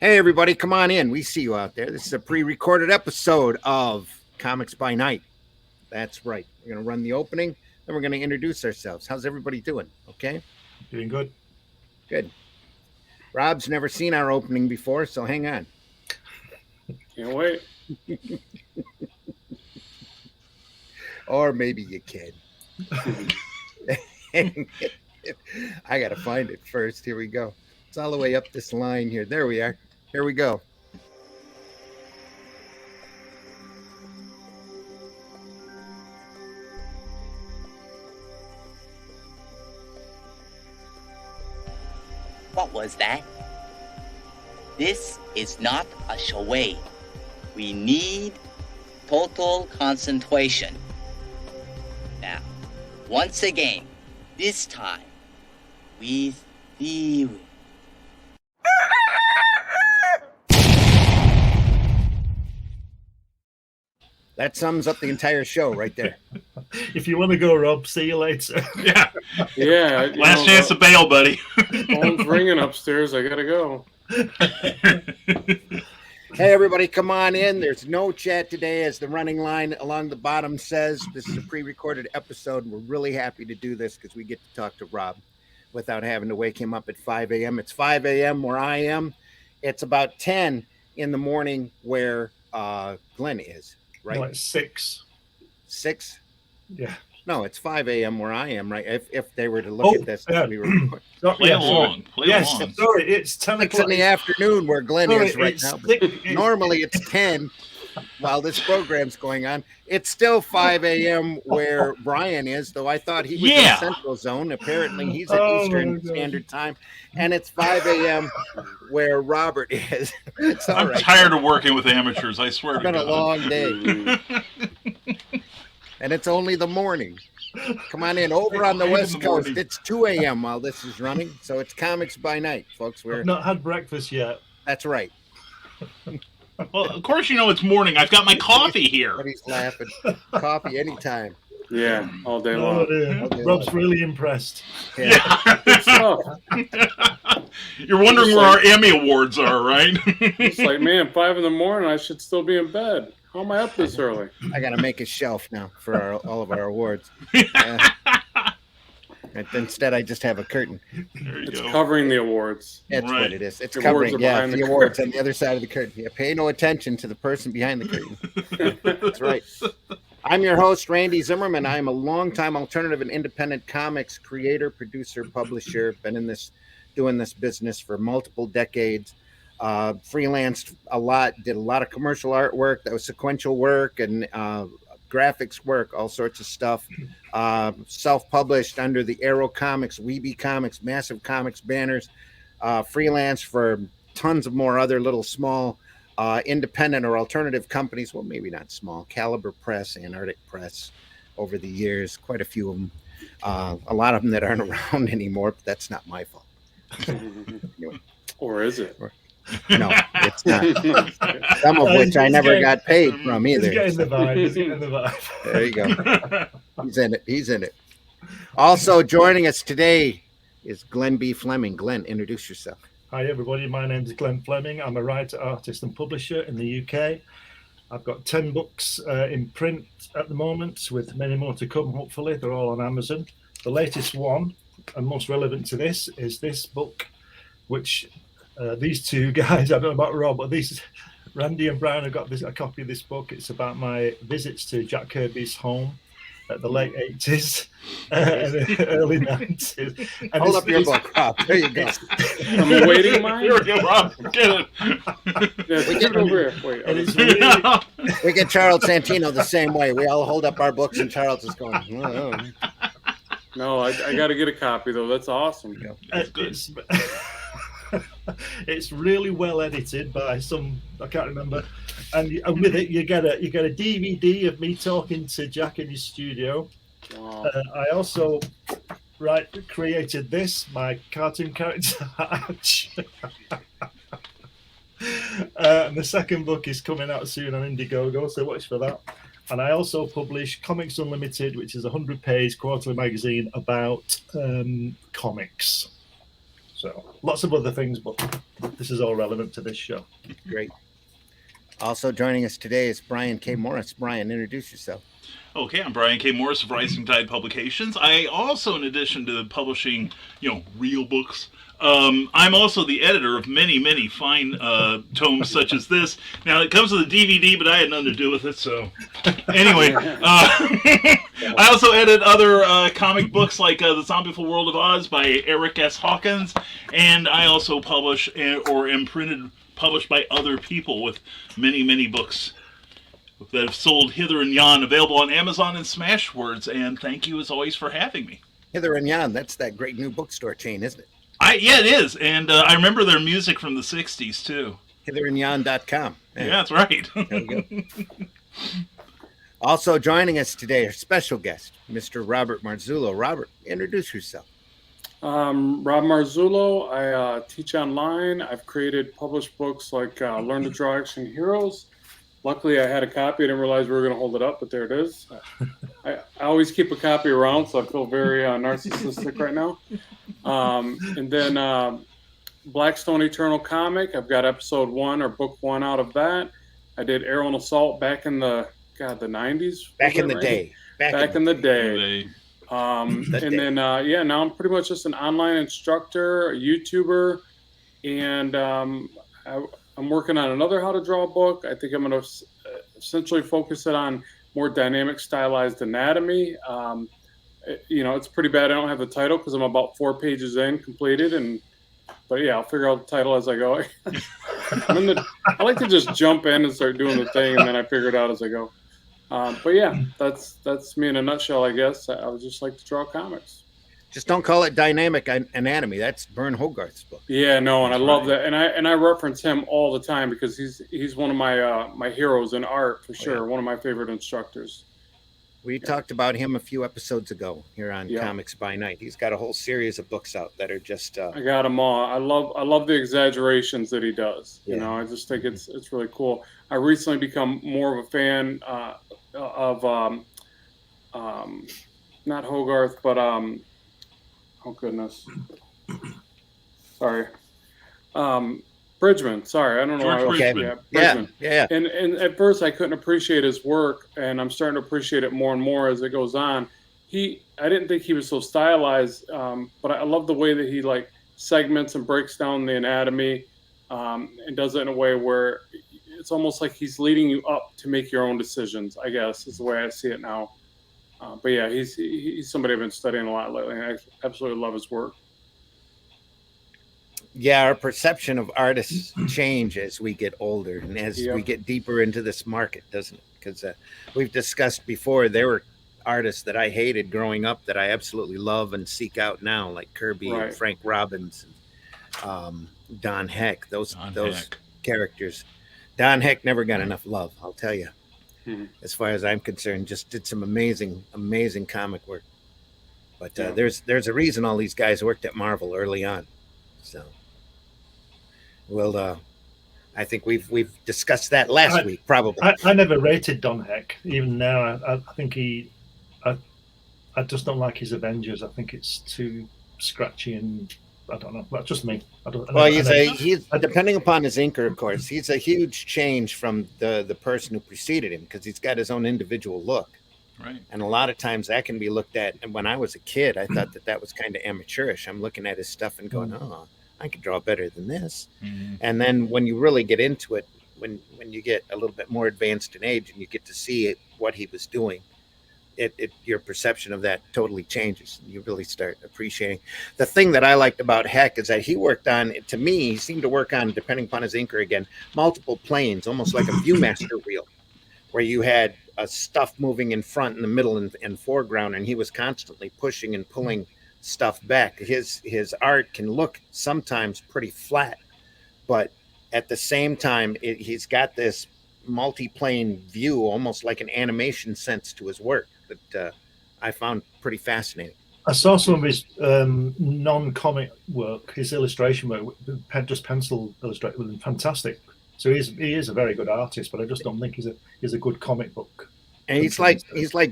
Hey, everybody, come on in. We see you out there. This is a pre recorded episode of Comics by Night. That's right. We're going to run the opening, then we're going to introduce ourselves. How's everybody doing? Okay? Doing good. Good. Rob's never seen our opening before, so hang on. Can't wait. Or maybe you can. I got to find it first. Here we go. It's all the way up this line here. There we are. Here we go. What was that? This is not a charade. We need total concentration. Now, once again, this time, with the... That sums up the entire show right there. If you want to go, Rob, see you later. Yeah. Yeah. Last chance to bail, buddy. Phone's ringing upstairs. I gotta go. Hey, everybody, come on in. There's no chat today, as the running line along the bottom says. This is a pre-recorded episode. We're really happy to do this because we get to talk to Rob without having to wake him up at 5 a.m. It's 5 a.m. where I am. It's about 10 in the morning where Glenn is, right? No, it's 6. 6? Yeah. No, it's 5 a.m. where I am, right? If they were to look at this, we were Play along. Play along. Sorry, it's 10 6 o'clock. in the afternoon where Glenn is right now. But It's normally it's 10 while this program's going on. It's still 5 a.m. where Brian is, though I thought he was in Central Zone. Apparently he's at Eastern Standard Time. And it's 5 a.m. where Robert is. It's all I'm right. tired of working with amateurs, I swear It's to been a God. long day. And it's only the morning. Come on in. Over on the West Coast, it's 2 a.m. while this is running. So it's Comics by Night, folks. I've not had breakfast yet. That's right. Well, of course you know it's morning. I've got my coffee here. But he's laughing. Coffee anytime. Yeah, all day Oh, long. dear. Okay, Rob's look. really impressed. Yeah. Good stuff. You're wondering where our Emmy Awards are, right? It's like, man, 5 in the morning, I should still be in bed. How am I up this early? I got to make a shelf now for all of our awards. And instead, I just have a curtain. There you It's go. covering the awards. That's Right. what it is. It's The covering, awards are yeah, behind the the awards curtain. on the other side of the curtain. Yeah, pay no attention to the person behind the curtain. That's right. I'm your host, Randy Zimmerman. I am a longtime alternative and independent comics creator, producer, publisher. Been in this, doing this business for multiple decades. Freelanced a lot, did a lot of commercial artwork. That was sequential work and graphics work, all sorts of stuff. Self-published under the Arrow Comics, Weeby Comics, Massive Comics banners. Freelance for tons of more other little small independent or alternative companies. Well, maybe not small. Caliber Press, Antarctic Press, over the years, quite a few of them. A lot of them that aren't around anymore, but that's not my fault. Anyway. Or is it? No, it's not. Some of which I never got paid from He's either. getting the vibe. He's getting the vibe. There you go. He's in it. He's in it. Also joining us today is Glenn B. Fleming. Glenn, introduce yourself. Hi, everybody. My name is Glenn Fleming. I'm a writer, artist, and publisher in the UK. I've got 10 books in print at the moment, with many more to come, hopefully. They're all on Amazon. The latest one, and most relevant to this, is this book, which these two guys, I don't know about Rob, but these Randy and Brian have got a copy of this book. It's about my visits to Jack Kirby's home at the late 80s and the early 90s. And Hold up your book, Rob. There you go. I'm awaiting mine. Here we go, Rob. Get it. Yeah, get it over here. Wait, And it's really, We get Charles Santino the same way. We all hold up our books, and Charles is going, oh. no, I got to get a copy, though. That's awesome. it's, it's really well edited by some, I can't remember, and with it you get a DVD of me talking to Jack in his studio. Wow. I also created this, my cartoon character Hatch. And the second book is coming out soon on Indiegogo, so watch for that. And I also publish Comics Unlimited, which is a 100-page quarterly magazine about comics. So lots of other things, but this is all relevant to this show. Great. Also joining us today is Brian K. Morris. Brian, introduce yourself. Okay, I'm Brian K. Morris of Rising Tide Publications. I also, in addition to publishing, real books, I'm also the editor of many fine tomes such as this. Now, it comes with a DVD, but I had nothing to do with it, so... Anyway, I also edit other comic books like The Zombieful World of Oz by Eric S. Hawkins, and I also publish or am published by other people with many books that have sold hither and yon, available on Amazon and Smashwords, and thank you as always for having me. Hither and Yon, that's that great new bookstore chain, isn't it? Yeah, it is, and I remember their music from the 60s, too. hitherandyon.com. Yeah, that's right. There you go. Also joining us today, our special guest, Mr. Robert Marzullo. Robert, introduce yourself. Rob Marzullo. I teach online. I've published books like Learn to Draw Action Heroes. Luckily, I had a copy. I didn't realize we were going to hold it up, but there it is. I always keep a copy around, so I feel very narcissistic right now. And then Blackstone Eternal Comic. I've got episode 1 or book 1 out of that. I did Arrow and Assault back in the 90s. Back in the day. Back in the day. Then now I'm pretty much just an online instructor, a YouTuber, and I'm working on another how to draw book. I think I'm going to essentially focus it on more dynamic stylized anatomy. It's pretty bad I don't have the title because I'm about 4 pages in completed, but yeah, I'll figure out the title as I go. I like to just jump in and start doing the thing, and then I figure it out as I go. But yeah, that's me in a nutshell, I guess. I would just like to draw comics. Just don't call it Dynamic Anatomy. That's Vern Hogarth's book. Yeah, no, and I love that, and I reference him all the time because he's one of my heroes in art for sure. One of my favorite instructors. We talked about him a few episodes ago here on Comics by Night. He's got a whole series of books out that are just. I got them all. I love the exaggerations that he does. I just think it's really cool. I recently become more of a fan of not Hogarth, but oh goodness, sorry, Bridgman. Sorry, I don't know. Bridgman. Yeah. And at first I couldn't appreciate his work, and I'm starting to appreciate it more and more as it goes on. I didn't think he was so stylized, but I love the way that he segments and breaks down the anatomy, and does it in a way where it's almost like he's leading you up to make your own decisions, I guess, is the way I see it now. But yeah, he's somebody I've been studying a lot lately, and I absolutely love his work. Yeah, our perception of artists change as we get older and as we get deeper into this market, doesn't it? Because we've discussed before, there were artists that I hated growing up that I absolutely love and seek out now, like Kirby and Frank Robbins, and Don Heck. Those characters. Don Heck never got enough love, I'll tell you. As far as I'm concerned, just did some amazing comic work. But there's a reason all these guys worked at Marvel early on. So, I think we've discussed that last week, probably. I never rated Don Heck. Even now, I think I just don't like his Avengers. I think it's too scratchy and I don't know. That's just me. He's depending upon his inker, of course. He's a huge change from the person who preceded him because he's got his own individual look. Right. And a lot of times that can be looked at. And when I was a kid, I thought that was kind of amateurish. I'm looking at his stuff and going, "Oh, I could draw better than this." Mm-hmm. And then when you really get into it, when you get a little bit more advanced in age and you get to see what he was doing, your perception of that totally changes. You really start appreciating. The thing that I liked about Heck is that he worked on, to me, he seemed to work on, depending upon his inker again, multiple planes, almost like a Viewmaster wheel, where you had stuff moving in front, in the middle, and foreground, and he was constantly pushing and pulling stuff back. His art can look sometimes pretty flat, but at the same time, he's got this multi-plane view, almost like an animation sense to his work that I found pretty fascinating. I saw some of his non-comic work, his illustration work, just pencil illustration, fantastic. So he is a very good artist, but I just don't think he's a good comic book. And he's like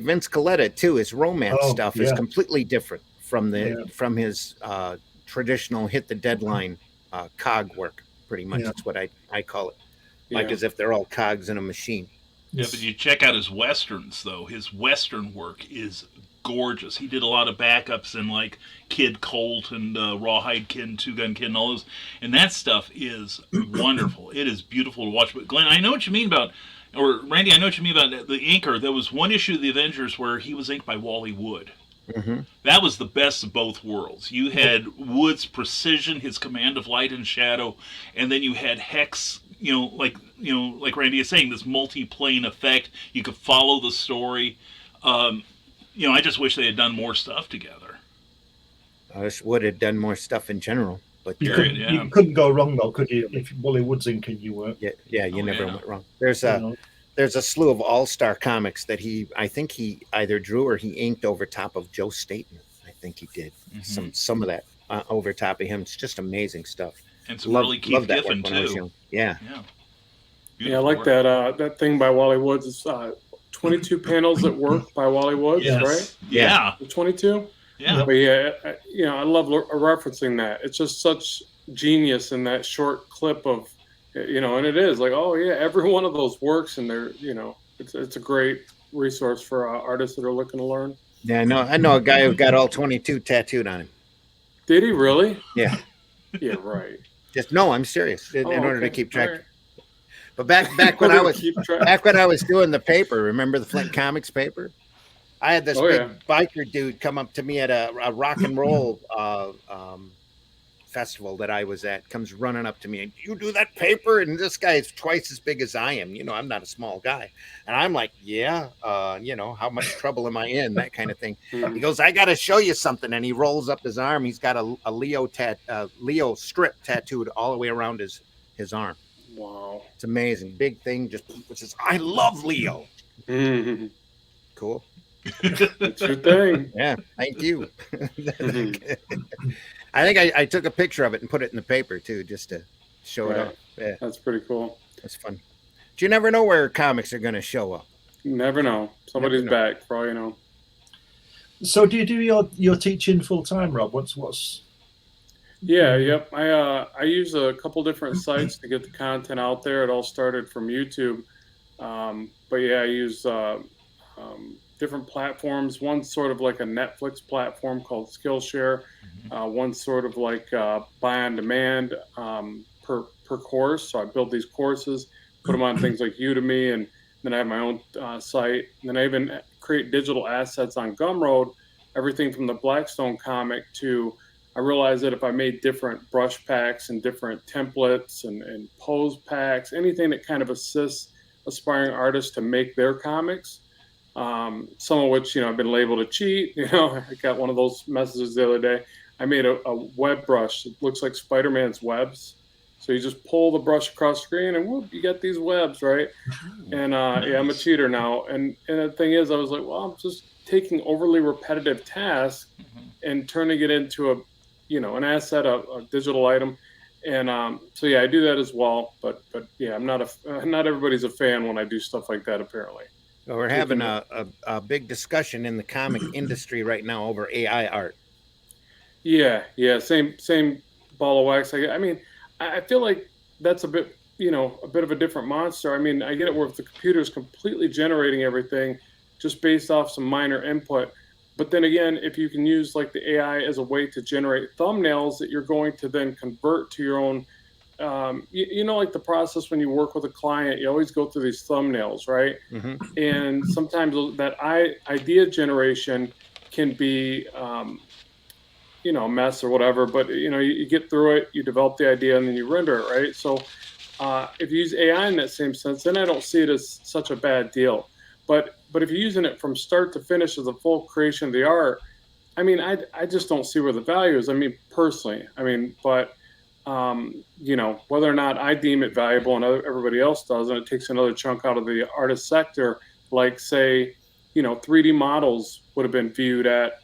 Vince Colletta too. His romance stuff is completely different from his traditional hit the deadline cog work. pretty much. Yeah. That's what I call it. Like Yeah. as if they're all cogs in a machine. Yeah, but you check out his westerns though. His western work is gorgeous. He did a lot of backups in like Kid Colt and Rawhide Kid and Two Gun Kid and all those, and that stuff is wonderful. It is beautiful to watch. But Glenn, I know what you mean about, or Randy, I know what you mean about the inker. There was one issue of the Avengers where he was inked by Wally Wood. Mm-hmm. That was the best of both worlds. You had Wood's precision, his command of light and shadow, and then you had Hex. Like Randy is saying, this multi-plane effect. You could follow the story. I just wish they had done more stuff together. I wish Wood had done more stuff in general. But You couldn't go wrong though, could you? If Wally Wood's inking, you were. Yeah, you never went wrong. There's a slew of all-star comics that I think he either drew or he inked over top of Joe Staten. I think he did some of that over top of him. It's just amazing stuff. And some really Keith Giffen too. Yeah. Yeah, I like that thing by Wally Woods. It's 22 panels at work by Wally Woods, right? Yeah. 22? Yeah. But I love referencing that. It's just such genius in that short clip of, and it is like, oh yeah, every one of those works, and they're, it's a great resource for artists that are looking to learn. Yeah, I know a guy who got all 22 tattooed on him. Did he really? Yeah. Yeah, right. I'm serious in order to keep track. Right. But back when I was doing the paper, remember the Flint Comics paper? I had this big biker dude come up to me at a rock and roll festival that I was at, comes running up to me and, you do that paper? And this guy is twice as big as I am. I'm not a small guy. And I'm like, yeah, how much trouble am I in? That kind of thing. He goes, I got to show you something. And he rolls up his arm. He's got a Leo strip tattooed all the way around his arm. Wow. It's amazing. Big thing. Just says, I love Leo. Mm-hmm. Cool. That's your thing. Yeah. Thank you. I think I took a picture of it and put it in the paper too, just to show it off. Yeah. That's pretty cool. That's fun. But you never know where comics are going to show up. Never know. Somebody's back, for all you know. So do you do your teaching full time, Rob? What's Yeah, yep. I use a couple different sites to get the content out there. It all started from YouTube. But yeah, I use different platforms. One's sort of like a Netflix platform called Skillshare. One's sort of like buy on demand per course. So I build these courses, put them on things like Udemy, and then I have my own site. And then I even create digital assets on Gumroad, everything from the Blackstone comic to, I realized that if I made different brush packs and different templates and pose packs, anything that kind of assists aspiring artists to make their comics, some of which, I've been labeled a cheat. I got one of those messages the other day. I made a web brush. It looks like Spider-Man's webs. So you just pull the brush across the screen and whoop, you get these webs, right? And nice. I'm a cheater now. And the thing is, I was like, well, I'm just taking overly repetitive tasks and turning it into an asset, a digital item. And so I do that as well. But yeah, not everybody's a fan when I do stuff like that, apparently. Well, we're having a big discussion in the comic industry right now over AI art. Yeah, same ball of wax. I feel like that's a bit of a different monster. I get it where if the computer is completely generating everything just based off some minor input. But then again, if you can use like the AI as a way to generate thumbnails that you're going to then convert to your own, like the process when you work with a client, you always go through these thumbnails, right? Mm-hmm. And sometimes that idea generation can be, a mess or whatever, but you get through it, you develop the idea, and then you render it, right? So if you use AI in that same sense, then I don't see it as such a bad deal. But if you're using it from start to finish as a full creation of the art, I just don't see where the value is. Personally, but whether or not I deem it valuable and everybody else does, and it takes another chunk out of the artist sector, like say, 3D models would have been viewed at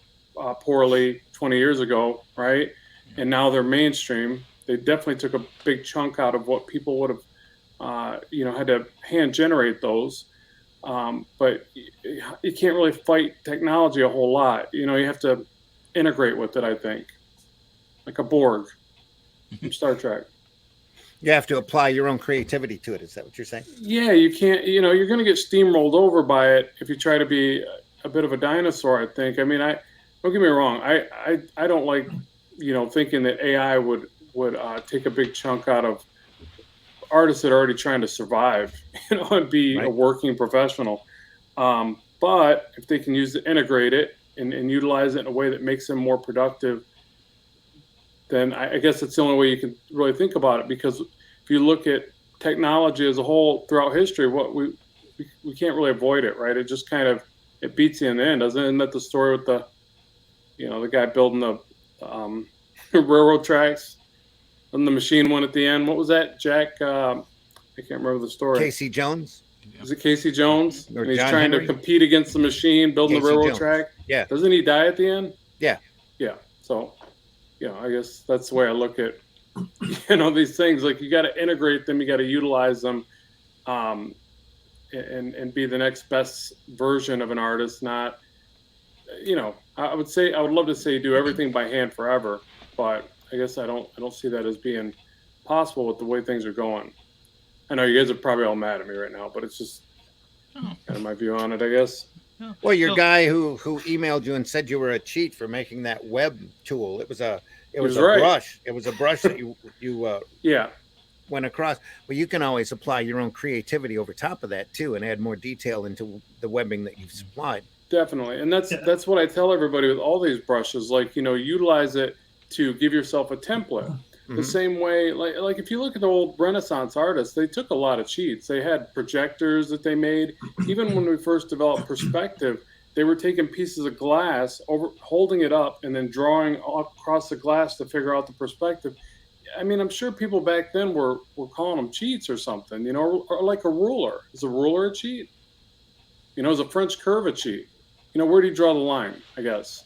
poorly 20 years ago, right? And now they're mainstream. They definitely took a big chunk out of what people would have, had to hand generate those. But you can't really fight technology a whole lot. You have to integrate with it, I think. Like a Borg from Star Trek. You have to apply your own creativity to it. Is that what you're saying? Yeah, you can't. You're going to get steamrolled over by it if you try to be a bit of a dinosaur. I think. I mean, don't get me wrong. I don't like thinking that AI would take a big chunk out of artists that are already trying to survive, and be a working professional. But if they can integrate it and utilize it in a way that makes them more productive, then I guess that's the only way you can really think about it. Because if you look at technology as a whole throughout history, what we can't really avoid it, right? It just kind of it beats you in the end, doesn't it? Isn't that the story with the the guy building the railroad tracks and the machine won at the end? What was that, Jack? I can't remember the story. Casey Jones. Is it Casey Jones? Or and he's John trying Henry? to compete against the machine, building Casey the railroad Jones. track. Yeah. Doesn't he die at the end? Yeah. Yeah. So, I guess that's the way I look at, these things. Like, you got to integrate them, you got to utilize them, and be the next best version of an artist. Not, I would love to say do everything by hand forever, but I guess I don't see that as being possible with the way things are going. I know you guys are probably all mad at me right now, but it's just kind of my view on it, I guess. Well, your guy who emailed you and said you were a cheat for making that web tool. It was a right. brush. It was a brush that you Yeah. went across. Well, you can always apply your own creativity over top of that too, and add more detail into the webbing that you've supplied. Definitely. And that's what I tell everybody with all these brushes, like, utilize it to give yourself a template. The same way, like if you look at the old Renaissance artists, they took a lot of cheats. They had projectors that they made. Even when we first developed perspective, they were taking pieces of glass, holding it up, and then drawing across the glass to figure out the perspective. I mean, I'm sure people back then were calling them cheats or something, or like a ruler. Is a ruler a cheat? Is a French curve a cheat? Where do you draw the line, I guess,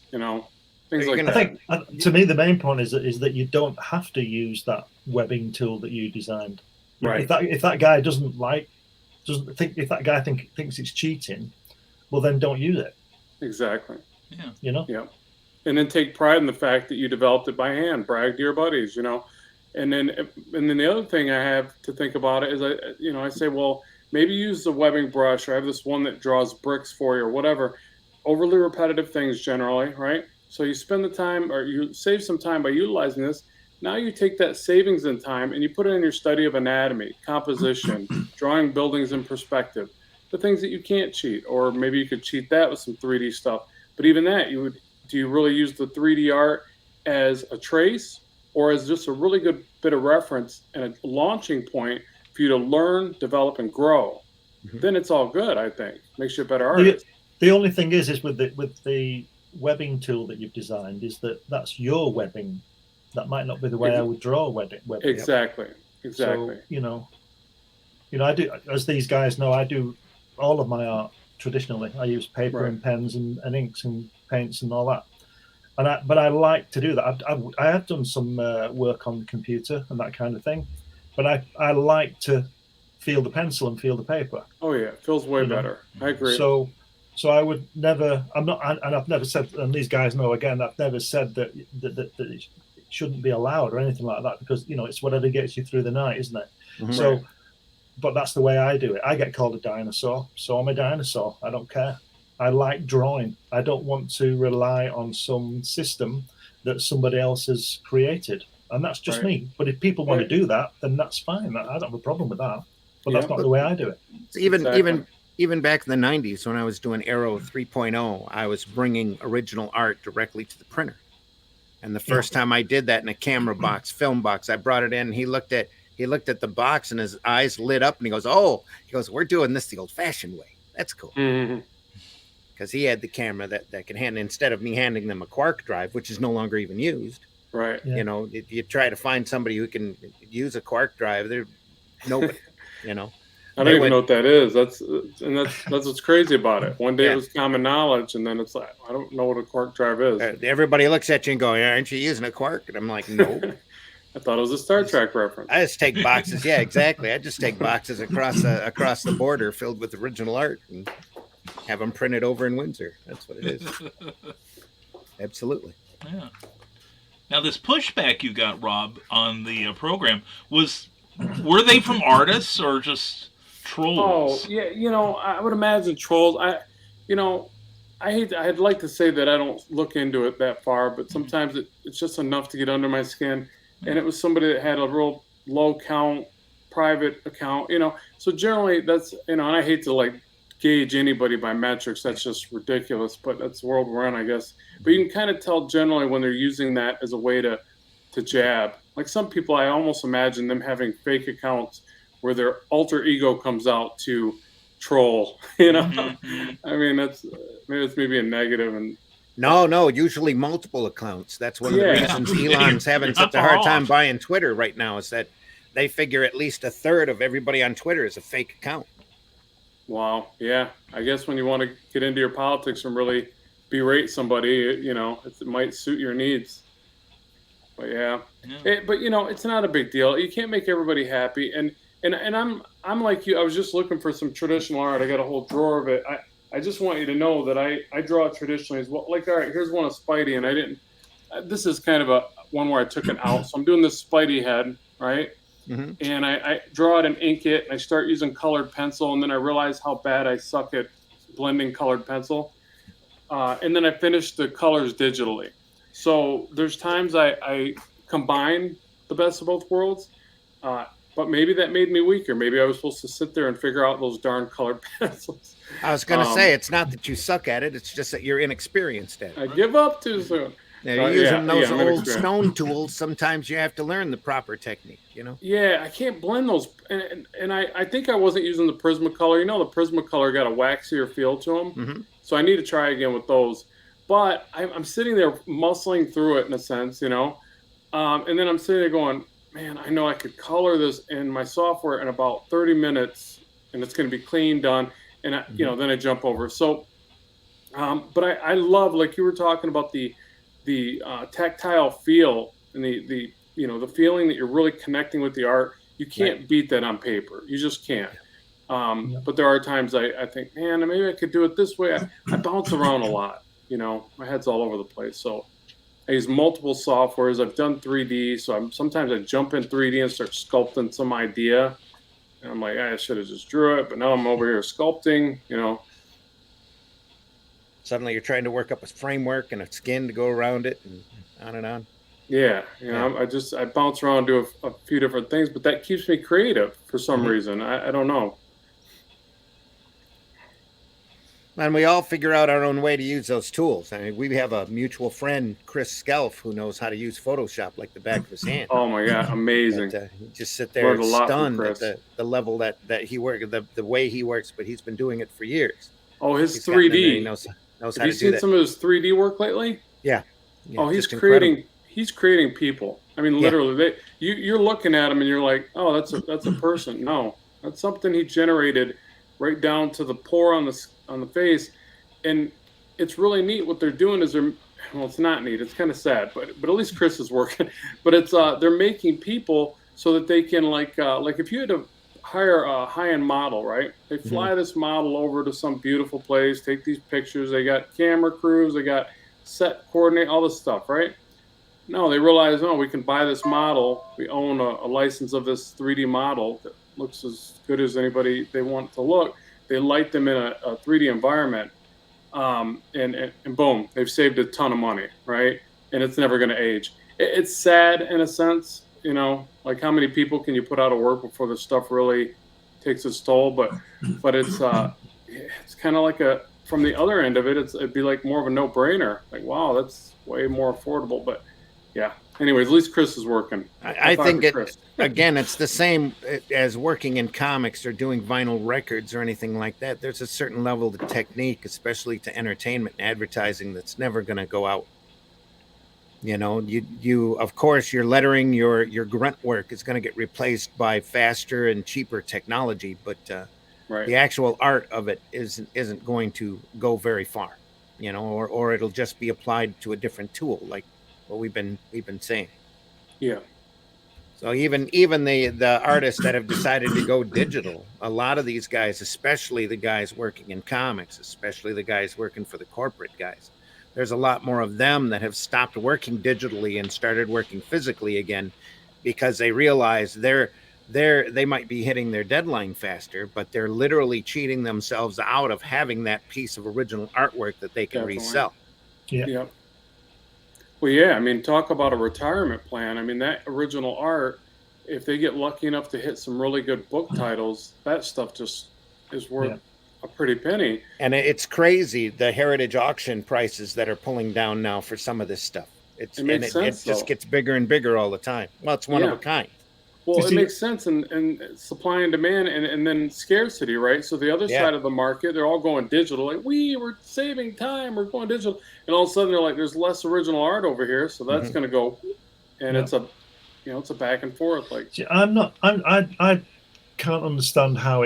things like that. I think, to me, the main point is that you don't have to use that webbing tool that you designed. Right. If that guy if that guy thinks it's cheating, well, then don't use it. Exactly. Yeah. Yeah. And then take pride in the fact that you developed it by hand. Brag to your buddies, And then the other thing I have to think about it is I say, well, maybe use the webbing brush, or I have this one that draws bricks for you or whatever. Overly repetitive things generally, right? So you spend the time, or you save some time by utilizing this. Now you take that savings in time and you put it in your study of anatomy, composition, drawing buildings in perspective, the things that you can't cheat, or maybe you could cheat that with some 3D stuff. But even that, do you really use the 3D art as a trace, or as just a really good bit of reference and a launching point for you to learn, develop, and grow? Then it's all good, I think. Makes you a better artist. The only thing is with the webbing tool that you've designed, is that's your webbing. That might not be the way I would draw webbing. Exactly. So, I do, as these guys know, I do all of my art traditionally. I use paper and pens and inks and paints and all that. But I like to do that. I have done some work on the computer and that kind of thing, but I like to feel the pencil and feel the paper. Oh yeah, it feels way better. I agree. So I would never. I'm not, and I've never said. And these guys know again. I've never said that it shouldn't be allowed or anything like that, because it's whatever gets you through the night, isn't it? So, but that's the way I do it. I get called a dinosaur, so I'm a dinosaur. I don't care. I like drawing. I don't want to rely on some system that somebody else has created, and that's just me. But if people want to do that, then that's fine. I don't have a problem with that. But that's not the way I do it. Even back in the 90s, when I was doing Aero 3.0, I was bringing original art directly to the printer. And the first time I did that in a camera box, film box, I brought it in, and he looked at the box and his eyes lit up, and he goes, we're doing this the old fashioned way. That's cool. Because he had the camera that can hand, instead of me handing them a Quark drive, which is no longer even used. Right. Yeah. You try to find somebody who can use a Quark drive. They're nobody, I don't even know what that is. That's what's crazy about it. One day it was common knowledge, and then it's like, I don't know what a Quark drive is. Everybody looks at you and go, aren't you using a Quark? And I'm like, no. I thought it was a Star Trek reference. I just take boxes. Yeah, exactly. I just take boxes across the border filled with original art and have them printed over in Windsor. That's what it is. Absolutely. Yeah. Now, this pushback you got, Rob, on the program was Were they from artists or just trolls? Oh, yeah, I would imagine trolls. I'd like to say that I don't look into it that far, but sometimes it's just enough to get under my skin. And it was somebody that had a real low count private account, So generally that's, and I hate to like gauge anybody by metrics. That's just ridiculous, but that's the world we're in, I guess. But you can kind of tell generally when they're using that as a way to jab. Like some people, I almost imagine them having fake accounts where their alter ego comes out to troll, Mm-hmm. I mean, that's maybe a negative. And No, usually multiple accounts. That's one of the Yeah. reasons Elon's having such a hard time buying Twitter right now, is that they figure at least a third of everybody on Twitter is a fake account. wow, yeah, I guess when you want to get into your politics and really berate somebody, it might suit your needs. But yeah, but it's not a big deal. You can't make everybody happy, and I'm like you. I was just looking for some traditional art. I got a whole drawer of it. I just want you to know that I draw traditionally as well. Like, all right, here's one of Spidey, and I didn't. This is kind of a one where I took it out. So I'm doing this Spidey head, right? Mm-hmm. And I draw it and ink it, and I start using colored pencil, and then I realize how bad I suck at blending colored pencil. And then I finish the colors digitally. So there's times I combine the best of both worlds, but maybe that made me weaker. Maybe I was supposed to sit there and figure out those darn colored pencils. I was going to say, it's not that you suck at it. It's just that you're inexperienced at it. I give up too soon. You're using those I'm old inexperienced. stone tools. Sometimes you have to learn the proper technique, Yeah, I can't blend those. And I think I wasn't using the Prismacolor. The Prismacolor got a waxier feel to them. Mm-hmm. So I need to try again with those. But I'm sitting there muscling through it in a sense, and then I'm sitting there going, man, I know I could color this in my software in about 30 minutes, and it's going to be clean, done. And, then I jump over. So, but I love, like you were talking about, the tactile feel and the feeling that you're really connecting with the art. You can't beat that on paper. You just can't. But there are times I think, man, maybe I could do it this way. I bounce around a lot. My head's all over the place. So I use multiple softwares. I've done 3D. So sometimes I jump in 3D and start sculpting some idea. And I'm like, I should have just drew it. But now I'm over here sculpting, Suddenly you're trying to work up a framework and a skin to go around it, and on and on. Yeah. I bounce around, do a few different things, but that keeps me creative for some reason. I don't know. And we all figure out our own way to use those tools. I mean, we have a mutual friend, Chris Skelf, who knows how to use Photoshop like the back of his hand. Oh my God, amazing! You just sit there Learned a lot from stunned at Chris. the level that he works, the way he works, but he's been doing it for years. Oh, his He's gotten in there, 3D. he knows Have how you to do seen that. some of his 3D work lately? Yeah, Oh, he's just incredible. creating people. I mean, literally, you're looking at him and you're like, oh, that's a person. No, that's something he generated, right down to the pore on the face. And it's really neat. What they're doing is it's not neat. It's kind of sad, but at least Chris is working. But it's they're making people so that they can like if you had to hire a high-end model, right? They fly this model over to some beautiful place, take these pictures. They got camera crews, they got set coordinate, all this stuff, right? No, they realize, we can buy this model. We own a license of this 3D model that looks as good as anybody they want it to look. They light them in a 3D environment. And boom, they've saved a ton of money, right? And it's never going to age. It's sad in a sense, like how many people can you put out of work before the stuff really takes its toll? But it's kind of like from the other end of it, it'd be like more of a no-brainer. Like, wow, that's way more affordable. But yeah. Anyways, at least Chris is working. I think again, it's the same as working in comics or doing vinyl records or anything like that. There's a certain level of technique, especially to entertainment and advertising, that's never going to go out. You of course, your lettering, your grunt work is going to get replaced by faster and cheaper technology, but the actual art of it isn't going to go very far, or it'll just be applied to a different tool, like what we've been saying. Yeah. So even the artists that have decided to go digital, a lot of these guys, especially the guys working in comics, especially the guys working for the corporate guys, there's a lot more of them that have stopped working digitally and started working physically again, because they realize they might be hitting their deadline faster, but they're literally cheating themselves out of having that piece of original artwork that they can Definitely. resell. Yeah. Yep. Well, yeah, I mean, talk about a retirement plan. I mean, that original art, if they get lucky enough to hit some really good book titles, that stuff just is worth a pretty penny. And it's crazy, the heritage auction prices that are pulling down now for some of this stuff. It makes sense, it just though. gets bigger and bigger all the time. Well, it's one of a kind. Well, it makes sense, and supply and demand, and then scarcity, right? So the other side of the market, they're all going digital. Like, we're saving time, we're going digital, and all of a sudden they're like, there's less original art over here, so that's going to go, and it's a, it's a back and forth. Like, see, I can't understand how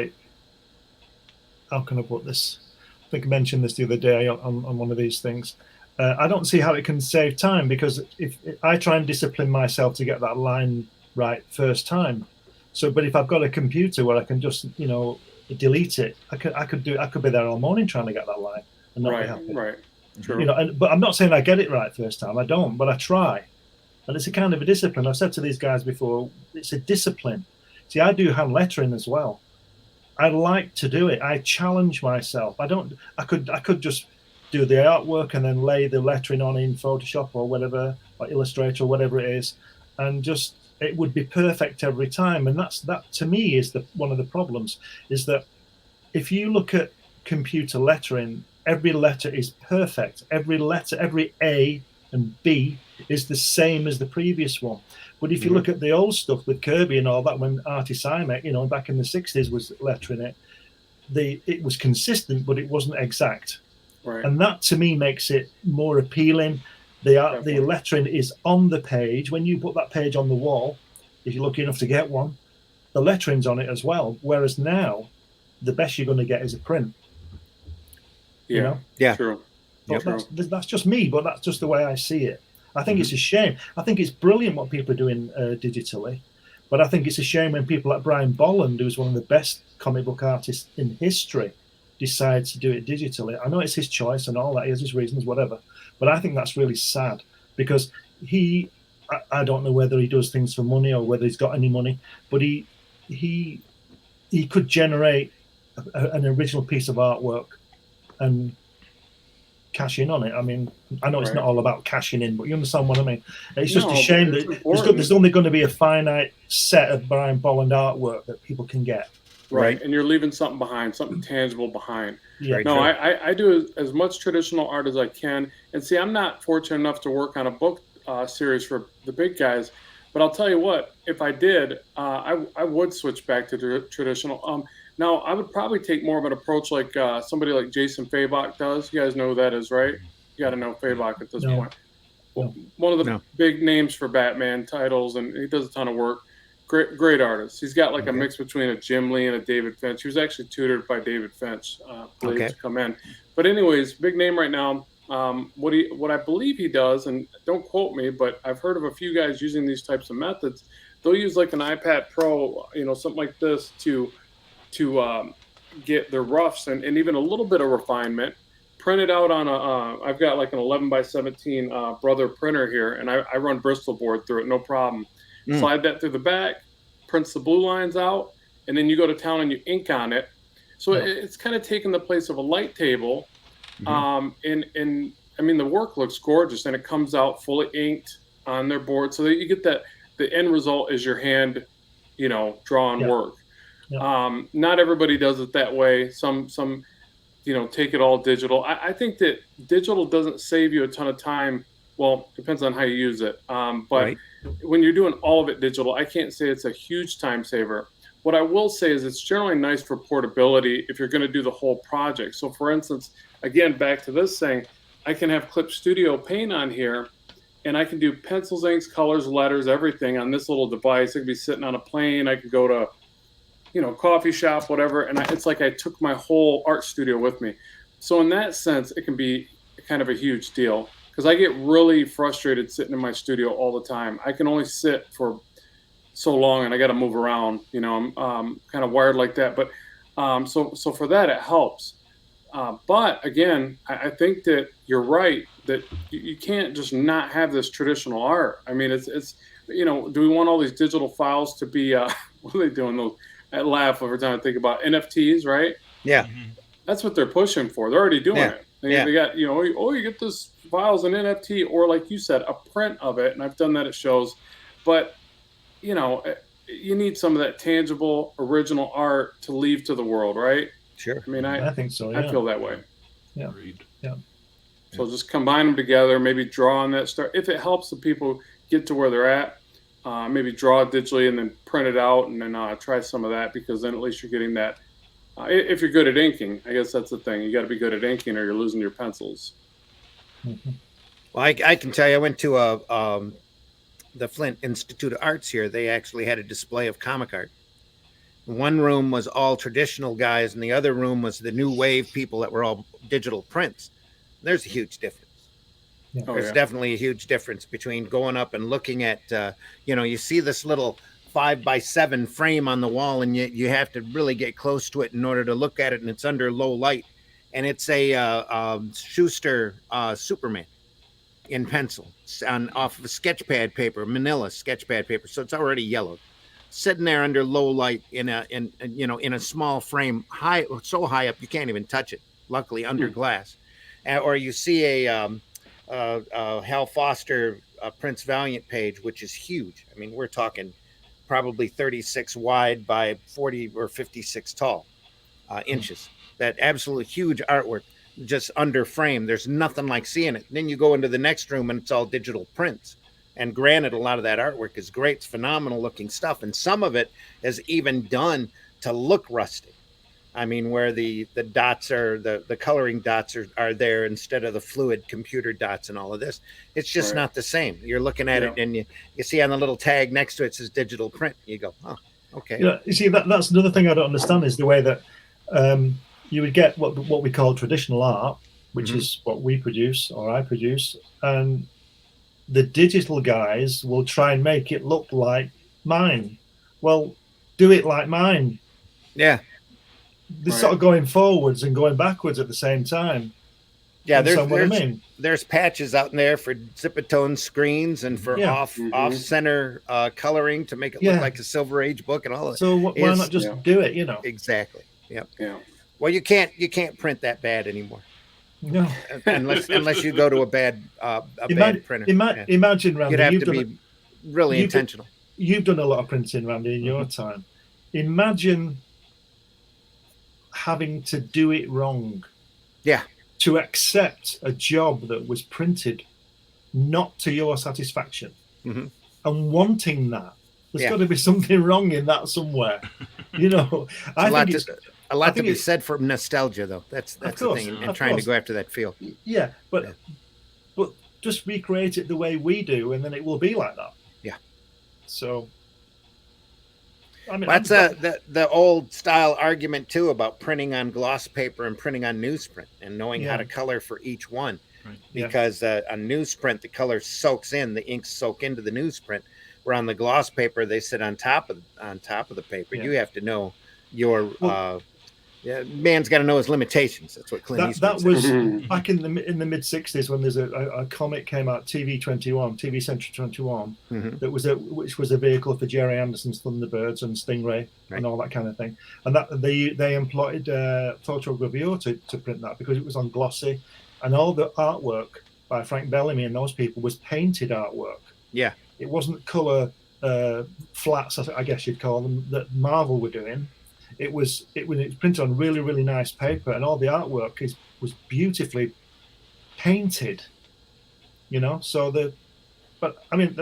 can I put this? I think I mentioned this the other day on one of these things. I don't see how it can save time, because if I try and discipline myself to get that line right first time, but if I've got a computer where I can just delete it, I could be there all morning trying to get that line and not be happy. Right. True. But I'm not saying I get it right first time. I don't, but I try, and it's a kind of a discipline. I've said to these guys before, it's a discipline. See, I do hand lettering as well. I like to do it. I challenge myself. I could just do the artwork and then lay the lettering on in Photoshop or whatever, or Illustrator or whatever it is, and just it would be perfect every time. And that to me is one of the problems, is that if you look at computer lettering, every letter is perfect. Every letter, every A and B is the same as the previous one. But if you look at the old stuff with Kirby and all that, when Artie Simek, back in the 60s was lettering it, it was consistent, but it wasn't exact. Right. And that to me makes it more appealing. The lettering is on the page. When you put that page on the wall, if you're lucky enough to get one, the lettering's on it as well. Whereas now, the best you're going to get is a print. Yeah. True. That's just me, but that's just the way I see it. I think it's a shame. I think it's brilliant what people are doing digitally, but I think it's a shame when people like Brian Bolland, who's one of the best comic book artists in history, decides to do it digitally. I know it's his choice and all that. He has his reasons, whatever. But I think that's really sad, because I don't know whether he does things for money or whether he's got any money, but he could generate an original piece of artwork and cash in on it. I mean, I know it's not all about cashing in, but you understand what I mean. It's just a shame that there's only going to be a finite set of Brian Bolland artwork that people can get. Right. And you're leaving something behind, something tangible behind. Yeah. No, I do as much traditional art as I can. And see, I'm not fortunate enough to work on a book series for the big guys, but I'll tell you what, if I did, I would switch back to traditional. Now, I would probably take more of an approach like somebody like Jason Fabok does. You guys know who that is, right? You got to know Fabok at this point. Well, one of the big names for Batman titles, and he does a ton of work. Great artist. He's got like a mix between a Jim Lee and a David Finch. He was actually tutored by David Finch to come in. But anyways, big name right now. What I believe he does, and don't quote me, but I've heard of a few guys using these types of methods. They'll use like an iPad Pro, something like this to get their roughs and even a little bit of refinement. Print it out on I've got like an 11 by 17 Brother printer here, and I run Bristol board through it, no problem. Slide that through the back, prints the blue lines out, and then you go to town and you ink on it. So it's kind of taking the place of a light table. And I mean, the work looks gorgeous, and it comes out fully inked on their board, so that you get that the end result is your hand, drawn work. Not everybody does it that way. Some take it all digital. I think that digital doesn't save you a ton of time. Well, depends on how you use it. But when you're doing all of it digital, I can't say it's a huge time saver. What I will say is it's generally nice for portability if you're going to do the whole project. So for instance, again, back to this thing, I can have Clip Studio Paint on here, and I can do pencils, inks, colors, letters, everything on this little device. I could be sitting on a plane. I could go to, coffee shop, whatever. And it's like I took my whole art studio with me. So in that sense, it can be kind of a huge deal, because I get really frustrated sitting in my studio all the time. I can only sit for so long, and I got to move around. I'm kind of wired like that. But so for that, it helps. But again, I think that you're right that you can't just not have this traditional art. I mean, it's do we want all these digital files to be what are they doing? Those I laugh every time I think about NFTs, right? Yeah. That's what they're pushing for. They're already doing it. They got, you get this files an NFT, or like you said, a print of it. And I've done that at shows, but you need some of that tangible, original art to leave to the world, right? Sure. I mean, I think so. Yeah. I feel that way. Yeah. Agreed. Yeah. So just combine them together, maybe draw on that start. If it helps the people get to where they're at, maybe draw it digitally and then print it out, and then try some of that, because then at least you're getting that. If you're good at inking, I guess that's the thing. You got to be good at inking, or you're losing your pencils. Mm-hmm. Well, I can tell you, I went to the Flint Institute of Arts here. They actually had a display of comic art. One room was all traditional guys, and the other room was the new wave people that were all digital prints. There's a huge difference. Yeah. There's definitely a huge difference between going up and looking at, you see this little 5x7 frame on the wall, and you have to really get close to it in order to look at it, and it's under low light, and it's a Schuster Superman in pencil off of a sketch pad paper, manila sketch pad paper, so it's already yellowed, sitting there under low light in a small frame, so high up you can't even touch it, luckily under glass. Or you see a Hal Foster Prince Valiant page, which is huge. I mean, we're talking probably 36 wide by 40 or 56 tall inches. That absolute huge artwork, just under frame. There's nothing like seeing it. And then you go into the next room and it's all digital prints. And granted, a lot of that artwork is great. It's phenomenal looking stuff. And some of it is even done to look rustic. I mean, where the dots are, the coloring dots are there instead of the fluid computer dots and all of this. It's just not the same. You're looking at it, and you see on the little tag next to it says digital print. You go, oh, okay. Yeah, you see, that's another thing I don't understand, is the way that you would get what we call traditional art, which is what we produce or I produce, and the digital guys will try and make it look like mine. Well, do it like mine. Yeah. They're sort of going forwards and going backwards at the same time. Yeah, there's patches out in there for zip-a-tone screens and for off center coloring to make it look like a Silver Age book and all of that. So why not just do it? Exactly. Yep. Yeah. Well, you can't print that bad anymore. No, unless you go to a bad printer. Imagine, Randy, you'd have to be really intentional. You've done a lot of printing, Randy, in your time. Imagine having to do it wrong. Yeah. To accept a job that was printed not to your satisfaction, and wanting that. There's got to be something wrong in that somewhere. I think it's a lot to be said for nostalgia, though. That's the thing, and trying to go after that feel. Yeah, but just recreate it the way we do, and then it will be like that. Yeah. So, I mean, that's the old style argument too about printing on gloss paper and printing on newsprint, and knowing how to color for each one. Right. Because on newsprint the color soaks in, the inks soak into the newsprint. Where on the gloss paper they sit on top of the paper. Yeah. You have to know your man's got to know his limitations. That's what Clint Eastwood that was back in the mid '60s, when there's a comic came out, TV Century 21, which was a vehicle for Jerry Anderson's Thunderbirds and Stingray and all that kind of thing. And that they employed photogravure to print that, because it was on glossy, and all the artwork by Frank Bellamy and those people was painted artwork. Yeah. It wasn't color flats, I guess you'd call them, that Marvel were doing. It was printed on really, really nice paper, and all the artwork was beautifully painted. But I mean,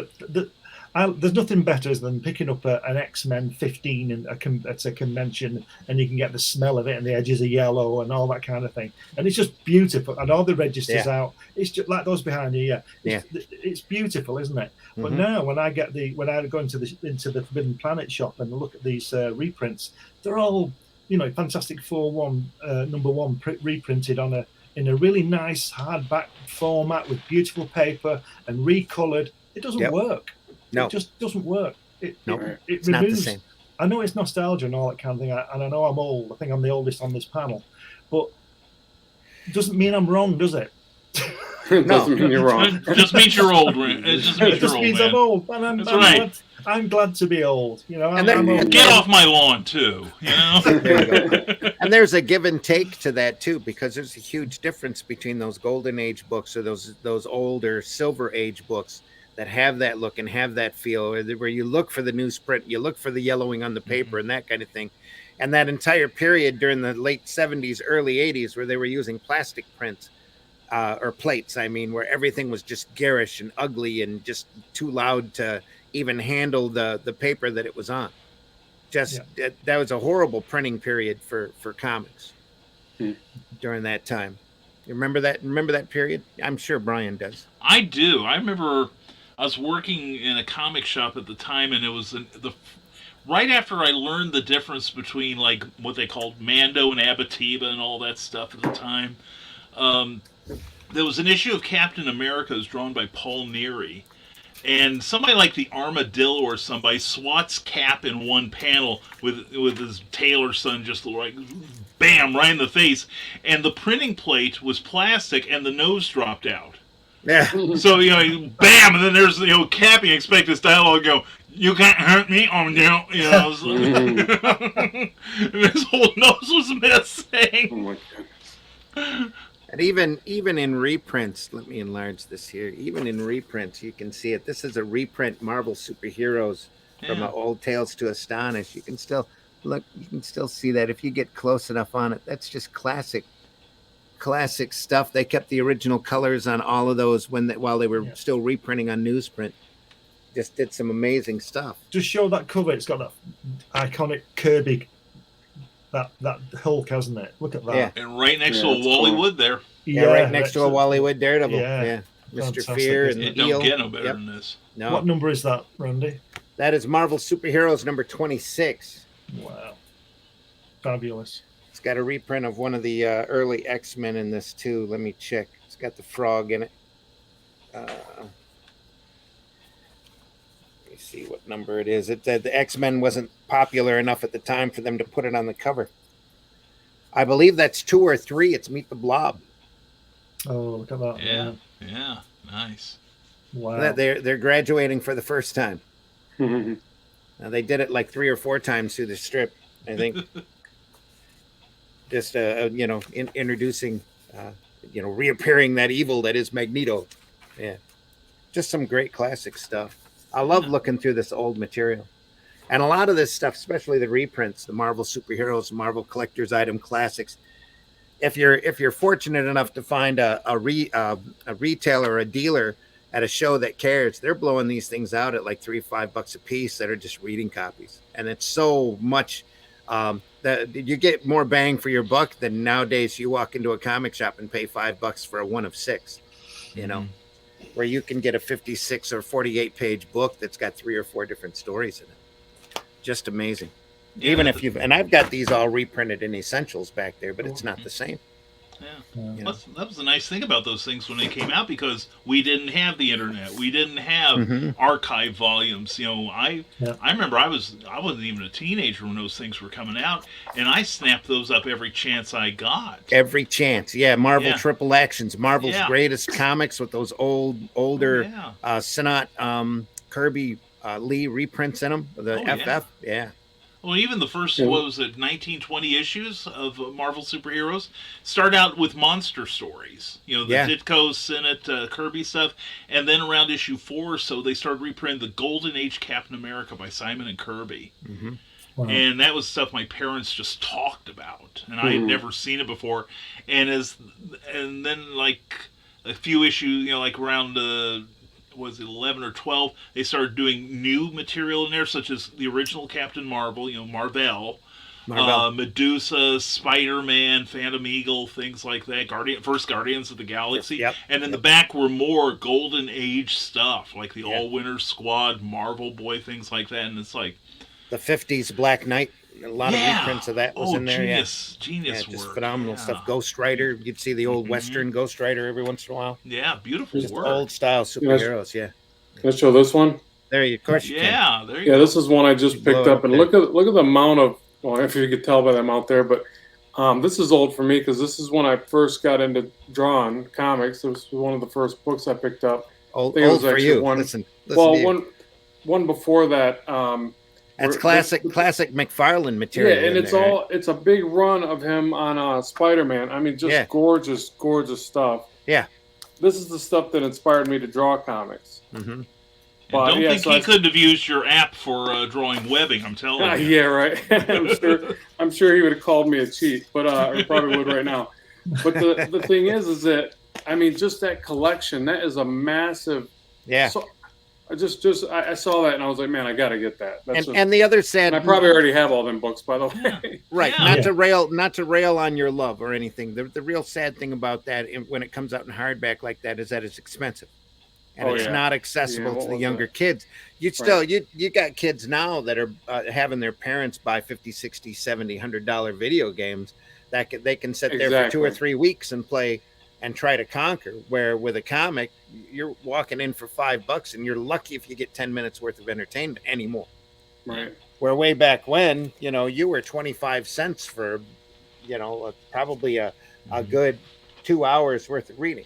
there's nothing better than picking up an X-Men 15 at a convention, and you can get the smell of it, and the edges are yellow and all that kind of thing, and it's just beautiful, and all the registers out. It's just like those behind you. It's beautiful, isn't it? But now when I go into the Forbidden Planet shop and look at these reprints, they're all Fantastic Four number one reprinted in a really nice hardback format with beautiful paper and recolored. It doesn't work. No, it just doesn't work. It removes. Not the same. I know it's nostalgia and all that kind of thing, and I know I'm old. I think I'm the oldest on this panel, but it doesn't mean I'm wrong, does it? Doesn't mean you're wrong. It just means you're old, Rand. It just means It just you're means old, I'm man. old, and That's right. I'm glad to be old. You know, And then- I'm old. Get off my lawn too. You know. There you go. And there's a give and take to that too, because there's a huge difference between those golden age books or those older silver age books that have that look and have that feel, where you look for the newsprint, you look for the yellowing on the paper and that kind of thing. And that entire period during the late 70s, early 80s, where they were using plastic prints or plates, I mean, where everything was just garish and ugly and just too loud to even handle the paper that it was on. That was a horrible printing period for comics during that time. You remember that period? I'm sure Brian does. I do. I remember I was working in a comic shop at the time, and it was right after I learned the difference between like what they called Mando and Abatiba and all that stuff at the time. There was an issue of Captain America, was drawn by Paul Neary, and somebody like the Armadillo or somebody swats Cap in one panel with his tailor son just like bam right in the face, and the printing plate was plastic and the nose dropped out. Yeah. So, bam, and then there's, Cap, you expect this dialogue to go, "You can't hurt me," so, and his whole nose was missing. Oh my God. And even in reprints, let me enlarge this here. Even in reprints, you can see it. This is a reprint Marvel Superheroes from Old Tales to Astonish. You can still look. You can still see that if you get close enough on it. That's just classic stuff. They kept the original colors on all of those while they were still reprinting on newsprint. Just did some amazing stuff. Just show that cover. It's got that iconic Kirby. That Hulk, hasn't it? Look at that. Yeah. And right next to a Wally Wood there. Yeah, right next to a Wally Wood Daredevil. Yeah. Mr. Fantastic. Fear and It Eel. don't get no better than this. No. What number is that, Randy? That is Marvel Superheroes number 26. Wow. Fabulous. It's got a reprint of one of the early X-Men in this too. Let me check. It's got the frog in it. Let me see what number it is. The X-Men wasn't popular enough at the time for them to put it on the cover. I believe that's 2 or 3. It's Meet the Blob. Oh, look at that. Yeah, nice. Wow. They're graduating for the first time. They did it like 3 or 4 times through the strip, I think. Just introducing, reappearing that evil that is Magneto. Yeah, just some great classic stuff. I love looking through this old material, and a lot of this stuff, especially the reprints, the Marvel Superheroes, Marvel Collector's Item Classics. If you're fortunate enough to find a retailer or a dealer at a show that cares, they're blowing these things out at like $3-5 a piece that are just reading copies, and it's so much. That you get more bang for your buck than nowadays. You walk into a comic shop and pay $5 for a 1 of 6, where you can get a 56 or 48 page book that's got 3 or 4 different stories in it. Just amazing. Yeah, Even if and I've got these all reprinted in Essentials back there, but it's not the same. Yeah. That was the nice thing about those things when they came out, because we didn't have the internet. We didn't have archive volumes. I remember I wasn't even a teenager when those things were coming out, and I snapped those up every chance I got. Every chance. Yeah, Marvel Triple Actions, Marvel's Greatest Comics with those older Sinnott, Kirby, Lee reprints in them, the FF. Yeah. Well, even the first, 1920 issues of Marvel Superheroes start out with monster stories. The Ditko, Sinnott, Kirby stuff. And then around issue 4 or so, they started reprinting the Golden Age Captain America by Simon and Kirby. Wow. And that was stuff my parents just talked about. And I had never seen it before. And then, like, a few issues, like around... was it 11 or 12, they started doing new material in there, such as the original Captain Marvel, Marvel. Medusa, Spider-Man, Phantom Eagle, things like that. First Guardians of the Galaxy. Yep. And in the back were more Golden Age stuff, like the All-Winter Squad, Marvel Boy, things like that. And it's like... the 50s Black Knight. A lot of reprints of that was in there. Genius just work. Phenomenal stuff. Ghost Rider. You'd see the old Western Ghost Rider every once in a while. Yeah, beautiful just work. Old style superheroes. Let's show this one. There you, of course you can. There you go. This is one I just picked up, and look at the amount of. Well, if you could tell by the amount there, but This is old for me because this is when I first got into drawing comics. It was one of the first books I picked up. Old, I think it old was for actually you. one. Listen Well, to you. one before that. That's where- classic McFarlane Yeah, material. and in it's there, right? all it's a big run of him on Spider-Man. I mean, just Yeah. gorgeous stuff. Yeah. This is the stuff that inspired me to draw comics. Mm-hmm. And don't yeah, think so he I- could have used your app for drawing webbing. I'm telling you. Yeah, right. I'm sure he would have called me a cheat, but or probably would right now. But the thing is that I mean, just that collection, that is a massive. Yeah. So I saw that and I was like, man, I gotta get that. And the other sad, and I probably already have all them books, by the way. Yeah. right? Yeah. Not to rail on your love or anything. The real sad thing about that, when it comes out in hardback like that, is that it's expensive. And Oh, it's yeah. not accessible Yeah, to the what younger was kids. You got kids now that are having their parents buy $50, $60, $70, $100 video games that they can sit there for 2 or 3 weeks and play and try to conquer. Where with a comic, you're walking in for $5 and you're lucky if you get 10 minutes worth of entertainment anymore. Right. Where way back when, you were 25 cents for, probably a good 2 hours worth of reading.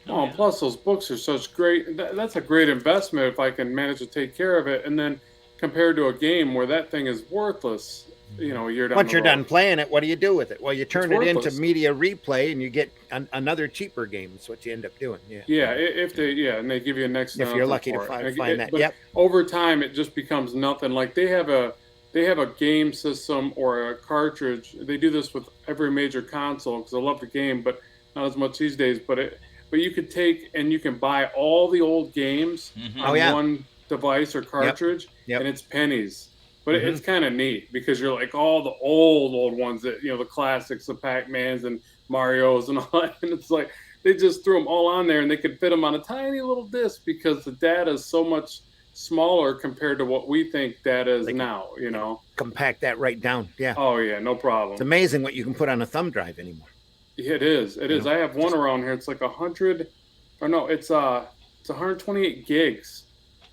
Oh, and plus those books are such great. That's a great investment if I can manage to take care of it. And then compared to a game where that thing is worthless, a year down. Once the you're road. done playing it, what do you do with it? Well, you turn it into worthless. media replay and you get another cheaper game. That's what you end up doing. Yeah. Yeah, and they give you a next. If you're lucky to for it. find that. But Yep. over time, it just becomes nothing. Like they have a game system or a cartridge. They do this with every major console because I love the game, but not as much these days. But you could take and you can buy all the old games on one device or cartridge, and it's pennies. But it's kind of neat because you're like all the old ones that the classics, the Pac-Mans and Marios and all that, and it's like they just threw them all on there and they could fit them on a tiny little disc because the data is so much smaller compared to what we think data is now. Compact that right down. Yeah. Oh yeah, no problem. It's amazing what you can put on a thumb drive anymore. Yeah, it is. It is. I have one around here. It's like 100, or no, it's 128 gigs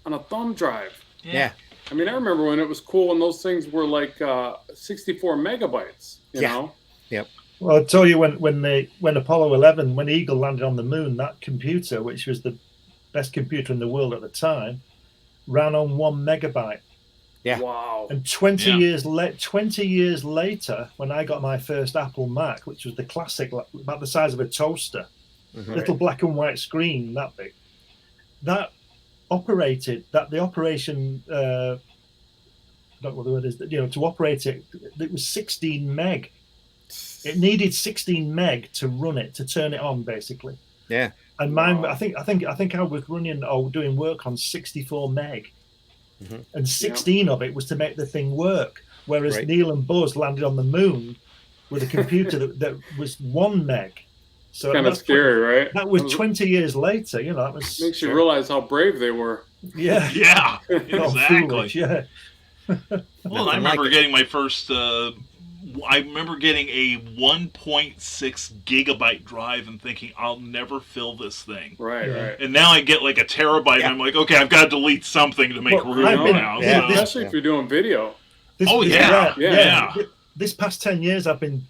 on a thumb drive. Yeah. I mean, I remember when it was cool when those things were like 64 megabytes. You know. Yep. Well, I'll tell you when Apollo 11, when Eagle landed on the moon, that computer, which was the best computer in the world at the time, ran on 1 megabyte. Yeah. Wow. And 20 years later, when I got my first Apple Mac, which was the classic, about the size of a toaster, little black and white screen, that big, the operation, I don't know what the word is, to operate it, it was 16 meg. It needed 16 meg to run it, to turn it on, basically. Yeah. And mine, I think I was running or doing work on 64 meg. And 16 of it was to make the thing work. Whereas Neil and Buzz landed on the moon with a computer that was 1 meg. So kind of scary, right? That was 20 years later. That was makes you realize how brave they were. Yeah. Yeah. Exactly. Foolish, yeah. Well, I remember getting my first. I remember getting a 1.6 gigabyte drive and thinking, I'll never fill this thing. Right. And now I get like a terabyte, and I'm like, okay, I've got to delete something to make room now. Yeah. Especially if you're doing video. Yeah. This past 10 years, I'm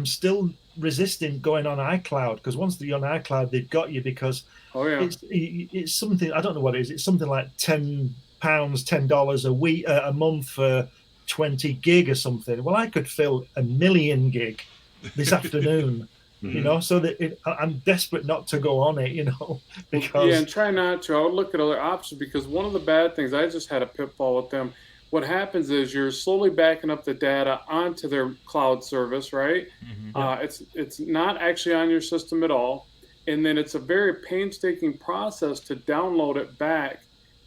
still resisting going on iCloud, because once you're on iCloud, they've got you, because it's something, I don't know what it is. It's something like £10, $10 a week, a month for 20 gig or something. Well, I could fill 1 million gig this afternoon, so that I'm desperate not to go on it, because and try not to. I would look at other options, because one of the bad things, I just had a pitfall with them. What happens is you're slowly backing up the data onto their cloud service, right? It's not actually on your system at all, and then it's a very painstaking process to download it back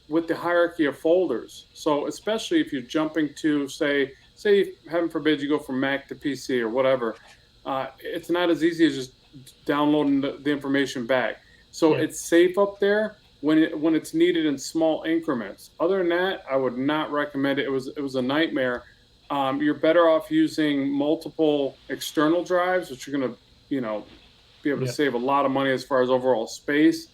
with the hierarchy of folders. So especially if you're jumping to, say heaven forbid you go from Mac to PC or whatever, it's not as easy as just downloading the information back. So it's safe up there when it's needed in small increments. Other than that, I would not recommend it. It was a nightmare. You're better off using multiple external drives, which you're going to be able to save a lot of money as far as overall space.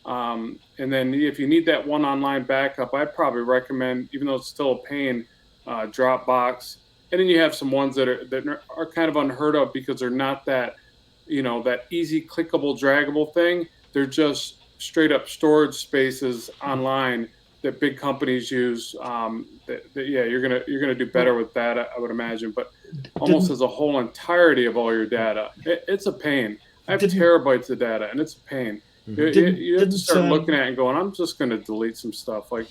And then if you need that one online backup, I'd probably recommend, even though it's still a pain, Dropbox. And then you have some ones that are kind of unheard of because they're not that, that easy clickable, draggable thing. They're just straight up storage spaces online that big companies use. You're gonna do better with that, I would imagine. But almost as a whole entirety of all your data, it's a pain. I have terabytes of data, and it's a pain. You have to start looking at it and going, I'm just going to delete some stuff. Like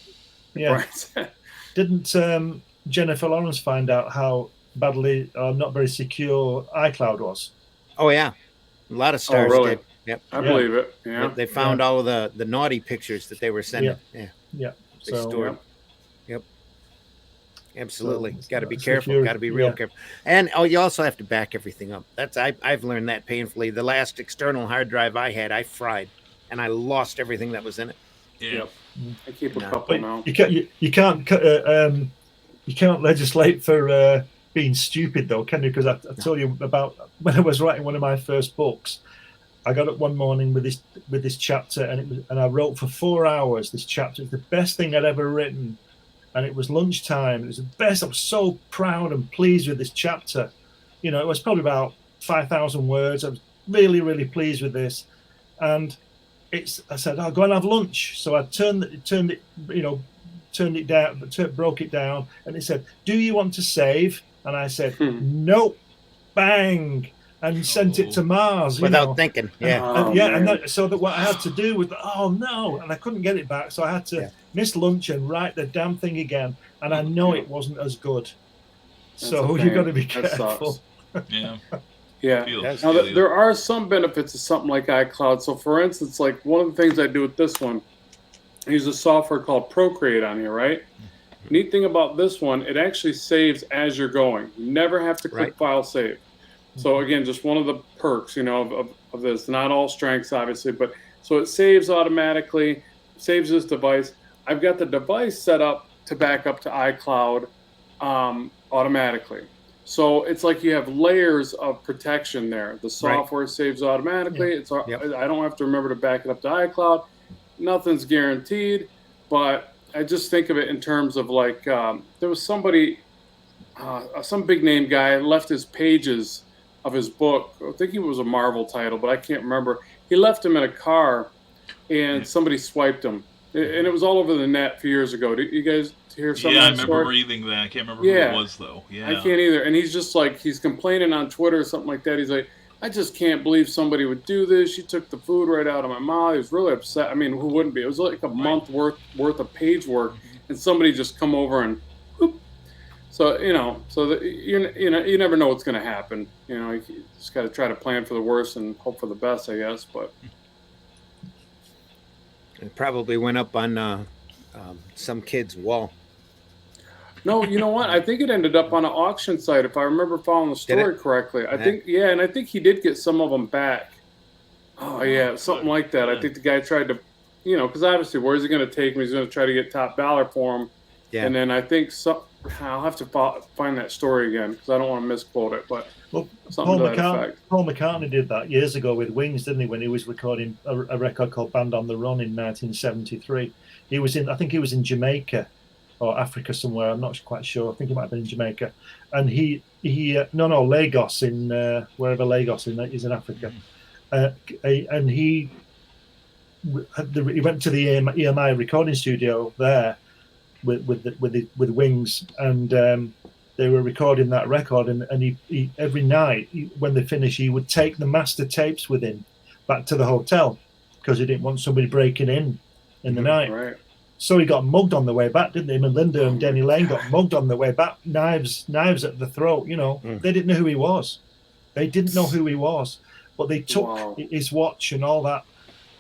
Brian said. Didn't Jennifer Lawrence find out how badly not very secure iCloud was? Oh yeah, a lot of stars really? did. Yep, I believe it. Yeah, they found all of the naughty pictures that they were sending. Yeah. They stored. Yep. Absolutely, got to be careful. Got to be real careful. And you also have to back everything up. I've learned that painfully. The last external hard drive I had, I fried, and I lost everything that was in it. Yeah, I keep a couple now. You can't legislate for being stupid though, can you? Because I told you about when I was writing one of my first books. I got up one morning with this chapter, and I wrote for 4 hours. This chapter is the best thing I'd ever written, and it was lunchtime. It was the best. I was so proud and pleased with this chapter. It was probably about 5,000 words. I was really, really pleased with this, and I said, "I'll go and have lunch." So I turned it down, broke it down, and it said, "Do you want to save?" And I said, "Nope." Bang. And sent it to Mars without thinking. So that what I had to do was, oh no, and I couldn't get it back, so I had to miss lunch and write the damn thing again, and I know it wasn't as good. So you've got to be careful. Yeah. Now there are some benefits of something like iCloud. So for instance, like one of the things I do with this one, I use a software called Procreate on here, right? Neat thing about this one, it actually saves as you're going. You never have to click file save. So again, just one of the perks, of this. Not all strengths, obviously, but so it saves automatically, saves this device. I've got the device set up to back up to iCloud automatically. So it's like you have layers of protection there. The software saves automatically. I don't have to remember to back it up to iCloud. Nothing's guaranteed, but I just think of it in terms of like there was somebody, some big name guy left his pages of his book. I think it was a Marvel title, but I can't remember. He left him in a car, and somebody swiped him, and it was all over the net a few years ago. Did you guys hear something? Yeah, I remember reading that. I can't remember who it was though. Yeah, I can't either. And he's just like, he's complaining on Twitter or something like that. He's like, I just can't believe somebody would do this. She took the food right out of my mouth. He was really upset. I mean, who wouldn't be? It was like a month worth of page work, and somebody just come over and whoop. So you never know what's going to happen. You just got to try to plan for the worst and hope for the best, I guess. But it probably went up on some kid's wall. No, you know what? I think it ended up on an auction site, if I remember following the story correctly. I think, and I think he did get some of them back. Oh yeah, something like that. I think the guy tried to, because obviously, where's he going to take him? He's going to try to get top dollar for him. Yeah. And then I think I'll have to find that story again because I don't want to misquote it. But Paul McCartney did that years ago with Wings, didn't he? When he was recording a record called "Band on the Run" in 1973. I think he was in Jamaica or Africa somewhere. I'm not quite sure. I think it might have been in Jamaica. And Lagos in wherever Lagos is in Africa. And he went to the EMI recording studio there with Wings, and they were recording that record. And he every night when they finished, he would take the master tapes with him back to the hotel because he didn't want somebody breaking in the night. Right. So he got mugged on the way back, didn't he? And Linda and Denny Lane got mugged on the way back, knives at the throat. They didn't know who he was. But they took his watch and all that,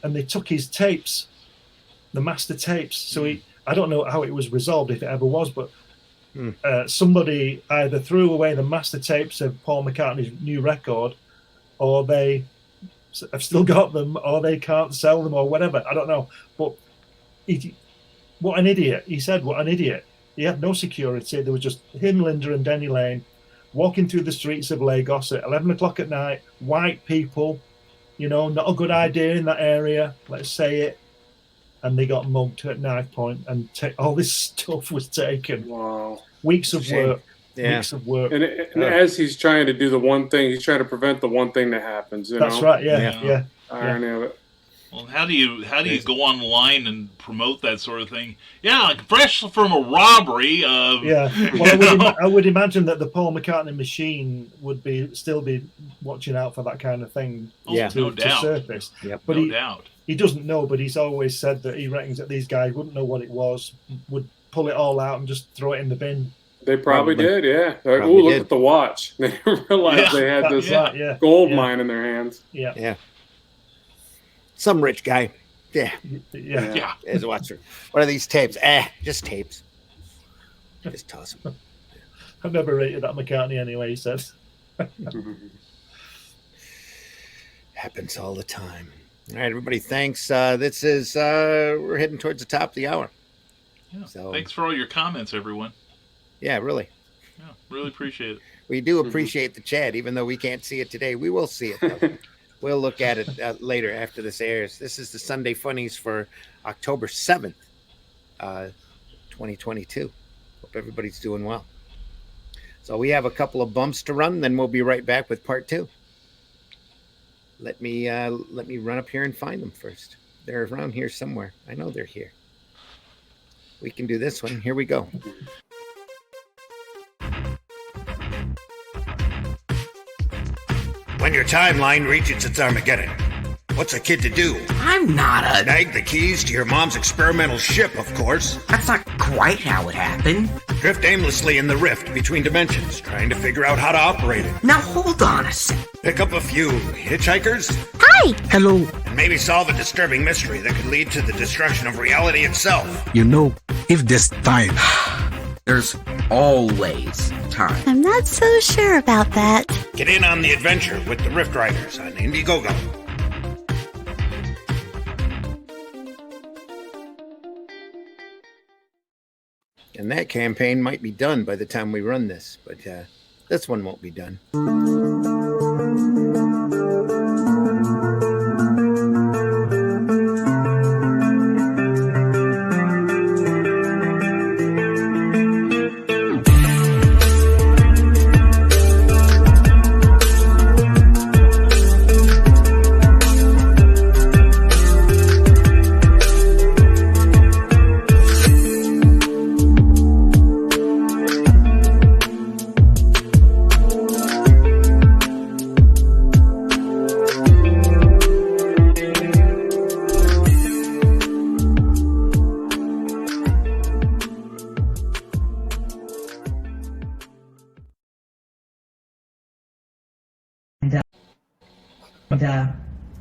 and they took his tapes, the master tapes. So I don't know how it was resolved, if it ever was, but somebody either threw away the master tapes of Paul McCartney's new record, or they have still got them, or they can't sell them, or whatever. I don't know. But what an idiot. He said, what an idiot. He had no security. There was just him, Linda, and Denny Lane walking through the streets of Lagos at 11 o'clock at night. White people, not a good idea in that area, let's say it. And they got mugged at knife point, and all this stuff was taken. Wow. Weeks of work. mix of work. And as he's trying to do the one thing, he's trying to prevent the one thing that happens. That's right. Yeah. Irony of it. Well, how do you go online and promote that sort of thing? Yeah, like fresh from a robbery. Yeah. Well, I would imagine that the Paul McCartney machine would still be watching out for that kind of thing. No doubt. Surface. Yep. But No doubt. He doesn't know, but he's always said that he reckons that these guys wouldn't know what it was, would pull it all out and just throw it in the bin. They probably did, yeah. Like, oh, look at the watch. They didn't realize they had this gold mine in their hands. Yeah. Some rich guy. Yeah. Is watcher. What are these tapes? Just tapes. Just toss them. I've never rated that McCartney anyway, he says. Happens all the time. All right, everybody, thanks. This is, we're heading towards the top of the hour. Yeah. So, thanks for all your comments, everyone. Yeah, really. Yeah, really appreciate it. We do appreciate the chat, even though we can't see it today. We will see it, though. We'll look at it later after this airs. This is the Sunday Funnies for October 7th, 2022. Hope everybody's doing well. So we have a couple of bumps to run, then we'll be right back with part 2. Let me run up here and find them first. They're around here somewhere. I know they're here. We can do this one. Here we go. When your timeline reaches its Armageddon, what's a kid to do? I'm not a... Snag the keys to your mom's experimental ship, of course. That's not quite how it happened. Drift aimlessly in the rift between dimensions, trying to figure out how to operate it. Now hold on a sec. Pick up a few hitchhikers. Hi! Hello. And maybe solve a disturbing mystery that could lead to the destruction of reality itself. You know, if this time... There's always time. I'm not so sure about that. Get in on the adventure with the Rift Riders on Indiegogo. And that campaign might be done by the time we run this, but this one won't be done.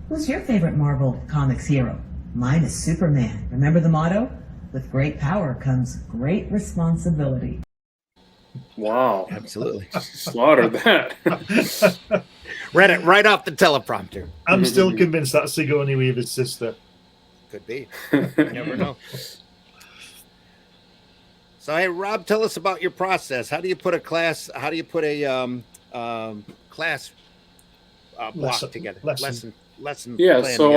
Who's your favorite Marvel Comics hero? Mine is Superman. Remember the motto? With great power comes great responsibility. Wow. Absolutely. Slaughtered that. Read it right off the teleprompter. I'm still convinced that's Sigourney Weaver's sister. Could be. You never know. So, hey, Rob, tell us about your process. How do you put a class? How do you put a class block together? Lesson. Yeah. Plan So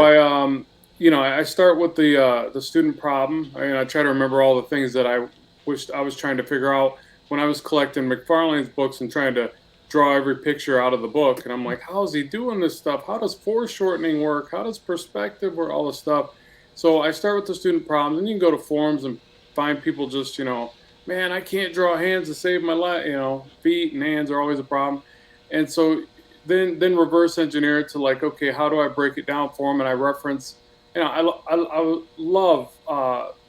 together. I start with the student problem. I try to remember all the things that I wished I was trying to figure out when I was collecting McFarlane's books and trying to draw every picture out of the book. And I'm like, how is he doing this stuff? How does foreshortening work? How does perspective work? All this stuff. So I start with the student problems, and you can go to forums and find people just, man, I can't draw hands to save my life. Feet and hands are always a problem. And so then reverse engineer it to like, okay, how do I break it down for them? And I reference, I love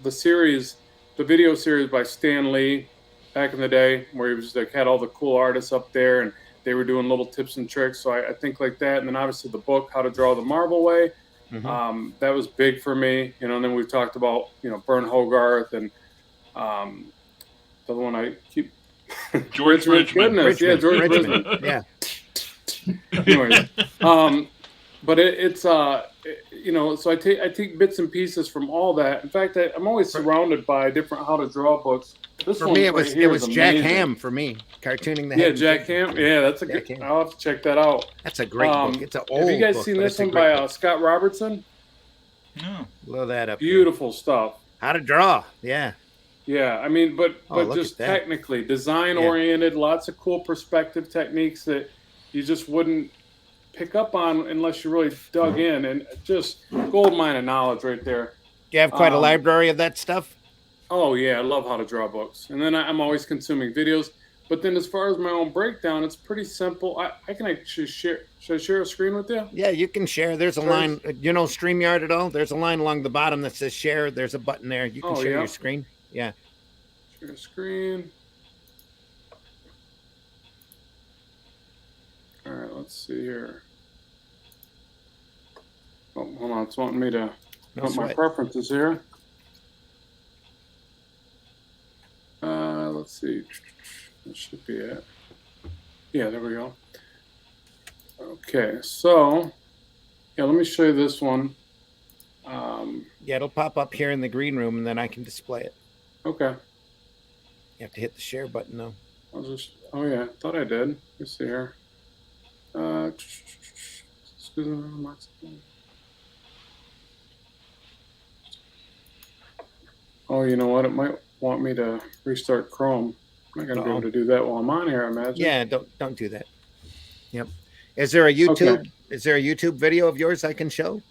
the series, the video series by Stan Lee back in the day, where he was like had all the cool artists up there and they were doing little tips and tricks. So I think like that. And then obviously the book, How to Draw the Marvel Way. Mm-hmm. That was big for me, and then we've talked about, Bern Hogarth and the other one I keep George Richmond. Goodness, George Richmond. Yeah. Anyways, but it's so I take bits and pieces from all that. In fact, I'm always surrounded by different how to draw books. This for me, it was Jack Ham for me, cartooning the head. Yeah, Jack Ham. Yeah, that's a good. I'll have to check that out. That's a great book. It's an old. Have you guys book, seen this one by Scott Robertson? No. Blow that up. Beautiful stuff. How to draw. Yeah. Yeah, I mean, but look just at that. technically design oriented, lots of cool perspective techniques that you just wouldn't pick up on unless you really dug in, and just gold mine of knowledge right there. You have quite a library of that stuff. Oh yeah, I love how to draw books, and then I'm always consuming videos. But then as far as my own breakdown, it's pretty simple. I can actually share. Should I share a screen with you? Yeah, you can share. There's a line. You know StreamYard at all? There's a line along the bottom that says share. There's a button there. You can share your screen. Yeah. Share screen. All right, let's see here. Oh, hold on. It's wanting me to put my preferences here. Let's see. That should be it. Yeah, there we go. Okay, so yeah, let me show you this one. Yeah, it'll pop up here in the green room, and then I can display it. Okay. You have to hit the share button though. I'll just. Oh yeah, I thought I did. Let's see here. Oh, you know what? It might want me to restart Chrome. I'm not going to be able to do that while I'm on here, I imagine. Yeah, don't do that. Yep. Is there a YouTube? Okay. Is there a YouTube video of yours I can show?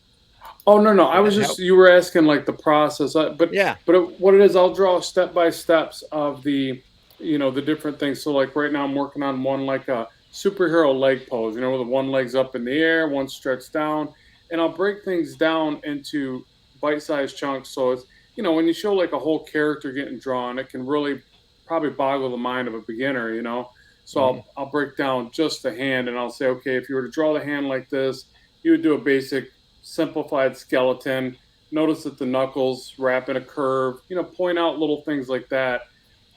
Oh no! I was just you were asking like the process, but yeah. But what it is, I'll draw step by steps of the, the different things. So like right now, I'm working on one like a superhero leg pose. Where the one leg's up in the air, one stretched down, and I'll break things down into bite-sized chunks. So it's when you show like a whole character getting drawn, it can really probably boggle the mind of a beginner. So I'll break down just the hand, and I'll say, okay, if you were to draw the hand like this, you would do a basic simplified skeleton. Notice that the knuckles wrap in a curve, point out little things like that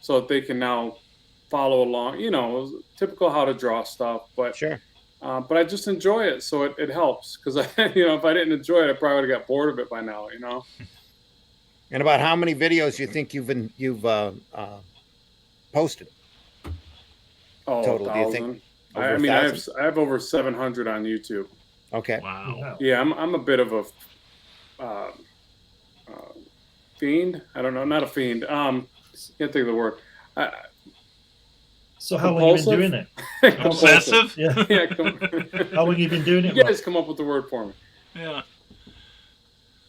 so that they can now follow along, typical how to draw stuff. But sure. But I just enjoy it, so it helps, because if I didn't enjoy it, I probably would have got bored of it by now. And about how many videos you think you've posted? Oh, total, 1,000. Do you think? I mean, I have over 700 on YouTube. Okay. Wow. Yeah, I'm a bit of a fiend. I don't know, not a fiend. Can't think of the word. So how long have you been doing it? Obsessive? Yeah. How long have you been doing it? You guys come up with the word for me. Yeah.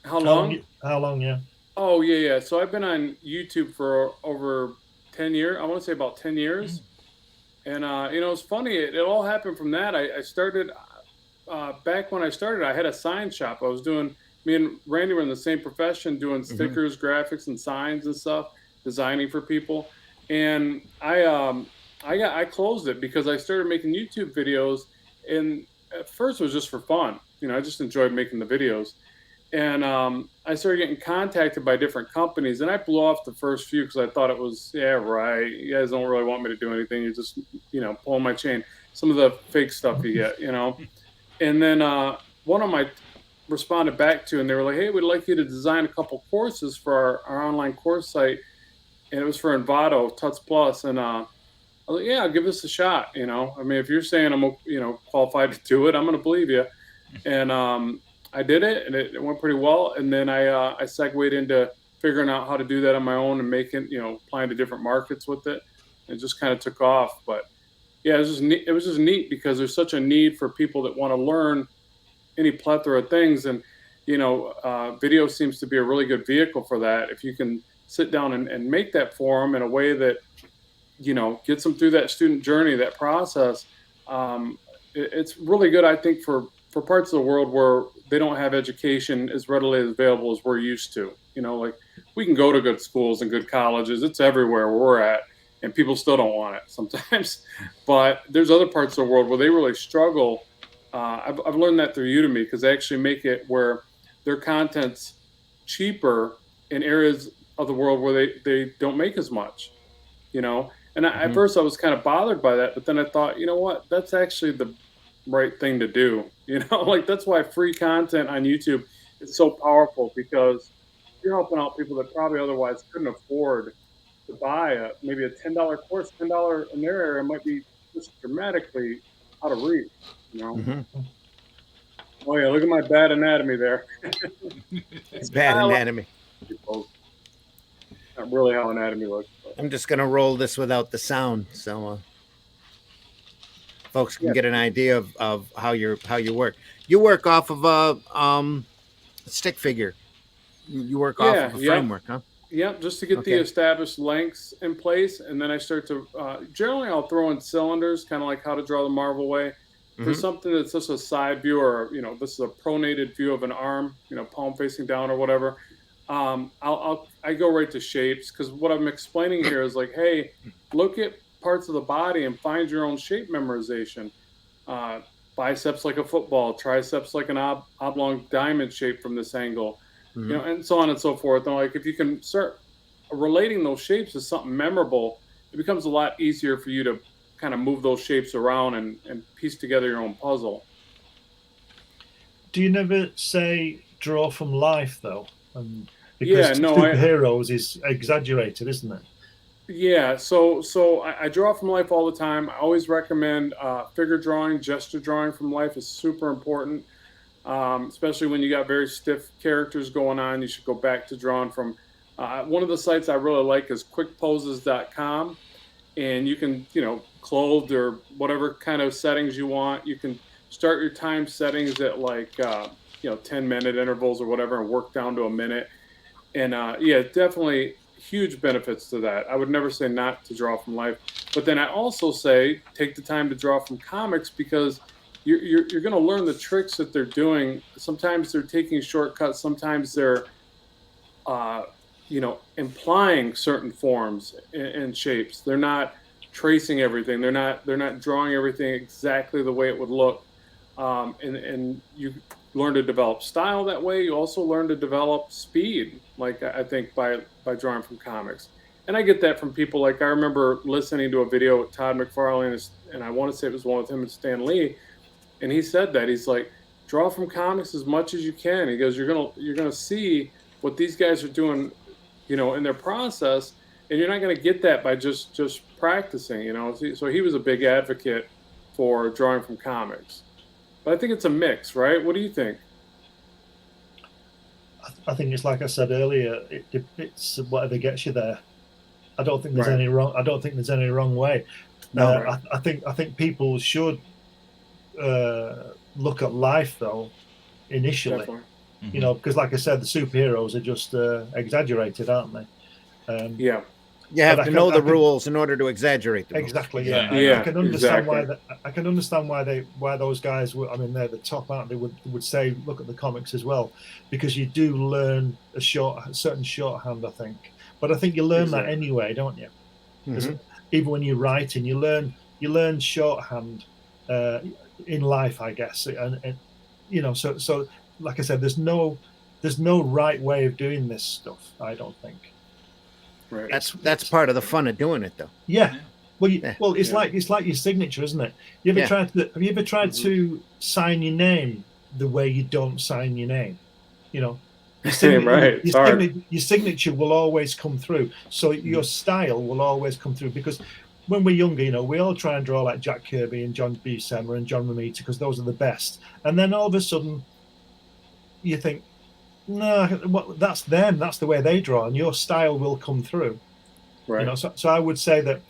How long? How long? Yeah. Oh yeah. So I've been on YouTube for over 10 years. I want to say about 10 years. And it's funny. It all happened from that. I started. Back when I started, I had a sign shop. Me and Randy were in the same profession, doing stickers, graphics, and signs and stuff, designing for people. And I closed it because I started making YouTube videos. And at first it was just for fun. I just enjoyed making the videos. And I started getting contacted by different companies, and I blew off the first few because I thought it was, yeah, right. You guys don't really want me to do anything. You're just, pulling my chain. Some of the fake stuff you get, And then one of my responded back to, and they were like, hey, we'd like you to design a couple courses for our online course site. And it was for Envato, Tuts Plus. And I was like, yeah, I'll give this a shot. I mean, if you're saying I'm, qualified to do it, I'm going to believe you. And I did it, and it went pretty well. And then I segued into figuring out how to do that on my own and making, applying to different markets with it. And it just kind of took off. But yeah, it was just neat because there's such a need for people that want to learn any plethora of things. And, video seems to be a really good vehicle for that. If you can sit down and make that for them in a way that, gets them through that student journey, that process, it's really good, I think, for parts of the world where they don't have education as readily available as we're used to. Like we can go to good schools and good colleges. It's everywhere where we're at. And people still don't want it sometimes. But there's other parts of the world where they really struggle. I've learned that through Udemy because they actually make it where their content's cheaper in areas of the world where they don't make as much, And at first I was kind of bothered by that. But then I thought, you know what? That's actually the right thing to do. Like that's why free content on YouTube is so powerful, because you're helping out people that probably otherwise couldn't afford to buy maybe a $10 course. $10 in their area might be just dramatically out of reach. Oh yeah, look at my bad anatomy there. It's bad anatomy. not really how anatomy looks. But. I'm just gonna roll this without the sound, so folks can get an idea of how you work. You work off of a stick figure. You work off of a framework, huh? Yep, just to get the established lengths in place, and then I start to generally I'll throw in cylinders, kind of like how to draw the Marvel way. For something that's just a side view, or this is a pronated view of an arm, palm facing down or whatever. I go right to shapes, because what I'm explaining here is like, hey, look at parts of the body and find your own shape memorization. Biceps like a football, triceps like an oblong diamond shape from this angle. And so on and so forth. And like, if you can start relating those shapes to something memorable, it becomes a lot easier for you to kind of move those shapes around and piece together your own puzzle. Do you never say draw from life though? Because superheroes is exaggerated, isn't it? Yeah, so I draw from life all the time. I always recommend figure drawing, gesture drawing from life is super important. Especially when you got very stiff characters going on, you should go back to drawing from. One of the sites I really like is quickposes.com, and you can, clothed or whatever kind of settings you want. You can start your time settings at like, 10-minute intervals or whatever, and work down to a minute. And definitely huge benefits to that. I would never say not to draw from life, but then I also say take the time to draw from comics, because you're going to learn the tricks that they're doing. Sometimes they're taking shortcuts. Sometimes they're, implying certain forms and shapes. They're not tracing everything. They're not drawing everything exactly the way it would look. And you learn to develop style that way. You also learn to develop speed, like I think by drawing from comics. And I get that from people. Like I remember listening to a video with Todd McFarlane, and I want to say it was one with him and Stan Lee. And he said that he's like, draw from comics as much as you can. He goes, you're gonna see what these guys are doing, in their process, and you're not gonna get that by just practicing, So he was a big advocate for drawing from comics. But I think it's a mix, right? What do you think? I think it's like I said earlier. It's whatever gets you there. I don't think there's any wrong. I don't think there's any wrong way. No, I think people should look at life though initially. Definitely. Because like I said, the superheroes are just exaggerated, aren't they? You have to know the rules in order to exaggerate them. Exactly. Yeah. I can understand why. I can understand why those guys were. I mean, they're the top, aren't they? Would say look at the comics as well, because you do learn a certain shorthand, I think. But I think you learn that anyway, don't you? Even when you're writing, you learn shorthand in life, I guess. And so like I said, there's no right way of doing this stuff, I don't think. Right. That's part of the fun of doing it, though. Yeah. Well, it's like your signature, isn't it? Have you ever tried to sign your name the way you don't sign your name? Your signature will always come through. So your style will always come through, because when we're younger, we all try and draw like Jack Kirby and John Buscema and John Romita, because those are the best. And then all of a sudden, you think, no, that's them. That's the way they draw, and your style will come through. Right. So I would say that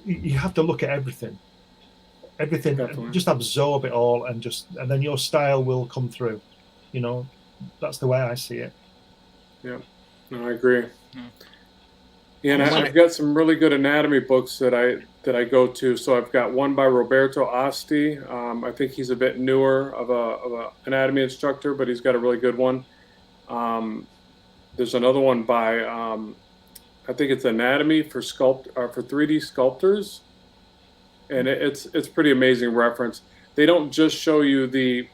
you have to look at everything. Definitely. Just absorb it all, and then your style will come through. That's the way I see it. Yeah, no, I agree. Yeah, and I've got some really good anatomy books that I go to. So I've got one by Roberto Asti. I think he's a bit newer of a anatomy instructor, but he's got a really good one. There's another one by I think it's Anatomy for 3D sculptors, and it's pretty amazing reference. They don't just show you the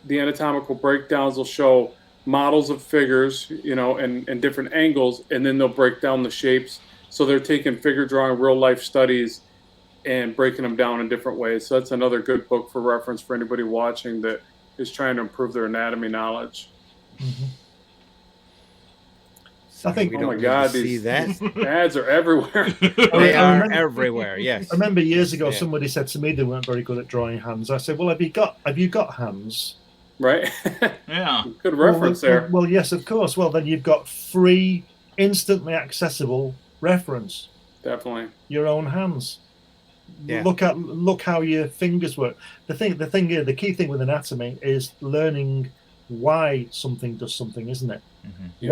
anatomical breakdowns. They'll show models of figures, and different angles, and then they'll break down the shapes. So they're taking figure drawing, real life studies, and breaking them down in different ways. So that's another good book for reference for anybody watching that is trying to improve their anatomy knowledge. Mm-hmm. I think. Oh my God, these ads are everywhere. They are everywhere. Yes. I remember years ago somebody said to me they weren't very good at drawing hands. I said, "Well, have you got hands?" Right? Yeah. Good reference there. Well, yes, of course. Well, then you've got free, instantly accessible reference. Definitely. Your own hands. Yeah. Look how your fingers work. The key thing with anatomy is learning why something does something, isn't it? Mm-hmm.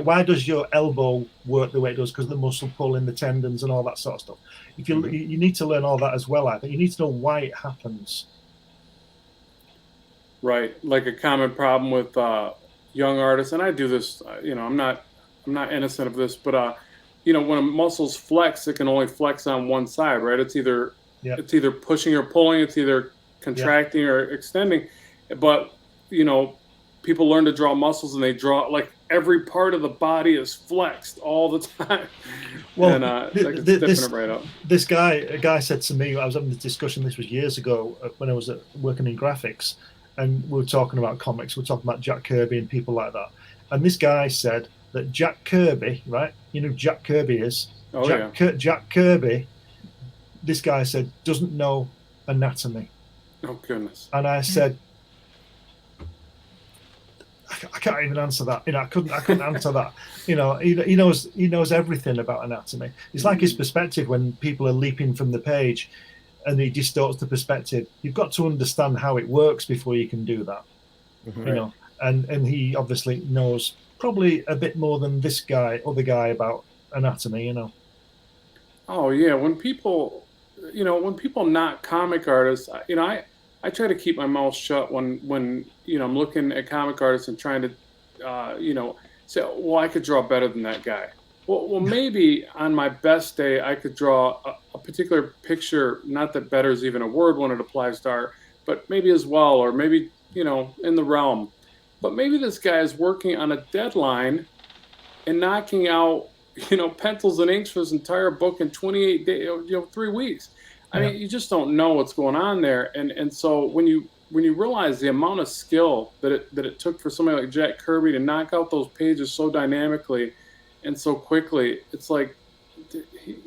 Why does your elbow work the way it does? Because the muscle pull in the tendons and all that sort of stuff. If you you need to learn all that as well. I think you need to know why it happens. Right, like a common problem with young artists, and I do this. I'm not innocent of this, but when a muscle's flex, it can only flex on one side, right? It's either pushing or pulling, it's either contracting or extending. But people learn to draw muscles, and they draw like every part of the body is flexed all the time. Well, and it right up. A guy said to me, I was having this discussion. This was years ago when I was working in graphics. And we were talking about comics. We were talking about Jack Kirby and people like that. And this guy said that Jack Kirby, right? You know who Jack Kirby is? Oh, Jack Kirby, this guy said, doesn't know anatomy. Oh, goodness. And I said, I can't even answer that. I couldn't answer that. He knows everything about anatomy. It's like his perspective when people are leaping from the page and he distorts the perspective. You've got to understand how it works before you can do that. Mm-hmm. And he obviously knows probably a bit more than this other guy about anatomy. Oh yeah, when people not comic artists, I try to keep my mouth shut when I'm looking at comic artists and trying to say, well, I could draw better than that guy. Well, maybe on my best day, I could draw a particular picture, not that better is even a word when it applies to art, but maybe as well, or maybe, in the realm. But maybe this guy is working on a deadline and knocking out, pencils and inks for his entire book in 28 days, 3 weeks. I mean, you just don't know what's going on there. And so when you realize the amount of skill that it took for somebody like Jack Kirby to knock out those pages so dynamically and so quickly, it's like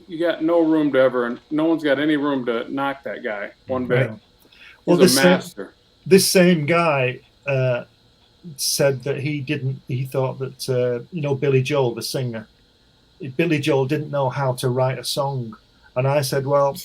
you got no room to and no one's got any room to knock that guy one bit. Well, He's a master. This same guy said that he thought that Billy Joel, the singer, Billy Joel didn't know how to write a song. And I said, well,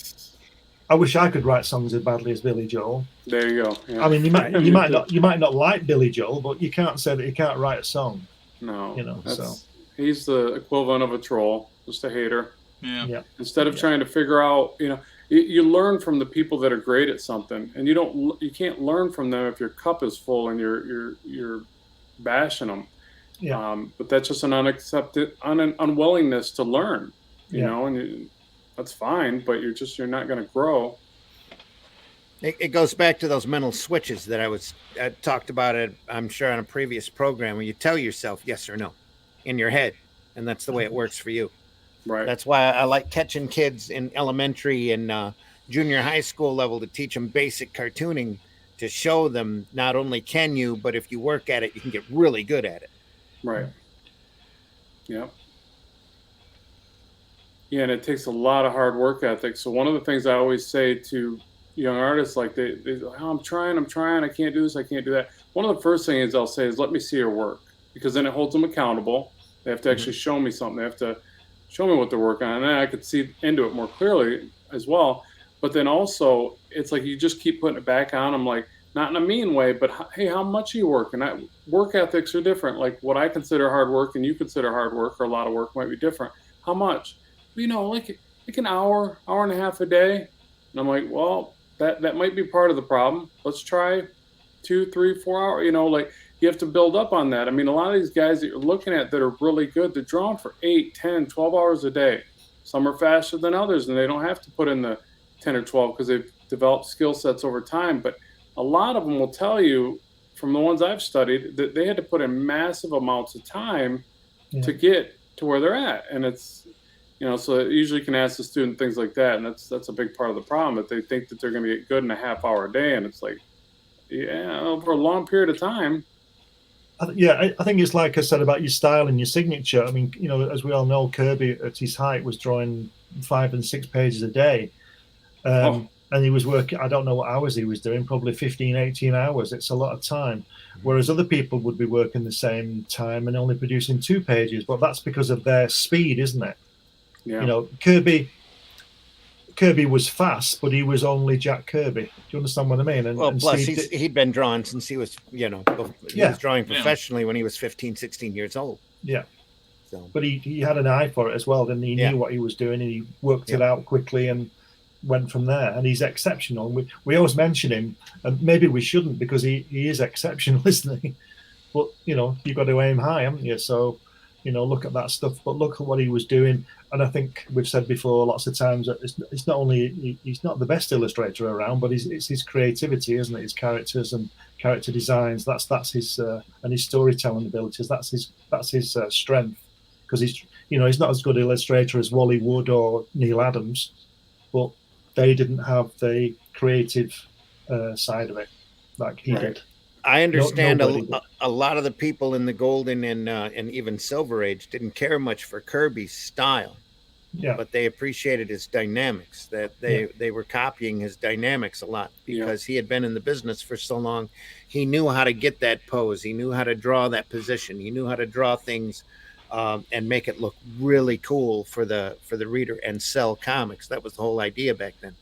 I wish I could write songs as badly as Billy Joel. There you go. Yeah. I mean, you might not like Billy Joel, but you can't say that he can't write a song. No, so he's the equivalent of a troll, just a hater. Yeah. Instead of trying to figure out, you learn from the people that are great at something, and you can't learn from them if your cup is full and you're bashing them. Yeah. But that's just an unwillingness to learn, and that's fine, but you're not going to grow. It goes back to those mental switches that I talked about it, I'm sure, on a previous program, where you tell yourself yes or no in your head, and that's the way it works for you. Right. That's why I like catching kids in elementary and junior high school level to teach them basic cartooning, to show them not only can you, but if you work at it, you can get really good at it. Right. Yeah. Yeah, and it takes a lot of hard work ethic. So one of the things I always say to young artists, like they I'm trying, I can't do this, I can't do that. One of the first things I'll say is, let me see your work, because then it holds them accountable. They have to actually show me something. They have to show me what they're working on, and then I could see into it more clearly as well. But then also, it's like you just keep putting it back on them, like, not in a mean way, but hey, how much are you working? Work ethics are different. Like what I consider hard work and you consider hard work, or a lot of work, might be different. How much? Like an hour and a half a day. And I'm like, well, that might be part of the problem. Let's try 2, 3, 4 hours. Like you have to build up on that. I mean, a lot of these guys that you're looking at that are really good, they're drawing for 8, 10, 12 hours a day. Some are faster than others, and they don't have to put in the 10 or 12 because they've developed skill sets over time. But a lot of them will tell you, from the ones I've studied, that they had to put in massive amounts of time to get to where they're at. And it's, so it usually can ask the student things like that. And that's a big part of the problem, that they think that they're going to get good in a half hour a day. And it's like, over a long period of time. I think it's like I said about your style and your signature. I mean, as we all know, Kirby at his height was drawing 5 and 6 pages a day. and he was working, I don't know what hours he was doing, probably 15, 18 hours. It's a lot of time. Whereas other people would be working the same time and only producing 2 pages, but that's because of their speed, isn't it? Yeah. You know, Kirby was fast, but he was only Jack Kirby. Do you understand what I mean? Well, plus Steve he'd been drawing since he was, he was drawing professionally when he was 15, 16 years old. Yeah. So, but he had an eye for it as well, didn't he? He knew what he was doing, and he worked it out quickly and went from there. And he's exceptional. We always mention him, and maybe we shouldn't, because he is exceptional, isn't he? But you've got to aim high, haven't you? So look at that stuff, but look at what he was doing. And I think we've said before lots of times that it's not only he's not the best illustrator around, but it's his creativity, isn't it? His characters and character designs. That's his and his storytelling abilities. That's his strength. Because he's not as good an illustrator as Wally Wood or Neil Adams, but they didn't have the creative side of it like he did. I understand a lot of the people in the Golden and even Silver Age didn't care much for Kirby's style, but they appreciated his dynamics. That they were copying his dynamics a lot because he had been in the business for so long. He knew how to get that pose. He knew how to draw that position. He knew how to draw things. And make it look really cool for the reader and sell comics. That was the whole idea back then.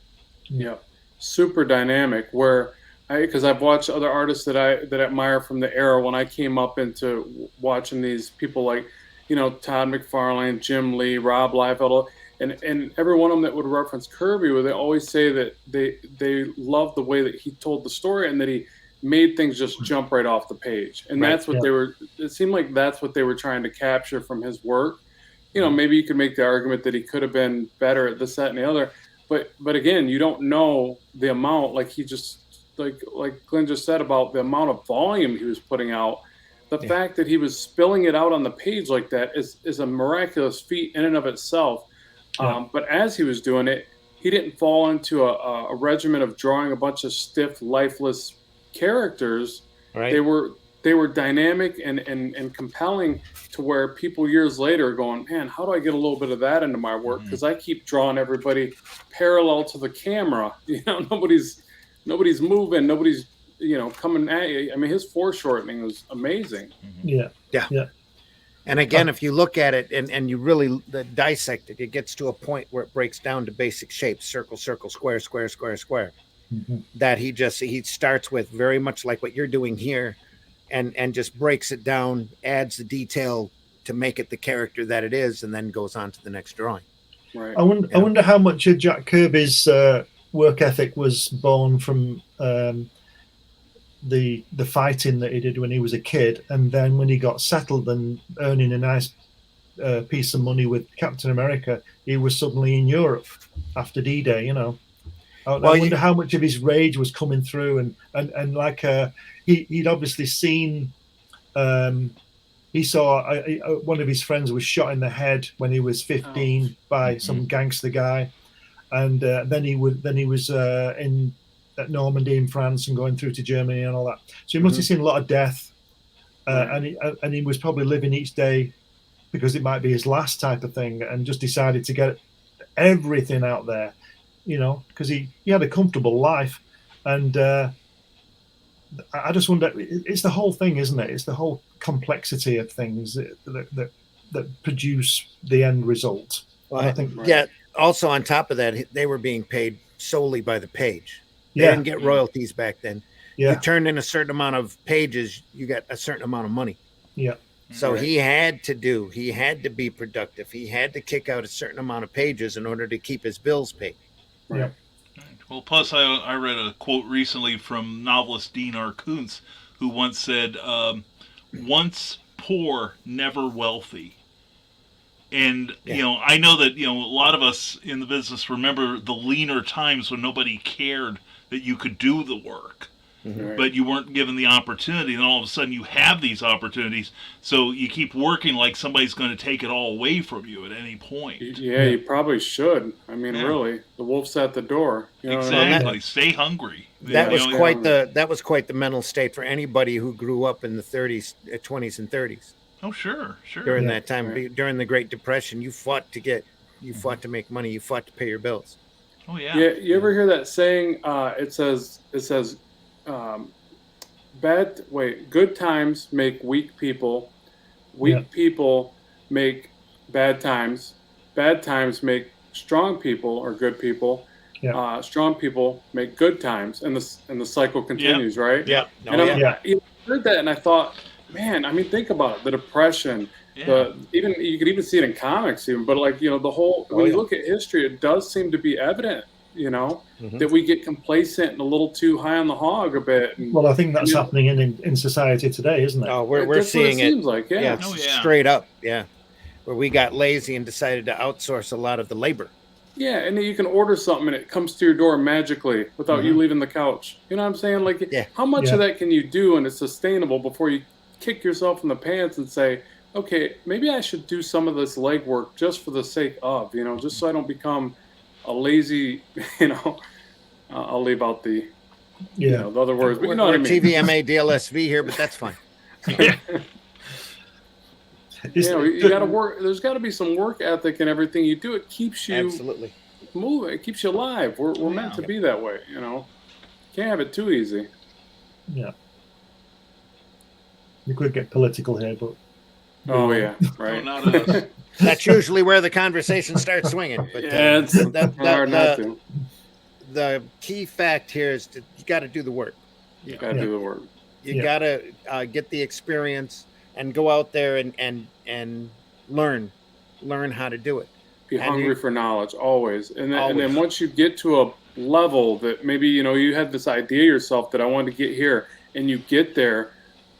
Yeah, super dynamic. Because I've watched other artists that I admire from the era when I came up into watching these people like, Todd McFarlane, Jim Lee, Rob Liefeld, and every one of them that would reference Kirby, where they always say that they loved the way that he told the story and that he made things just jump right off the page. And that's what it seemed like that's what they were trying to capture from his work. Maybe you could make the argument that he could have been better at this, that, and the other. But again, you don't know the amount, like he just, like Glenn just said about the amount of volume he was putting out. The fact that he was spilling it out on the page like that is a miraculous feat in and of itself. But as he was doing it, he didn't fall into a regimen of drawing a bunch of stiff, lifeless characters. They were dynamic and compelling to where people years later are going, man, how do I get a little bit of that into my work? Because I keep drawing everybody parallel to the camera. Nobody's moving, nobody's coming at you. I mean, his foreshortening was amazing. Yeah. And again, if you look at it and you really dissect it, it gets to a point where it breaks down to basic shapes: circle, circle, square, square, square, square. That he starts with very much like what you're doing here, and just breaks it down, adds the detail to make it the character that it is, and then goes on to the next drawing. Right. I wonder how much of Jack Kirby's work ethic was born from the fighting that he did when he was a kid, and then when he got settled and earning a nice piece of money with Captain America, he was suddenly in Europe after D-Day. I wonder how much of his rage was coming through, and like he'd obviously seen. He saw one of his friends was shot in the head when he was 15 by some gangster guy, and then he was in at Normandy in France and going through to Germany and all that. So he must have seen a lot of death, and he was probably living each day because it might be his last type of thing, and just decided to get everything out there. Because he had a comfortable life, and I just wonder. It's the whole thing, isn't it? It's the whole complexity of things that produce the end result. Well, I think, Also, on top of that, they were being paid solely by the page. They didn't get royalties back then. You turned in a certain amount of pages, you got a certain amount of money. So he had to be productive. He had to kick out a certain amount of pages in order to keep his bills paid. Yeah. Well, plus I read a quote recently from novelist Dean R. Koontz, who once said, "Once poor, never wealthy." And I know that a lot of us in the business remember the leaner times when nobody cared that you could do the work. But you weren't given the opportunity, and all of a sudden you have these opportunities, so you keep working like somebody's going to take it all away from you at any point. You probably should. I mean, really, the wolf's at the door. Exactly. Stay hungry. That was quite the mental state for anybody who grew up in the 30s, 20s, and 30s. Oh, sure. During that time, during the Great Depression, you fought to make money. You fought to pay your bills. Oh yeah. Yeah, you ever hear that saying? It says, good times make weak people. Weak people make bad times. Bad times make strong people or good people. Yeah. Strong people make good times, and the cycle continues, right? Yeah. And yeah. I heard that, and I thought, man, I mean, think about it: the depression, even you could even see it in comics, even. But like the whole when you look at history, it does seem to be evident, that we get complacent and a little too high on the hog a bit. And, well, I think that's happening in society today, isn't it? Oh, we're seeing it. Seems like, yeah. Straight up, yeah. Where we got lazy and decided to outsource a lot of the labor. Yeah, and then you can order something and it comes to your door magically without you leaving the couch. You know what I'm saying? Like, how much of that can you do and it's sustainable before you kick yourself in the pants and say, okay, maybe I should do some of this legwork just for the sake of, just so I don't become a lazy, I'll leave out the, the other words, but you know what I mean. TVMA DLSV here, but that's fine. You got to work. There's got to be some work ethic in everything you do. It keeps you absolutely moving. It keeps you alive. We're meant to be that way. Can't have it too easy. Yeah. You could get political here, but oh yeah, right. No, not us. That's usually where the conversation starts swinging. But it's hard not to. The key fact here is that you got to do the work. You got to do the work. You got to get the experience and go out there and learn how to do it. Be hungry for knowledge always. And then once you get to a level that maybe you had this idea yourself that I wanted to get here, and you get there,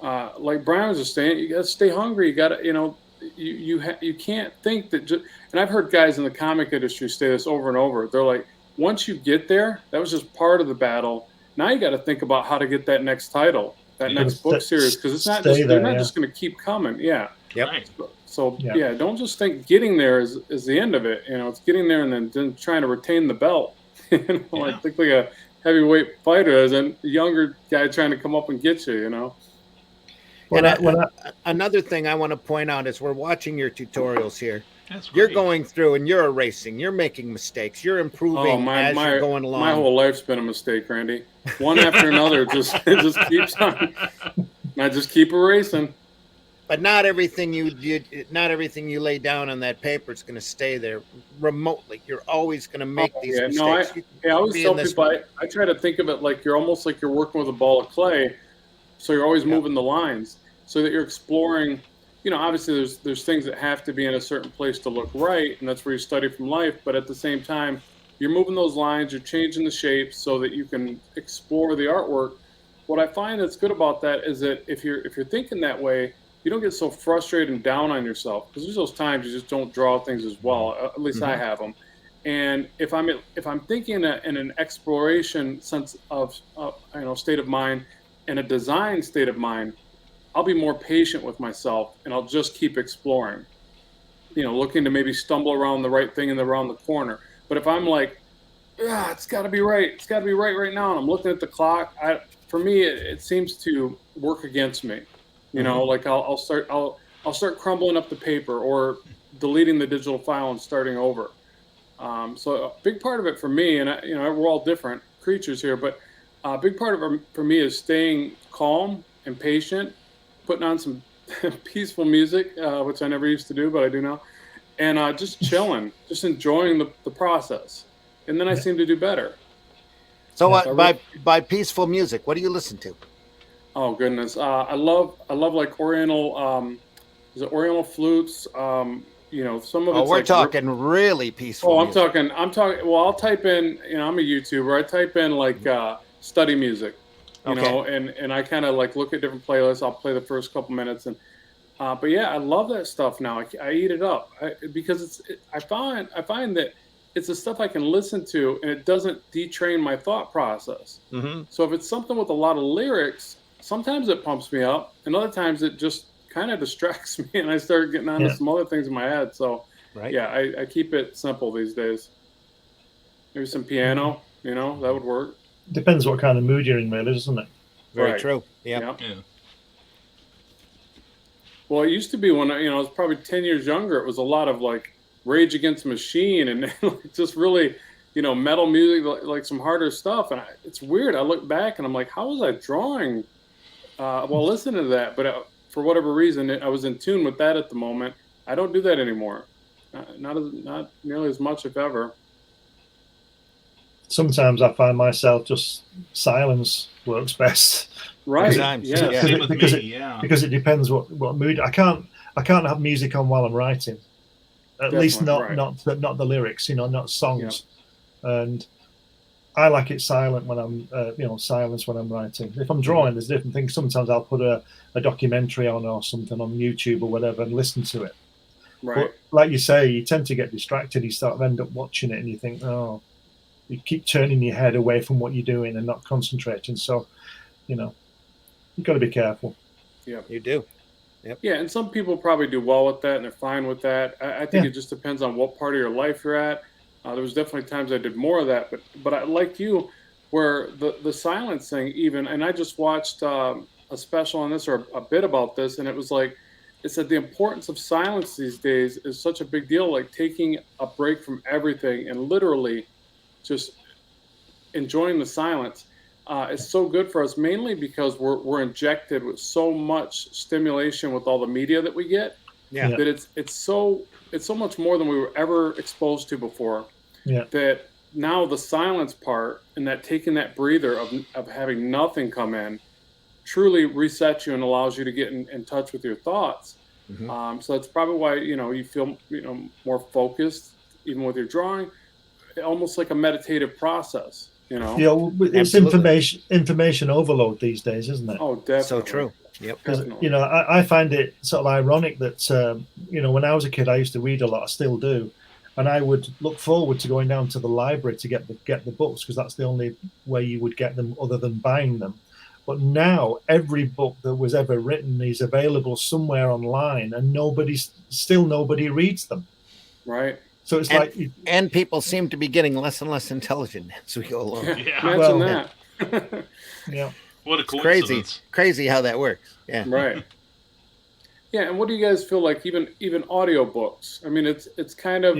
like Brian was just saying, you got to stay hungry. You got to you can't think that just. And I've heard guys in the comic industry say this over and over. They're like, once you get there, that was just part of the battle. Now you got to think about how to get that next title, that next book series, because it's not just they're not just going to keep coming. Yeah. Yep. Right. So don't just think getting there is the end of it. It's getting there and then trying to retain the belt. Like think like a heavyweight fighter as a younger guy trying to come up and get you. Another thing I want to point out is we're watching your tutorials here. That's you're great. going through and you're erasing. You're making mistakes. You're improving as you're going along. My whole life's been a mistake, Randy. One after another, it just keeps on. I just keep erasing. But not everything you lay down on that paper is going to stay there remotely. You're always going to make these mistakes. I always tell people I try to think of it like you're almost like you're working with a ball of clay, so you're always moving the lines so that you're exploring. Obviously there's things that have to be in a certain place to look right, and that's where you study from life. But at the same time, you're moving those lines, you're changing the shapes so that you can explore the artwork. What I find that's good about that is that if you're thinking that way, you don't get so frustrated and down on yourself, because there's those times you just don't draw things as well. At least I have them. And if I'm thinking in an exploration sense of state of mind and a design state of mind, I'll be more patient with myself and I'll just keep exploring, looking to maybe stumble around the right thing and around the corner. But if I'm like, it's got to be right. It's got to be right now. And I'm looking at the clock. For me, it seems to work against me. Like I'll start crumbling up the paper or deleting the digital file and starting over. So a big part of it for me, and we're all different creatures here, but a big part of it for me is staying calm and patient, putting on some peaceful music, which I never used to do, but I do now, and just chilling, just enjoying the process, and then I seem to do better. So by peaceful music, what do you listen to? Oh goodness, I love like Oriental, is it Oriental flutes? Some of it's we're talking really peaceful. Oh, I'm music. talking. Well, I'll type in. I'm a YouTuber. I type in like study music. And I kind of like look at different playlists. I'll play the first couple minutes, and but yeah, I love that stuff now. I eat it up because I find that it's the stuff I can listen to, and it doesn't detrain my thought process. Mm-hmm. So if it's something with a lot of lyrics, sometimes it pumps me up, and other times it just kind of distracts me, and I start getting onto some other things in my head. So I keep it simple these days. Maybe some piano, that would work. Depends what kind of mood you're in, really, doesn't it? Very true. Yeah. Well, it used to be when I was probably 10 years younger. It was a lot of like Rage Against the Machine and just really, metal music, like some harder stuff. And it's weird. I look back and I'm like, how was I drawing while listening to that? But for whatever reason, I was in tune with that at the moment. I don't do that anymore. Not nearly as much, if ever. Sometimes I find myself just silence works best. Right. Yeah. Same with me. Because it depends what mood. I can't have music on while I'm writing. At least not the lyrics, not songs. Yeah. And I like it silent when I'm silence when I'm writing. If I'm drawing, there's different things. Sometimes I'll put a documentary on or something on YouTube or whatever and listen to it. Right. But like you say, you tend to get distracted. You start to end up watching it and you think, oh, you keep turning your head away from what you're doing and not concentrating. So, you've got to be careful. Yeah, you do. Yep. Yeah, and some people probably do well with that and they're fine with that. I think it just depends on what part of your life you're at. There was definitely times I did more of that, but I like you, where the silence thing even, and I just watched a special on this or a bit about this, and it was like, it said the importance of silence these days is such a big deal, like taking a break from everything and literally just enjoying the silence. It's so good for us, mainly because we're injected with so much stimulation with all the media that we get. Yeah. That it's so much more than we were ever exposed to before. Yeah. That now the silence part and that taking that breather of having nothing come in truly resets you and allows you to get in touch with your thoughts. Mm-hmm. So that's probably why you feel more focused even with your drawing, almost like a meditative process. It's information overload these days, isn't it? Oh, definitely. So true. Yep. I find it sort of ironic that when I was a kid, I used to read a lot. I still do, and I would look forward to going down to the library to get the books because that's the only way you would get them other than buying them. But now every book that was ever written is available somewhere online, and nobody reads them. Right. So it's and people seem to be getting less and less intelligent as we go along. Yeah. Imagine that. Yeah. What a coincidence. Crazy how that works. Yeah. Right. Yeah, and what do you guys feel like even audiobooks? I mean, it's kind of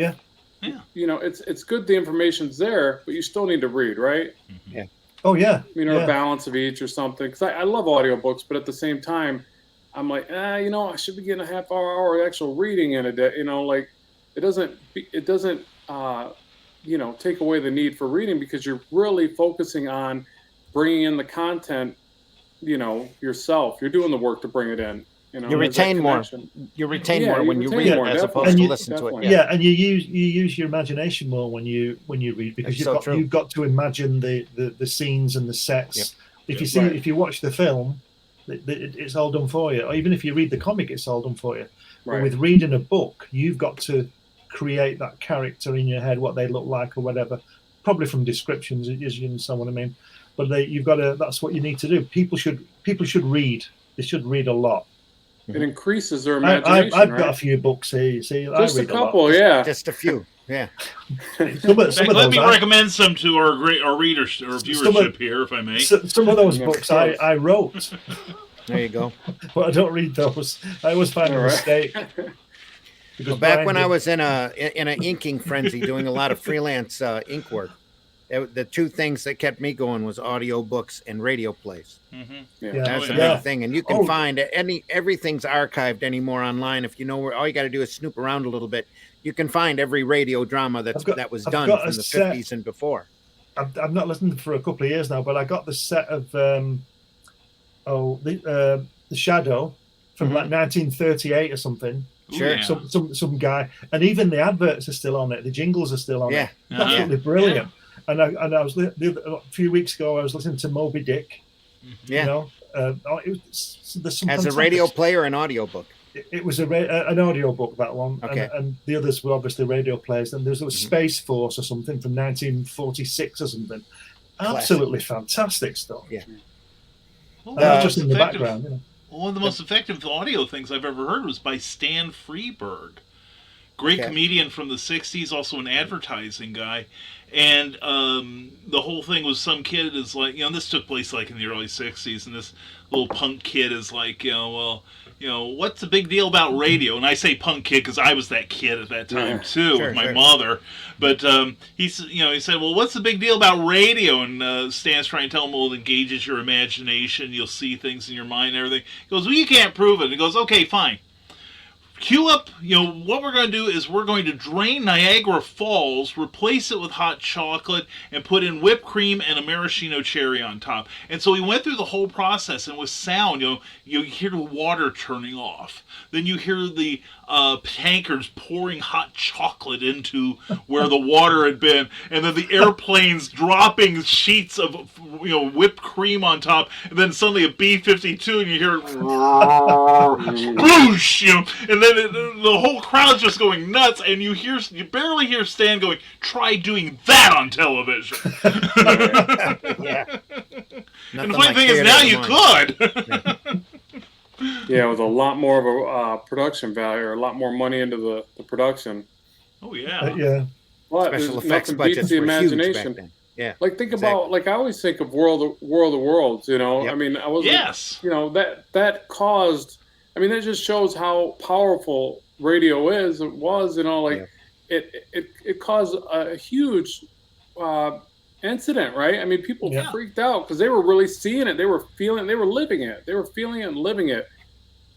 it's good the information's there, but you still need to read, right? Mm-hmm. Yeah. Oh yeah. A balance of each or something. Because I love audiobooks, but at the same time, I'm like, I should be getting a half hour actual reading in a day. It doesn't take away the need for reading because you're really focusing on bringing in the content, yourself. You're doing the work to bring it in. You retain more. You retain more when you read as opposed to listen to it. Yeah, and you use your imagination more when you read because you've got to imagine the scenes and the sets. Yep. If you watch the film, it's all done for you. Or even if you read the comic, it's all done for you. Right. But with reading a book, you've got to create that character in your head, what they look like or whatever, probably from descriptions, as you understand what I mean. But that's what you need to do. People should read. They should read a lot. It increases their imagination. I've got a few books here. You see, just a couple, yeah, just a few, yeah. Let me recommend some to our readers or viewership here, if I may. Some of those books I wrote. There you go. But I don't read those. I always find a mistake. Well, back when I was in an inking frenzy, doing a lot of freelance ink work, the two things that kept me going was audiobooks and radio plays. Mm-hmm. Yeah. That's the big thing, and you can find everything's archived anymore online. If you know where, all you got to do is snoop around a little bit. You can find every radio drama that was done from the 50s and before. I've not listened for a couple of years now, but I got the set of the Shadow from like 1938 or something. Sure. Yeah. Some guy, and even the adverts are still on it. The jingles are still on it. Absolutely brilliant. Yeah. And I was a few weeks ago. I was listening to Moby Dick. Yeah. There's some as a radio play or an audio book. It was an audio book, that one. Okay. And the others were obviously radio plays. And there's a Space Force or something from 1946 or something. Absolutely fantastic stuff. Yeah. Well, just in the background. One of the most effective audio things I've ever heard was by Stan Freberg, Great Okay. comedian from the 60s, also an advertising guy. And the whole thing was some kid is like, this took place like in the early 60s, and this little punk kid is like, what's the big deal about radio? And I say punk kid because I was that kid at that time too, Sure, with my sure. mother. But he said, well, what's the big deal about radio? And Stan's trying to tell him, well, it engages your imagination. You'll see things in your mind and everything. He goes, well, you can't prove it. And he goes, okay, fine. Cue up, what we're going to do is we're going to drain Niagara Falls, replace it with hot chocolate, and put in whipped cream and a maraschino cherry on top. And so we went through the whole process, and with sound, you hear the water turning off. Then you hear the tankers pouring hot chocolate into where the water had been, and then the airplanes dropping sheets of whipped cream on top, and then suddenly a B-52, and you hear it whoosh, and then the whole crowd's just going nuts, and you barely hear Stan going, "Try doing that on television." Yeah. And the funny thing is, now you could. Yeah, with a lot more of a production value, or a lot more money into the production. Oh yeah. Yeah. But Special there's effects nothing budgets beats the were huge back imagination. then. Yeah. Like think Exactly. about, like I always think of World of Worlds. Yep. I mean, I was Yes. that caused. I mean, that just shows how powerful radio is. It was, Yeah. it caused a huge incident, right? I mean, people Yeah. freaked out because they were really seeing it. They were feeling. They were living it. They were feeling it and living it.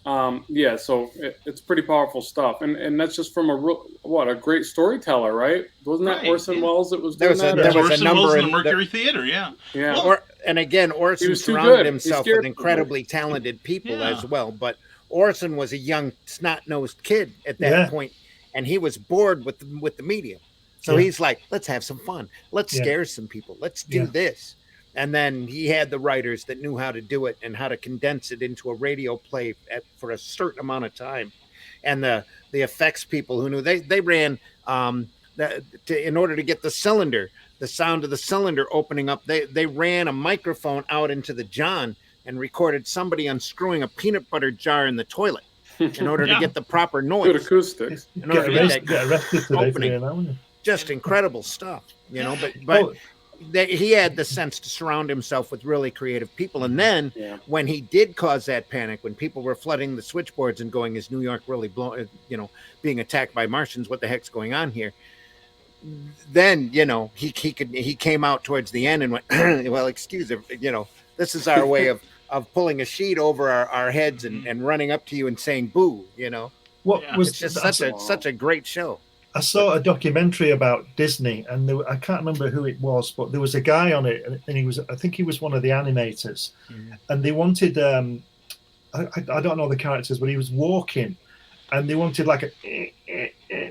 So it's pretty powerful stuff, and that's just from a great storyteller, right? Wasn't that Right, Orson yeah. Welles that was There doing was a- that? there was Orson number Welles in in the Mercury Theater, yeah. Yeah. And again, Orson was too surrounded good. He himself scared with incredibly talented people Yeah. as well. But Orson was a young, snot-nosed kid at that Yeah. point, and he was bored with the medium. So Yeah. he's like, "Let's have some fun. Let's Yeah. scare some people. Let's do Yeah. this." And then he had the writers that knew how to do it and how to condense it into a radio play for a certain amount of time. And the effects people who knew they ran in order to get the sound of the cylinder opening up. They ran a microphone out into the john and recorded somebody unscrewing a peanut butter jar in the toilet in order to Yeah. get the proper Good noise. acoustics. In order to get Get arrested today for opening. doing that, wouldn't you? Just incredible stuff, But Oh, he had the sense to surround himself with really creative people. And then Yeah. when he did cause that panic, when people were flooding the switchboards and going, "Is New York really being attacked by Martians? What the heck's going on here?" Then he came out towards the end and went, "Well, excuse me, this is our way of pulling a sheet over our heads and running up to you and saying boo." what Yeah. was It's just I such a great show. saw a documentary about Disney, and I can't remember who it was, but there was a guy on it, and I think he was one of the animators, and they wanted, I don't know the characters, but he was walking, and they wanted like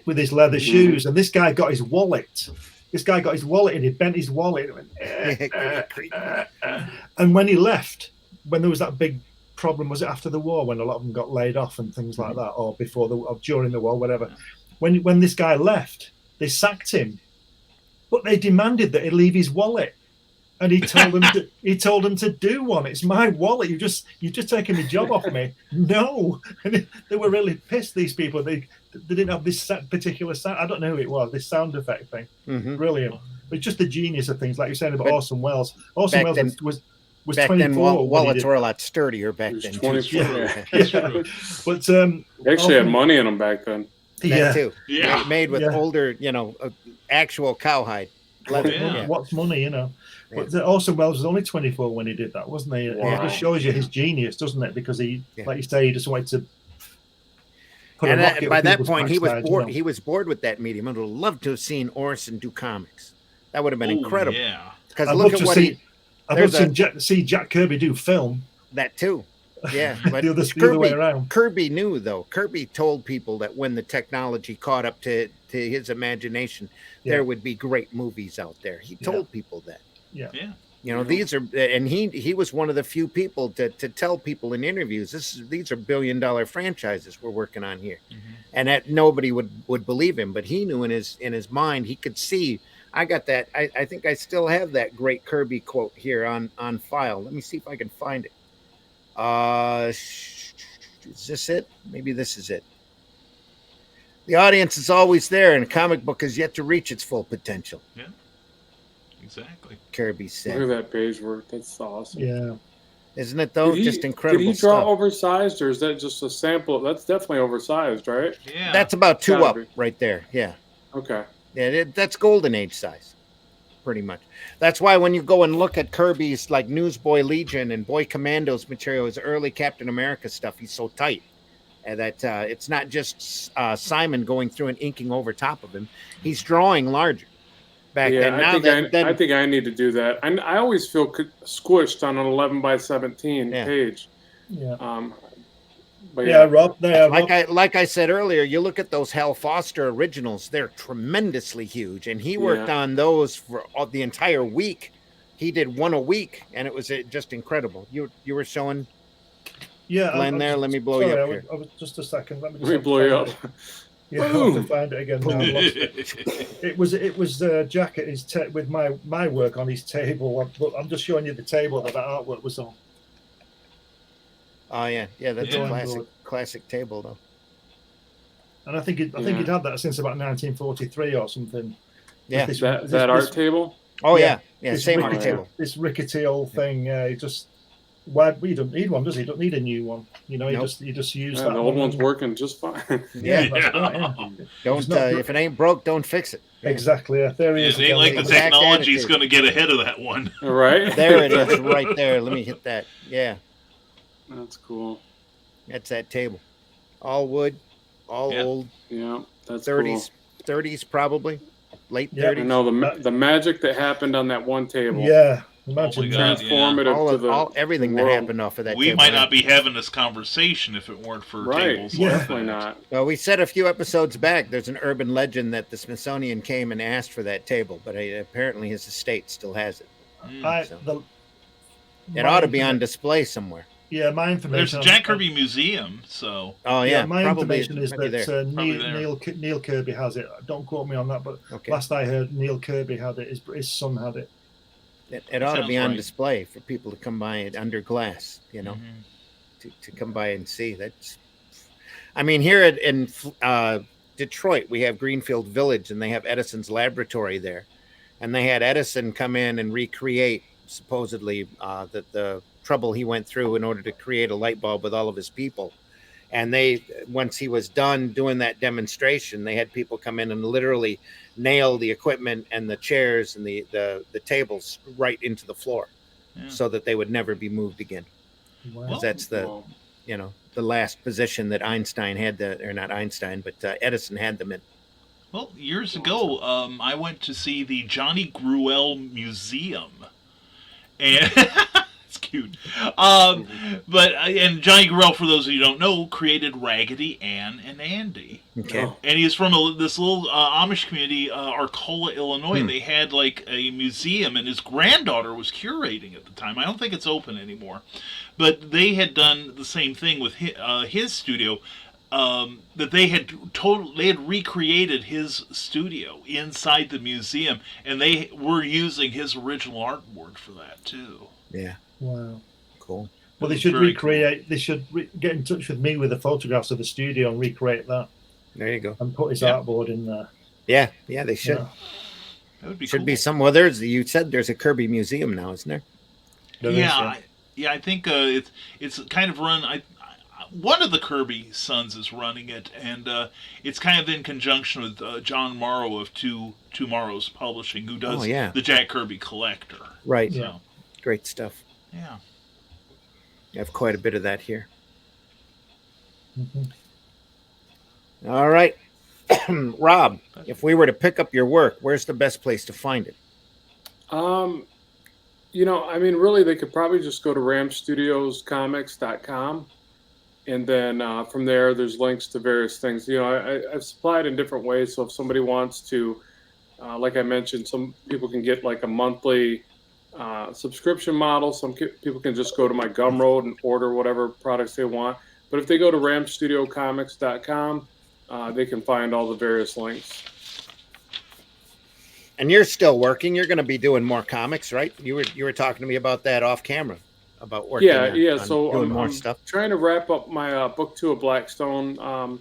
with his leather shoes, and this guy got his wallet. And he bent his wallet, and, and when he left, when there was that big problem, was it after the war when a lot of them got laid off and things like that, or or during the war, whatever. When this guy left, they sacked him, but they demanded that he leave his wallet, and he told them to do one. It's my wallet. You've just taken the job off me. No, and they were really pissed. These people, they didn't have this particular sound. I don't know who it was. This sound effect thing, brilliant. But it's just the genius of things, like you're saying about But Orson Welles. Orson back Welles then- was Back 24. then, when he wallets did- were a lot sturdier back He was then. 24. too. Yeah. But They actually had money in them back then. That too. Yeah. Made with Yeah. older, actual cowhide. Leather. Yeah. What's money, But Orson Welles was only 24 when he did that, wasn't he? Wow. It just shows you his genius, doesn't it? Because he, Yeah. like you say, he just wanted to put a And rocket by with that people's point, he was backside, bored. He was bored with that medium. I would have loved to have seen Orson do comics. That would have been incredible. Yeah. Because I'd look love at to what see. I'd love there's to see Jack Kirby do film. that too. Yeah, but the other way around. Kirby knew though. Kirby told people that when the technology caught up to his imagination, Yeah. there would be great movies out there. He told people that. Yeah. Yeah. These are, and he was one of the few people to tell people in interviews, these are $1 billion franchises we're working on here, and that nobody would believe him, but he knew in his mind, he could see. I got that. I think I still have that great Kirby quote here on file. Let me see if I can find it. Is this it? Maybe this is it. The audience is always there, and a comic book has yet to reach its full potential. Yeah, exactly. Kirby Look said. at that page work. That's awesome. Yeah. Isn't it, though? Just incredible Did he draw stuff. oversized, or is that just a sample? That's definitely oversized, right? Yeah. That's about 2 Gotta up be. right there. Yeah. Okay. Yeah, that's Golden Age size, pretty much. That's why when you go and look at Kirby's like Newsboy Legion and Boy Commandos material, his early Captain America stuff, he's so tight. And that it's not just Simon going through and inking over top of him. He's drawing larger back then. Now I think I need to do that. I always feel squished on an 11 by 17 page. Yeah. But yeah, Rob. Yeah, like I said earlier, you look at those Hal Foster originals; they're tremendously huge, and he worked on those for the entire week. He did one a week, and it was just incredible. You were showing. Yeah, Glenn, there. Let me blow you up here. I was just a second. Let me blow you up. Yeah, I have to find it again. Now. I lost it. It was Jack at his with my work on his table. But I'm just showing you the table that artwork was on. Oh yeah, that's a classic table though. And I think he'd had that since about 1943 or something. Yeah, this art table. Oh yeah, same art table. This rickety old thing. He just he don't need one, does he? Don't need a new one. You know, Nope. he just used that. The old one's working just fine. That's right, Don't if it ain't broke, don't fix it. Exactly. Yeah, there he is. It ain't like the technology's going to get ahead of that one. Right. There it is, right there. Let me hit that. Yeah. That's cool. That's that table. All wood, all old. Yeah, that's 30s, cool. 30s probably, late 30s. I know the magic that happened on that one table. Yeah, imagine transformative everything that happened off of that. We table. might not be having this conversation if it weren't for tables like definitely that. not. Well, we said a few episodes back. There's an urban legend that the Smithsonian came and asked for that table, but apparently his estate still has it. It ought to be on display somewhere. Yeah, my information. There's a Jack Kirby museum, so. Oh yeah, my probably information is that Neil Kirby has it. Don't quote me on that, but last I heard, Neil Kirby had it. His son had it. It ought to be on display for people to come by it under glass, you know, to come by and see. That's, I mean, here in Detroit, we have Greenfield Village, and they have Edison's laboratory there, and they had Edison come in and recreate supposedly the trouble he went through in order to create a light bulb with all of his people. And once he was done doing that demonstration, they had people come in and literally nail the equipment and the chairs and the tables right into the floor, so that they would never be moved again. Wow. 'Cause that's the last position that Einstein had, or not Einstein, but Edison had them in. Well, years ago, I went to see the Johnny Gruelle Museum, and it's cute. And Johnny Gruelle, for those of you who don't know, created Raggedy Ann and Andy. Okay. And he's from this little Amish community, Arcola, Illinois. They had like a museum, and his granddaughter was curating at the time. I don't think it's open anymore, but they had done the same thing with his studio. That they had recreated his studio inside the museum, and they were using his original artboard for that too. Yeah. Wow. Cool. Well, they should recreate. They should get in touch with me with the photographs of the studio and recreate that. There you go. And put his artboard in there. Yeah, they should. Yeah. That would be should cool. be some. Well, you said there's a Kirby museum now, isn't there? I think it's kind of run. One of the Kirby sons is running it, and it's kind of in conjunction with John Morrow of Two Morrows Publishing, who does the Jack Kirby Collector. Right. So. Great stuff. Yeah. I have quite a bit of that here. Mm-hmm. All right. Rob, if we were to pick up your work, where's the best place to find it? Really, they could probably just go to ramstudioscomics.com. And then from there, there's links to various things. I've supplied in different ways. So if somebody wants to, like I mentioned, some people can get like a monthly subscription model. Some people can just go to my Gumroad and order whatever products they want. But if they go to ramstudiocomics.com, they can find all the various links. And you're still working. You're going to be doing more comics, right? You were talking to me about that off camera, about working. On so doing more I'm stuff. Trying to wrap up my book 2 of Blackstone.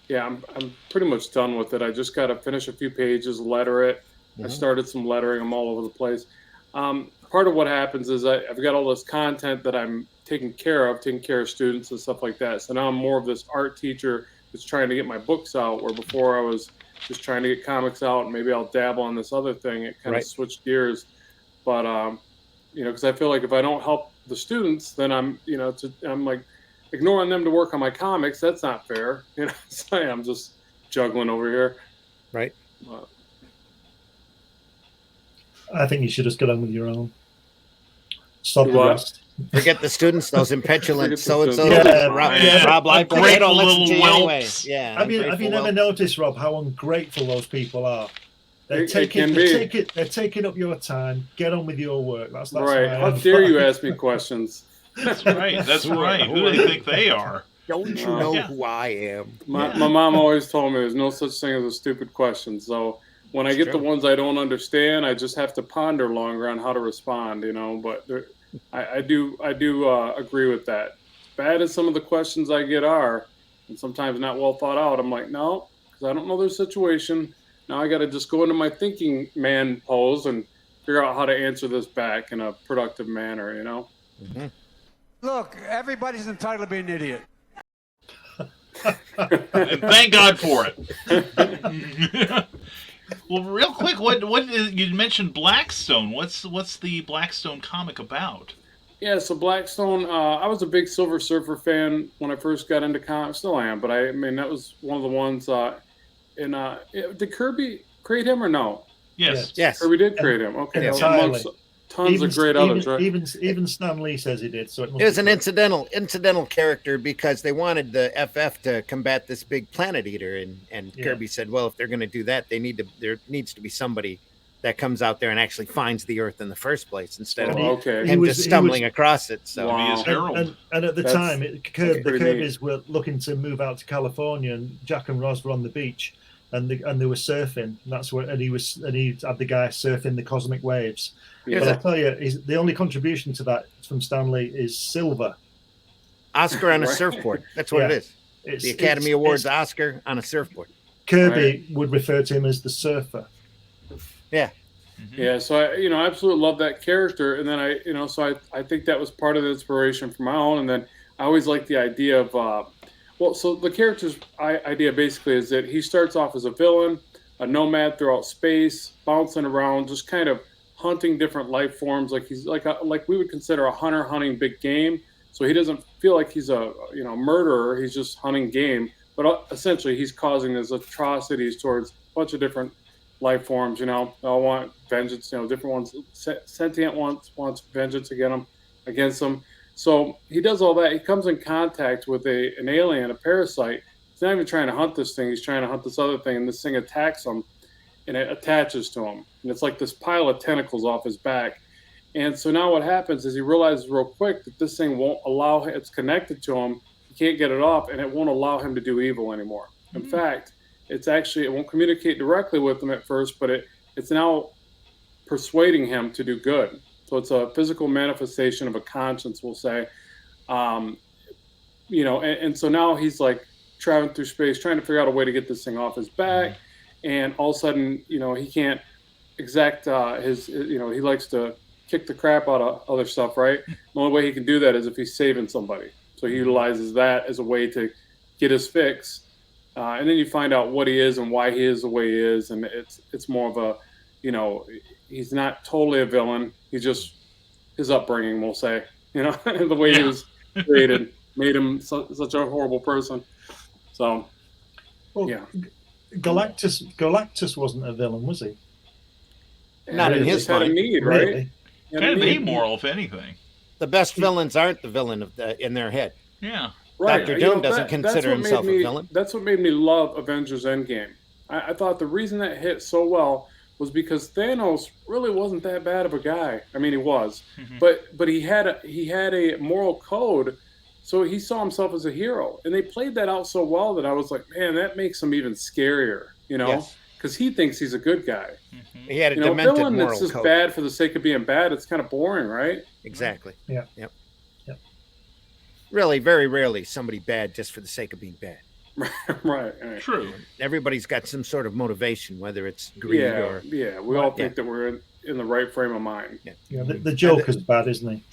yeah, I'm pretty much done with it. I just got to finish a few pages, letter it. I started some lettering. I'm all over the place. Part of what happens is I've got all this content that I'm taking care of students and stuff like that. So now I'm more of this art teacher that's trying to get my books out, where before I was just trying to get comics out, and maybe I'll dabble on this other thing. It kind of switched gears. But, because I feel like if I don't help the students, then I'm like ignoring them to work on my comics. That's not fair. So I'm just juggling over here. Right. I think you should just get on with your own. Stop the What? rest. Forget the students, those impetulant so-and-so. Yeah, Rob Life, they don't listen to you anyway. whelps. Yeah. Have you ungrateful never whelps. noticed, Rob, how ungrateful those people are? They're taking up your time. Get on with your work. That's Right. my How advice. dare you ask me questions? That's right. That's right. Who do they think they are? Don't you know who I am? My mom always told me there's no such thing as a stupid question. So when I get the ones I don't understand, I just have to ponder longer on how to respond, But I do agree with that. Bad as some of the questions I get are, and sometimes not well thought out, I'm like, no, because I don't know their situation. Now I got to just go into my thinking man pose and figure out how to answer this back in a productive manner, Mm-hmm. Look, everybody's entitled to be an idiot. And thank God for it. Well, real quick, what is, you mentioned Blackstone. What's the Blackstone comic about? Yeah, so Blackstone, I was a big Silver Surfer fan when I first got into comics. Still am, but I mean that was one of the ones. Did Kirby create him or no? Yes. Kirby did create him. Okay, Entirely. Tons of great others, right? Even Stan Lee says he did. So it was an incidental character because they wanted the FF to combat this big planet eater, and Kirby said, well, if they're going to do that, there needs to be somebody that comes out there and actually finds the Earth in the first place instead of him just stumbling across it. So and at the time, the Kirbys were looking to move out to California, and Jack and Roz were on the beach, and they were surfing. And that's where he had the guy surfing the cosmic waves. Yeah. But I tell you, the only contribution to that from Stan Lee is silver. Oscar on a surfboard. That's what it is. It's the Academy Awards Oscar on a surfboard. Kirby would refer to him as the surfer. Yeah. Mm-hmm. Yeah, so I absolutely love that character, and then I think that was part of the inspiration for my own, and then I always like the idea of so the character's idea basically is that he starts off as a villain, a nomad throughout space, bouncing around, just kind of hunting different life forms. Like he's like we would consider a hunter hunting big game. So he doesn't feel like he's a murderer. He's just hunting game, but essentially he's causing these atrocities towards a bunch of different life forms. They all want vengeance. Different ones, sentient ones wants vengeance against them. So he does all that. He comes in contact with an alien, a parasite. He's not even trying to hunt this thing. He's trying to hunt this other thing, and this thing attacks him, and it attaches to him. And it's like this pile of tentacles off his back. And so now what happens is he realizes real quick that this thing won't allow him, it's connected to him. He can't get it off, and it won't allow him to do evil anymore. In fact, it won't communicate directly with him at first, but it's now persuading him to do good. So it's a physical manifestation of a conscience, we'll say. And so now he's like traveling through space, trying to figure out a way to get this thing off his back. And all of a sudden, he can't exact he likes to kick the crap out of other stuff, right? The only way he can do that is if he's saving somebody. So he utilizes that as a way to get his fix. And then you find out what he is and why he is the way he is. And it's more of a, he's not totally a villain. He's just his upbringing, we'll say, the way he was created made him such a horrible person. So, Galactus wasn't a villain, was he? Not in his mind. Had a need, right? Really? Kind of amoral, if anything. The best villains aren't the villain in their head. Yeah. Right. Dr. Doom doesn't consider himself a villain. That's what made me love Avengers Endgame. I thought the reason that hit so well was because Thanos really wasn't that bad of a guy. I mean, he was, but he had a moral code, so he saw himself as a hero, and they played that out so well that I was like, man, that makes him even scarier, because he thinks he's a good guy. He had a demented villain moral that's just code. bad for the sake of being bad. It's kind of boring, right? Exactly. Yeah. Yep. Really, very rarely somebody bad just for the sake of being bad. right. True. Everybody's got some sort of motivation, whether it's greed or we all think that we're in the right frame of mind. Yeah, the Joker's bad, isn't he?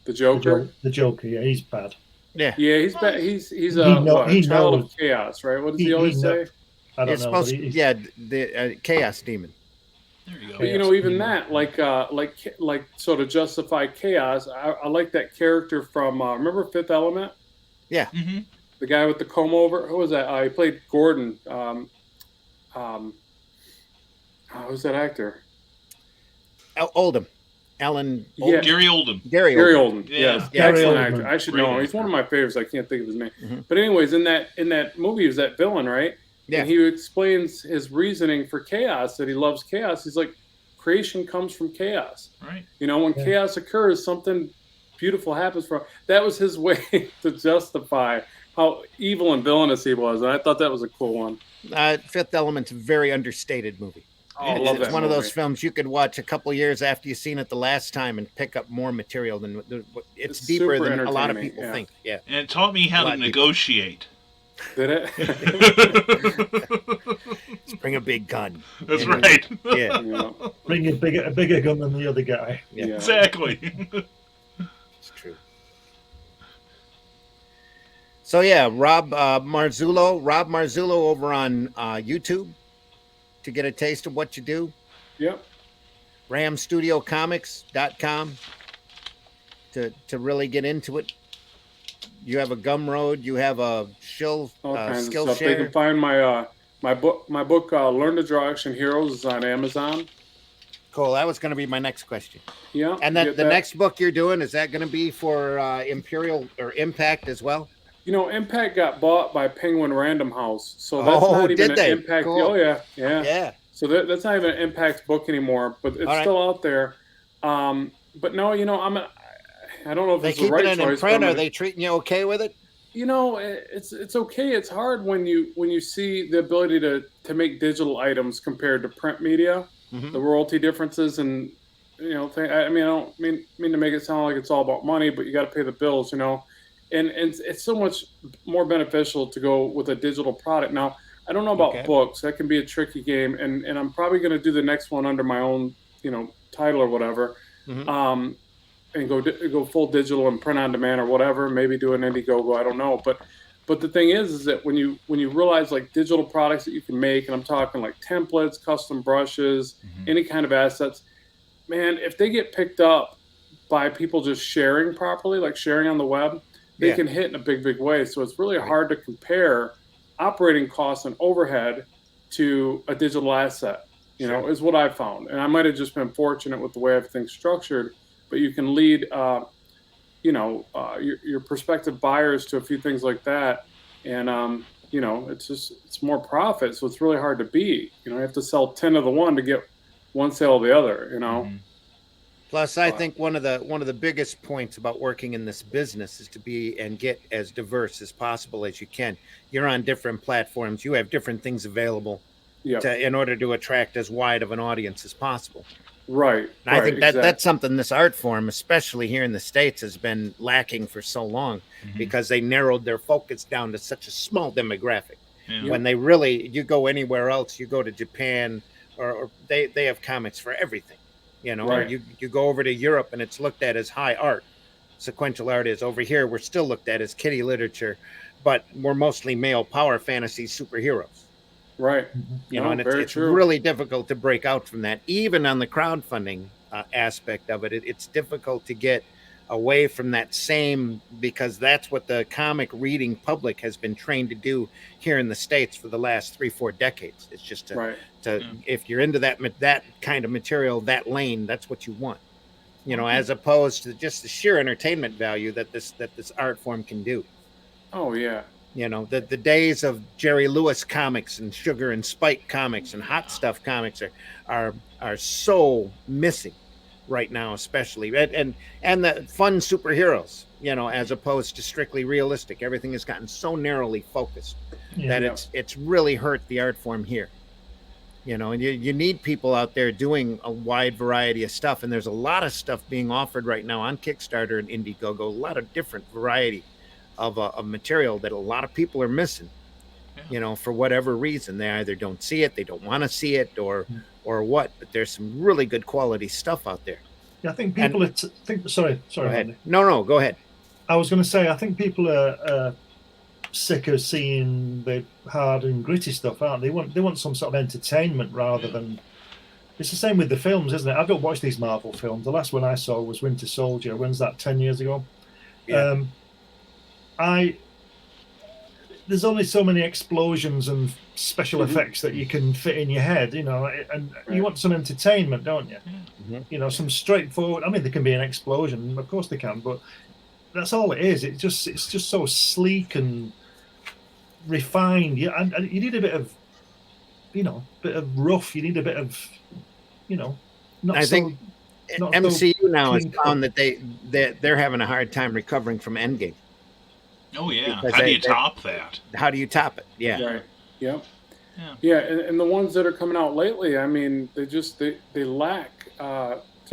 The Joker. The Joker, yeah, he's bad. Yeah, he's bad. He's He a child knows. of chaos, right? What does he always say? I don't it's know. supposed But to, the chaos demon. There you go. But even that, like so to justify chaos, I like that character from remember Fifth Element? Yeah. Mm-hmm. The guy with the comb over. Who was that? He played Gordon. Who's that actor? Oldham. Alan. Yeah. Gary Oldman. Gary Oldman. Yeah. Yes, Gary excellent Oldman. actor. I should Great know him. He's actor. one of my favorites. I can't think of his name. Mm-hmm. But anyways, in that movie, is that villain, right? Yeah. And he explains his reasoning for chaos, that he loves chaos. He's like, creation comes from chaos. Right. When chaos occurs, something beautiful happens from. That was his way to justify how evil and villainous he was, and I thought that was a cool one. Fifth Element's a very understated movie. I love that It's one of those movie. films you could watch a couple years after you've seen it the last time and pick up more material than it's deeper super than a lot of entertaining, people yeah. think. Yeah. And it taught me how to negotiate. Did it? Let's bring a big gun. That's right. Yeah. Yeah. Bring a bigger gun than the other guy. Yeah. Exactly. It's true. So yeah, Rob Marzullo over on YouTube to get a taste of what you do. Yep. ramstudiocomics.com to really get into it. You have a Gumroad, you have a All kinds of stuff. They Skillshare. can find my book. Learn to Draw Action Heroes is on Amazon. Cool. That was going to be my next question. Yeah. And you then get the that. next book you're doing, is that going to be for Imperial or Impact as well? Impact got bought by Penguin Random House, so that's not even did an they? Impact. Cool. Oh yeah. Yeah. So that's not even an Impact book anymore, but it's All right. still out there. But no, I don't know if They it's the keep right it in choice. print. but Are they treating you okay with it? It's okay. It's hard when you see the ability to make digital items compared to print media, the royalty differences, and I don't mean to make it sound like it's all about money, but you got to pay the bills, and it's so much more beneficial to go with a digital product. Now, I don't know about books. That can be a tricky game, and I'm probably going to do the next one under my own, title or whatever. And go full digital and print on demand or whatever. Maybe do an Indiegogo. I don't know. But the thing is that when you realize like digital products that you can make, and I'm talking like templates, custom brushes, any kind of assets, man, if they get picked up by people just sharing properly, like sharing on the web, they can hit in a big, big way. So it's really hard to compare operating costs and overhead to a digital asset, is what I found. And I might have just been fortunate with the way everything's structured. But you can lead, your prospective buyers to a few things like that, and it's more profit. So it's really hard to beat. You have to sell 10 of the one to get one sale of the other. Plus, I think one of the biggest points about working in this business is to be and get as diverse as possible as you can. You're on different platforms. You have different things available in order to attract as wide of an audience as possible. Right. And I think that's something this art form, especially here in the States, has been lacking for so long because they narrowed their focus down to such a small demographic. Yeah. When they really, you go anywhere else, you go to Japan, or they have comics for everything. Right. You go over to Europe and it's looked at as high art. Sequential art is. Over here, we're still looked at as kiddie literature, but we're mostly male power fantasy superheroes. Right. And it's really difficult to break out from that. Even on the crowdfunding aspect of it, it's difficult to get away from that same, because that's what the comic reading public has been trained to do here in the States for the last 3-4 decades. It's just if you're into that kind of material, that lane, that's what you want. As opposed to just the sheer entertainment value that this art form can do. Oh yeah. The days of Jerry Lewis comics and Sugar and Spike comics and Hot Stuff comics are so missing right now, especially and the fun superheroes, as opposed to strictly realistic. Everything has gotten so narrowly focused that it's really hurt the art form here. And you need people out there doing a wide variety of stuff, and there's a lot of stuff being offered right now on Kickstarter and Indiegogo, a lot of different variety of material that a lot of people are missing. You know, for whatever reason, they either don't see it, they don't want to see it, or what. But there's some really good quality stuff out there. Yeah, I think people sorry, Go ahead. Randy. No, go ahead. I was going to say, I think people are sick of seeing the hard and gritty stuff, aren't they? They want some sort of entertainment rather than. It's the same with the films, isn't it? I don't watch these Marvel films. The last one I saw was Winter Soldier. When's that? 10 years ago. Yeah. There's only so many explosions and special effects that you can fit in your head, you know, and you want some entertainment, don't you? You know, some straightforward. I mean, there can be an explosion, of course they can, but that's all it is. It's just so sleek and refined. Yeah, and you need a bit of, you know, rough. You need a bit of, you know, not I so. think Not MCU so now has clean found that they're having a hard time recovering from Endgame. Oh yeah, Because how do you top that? How do you top it? Yeah. Right. Yep. Yeah, and the ones that are coming out lately, I mean, they lack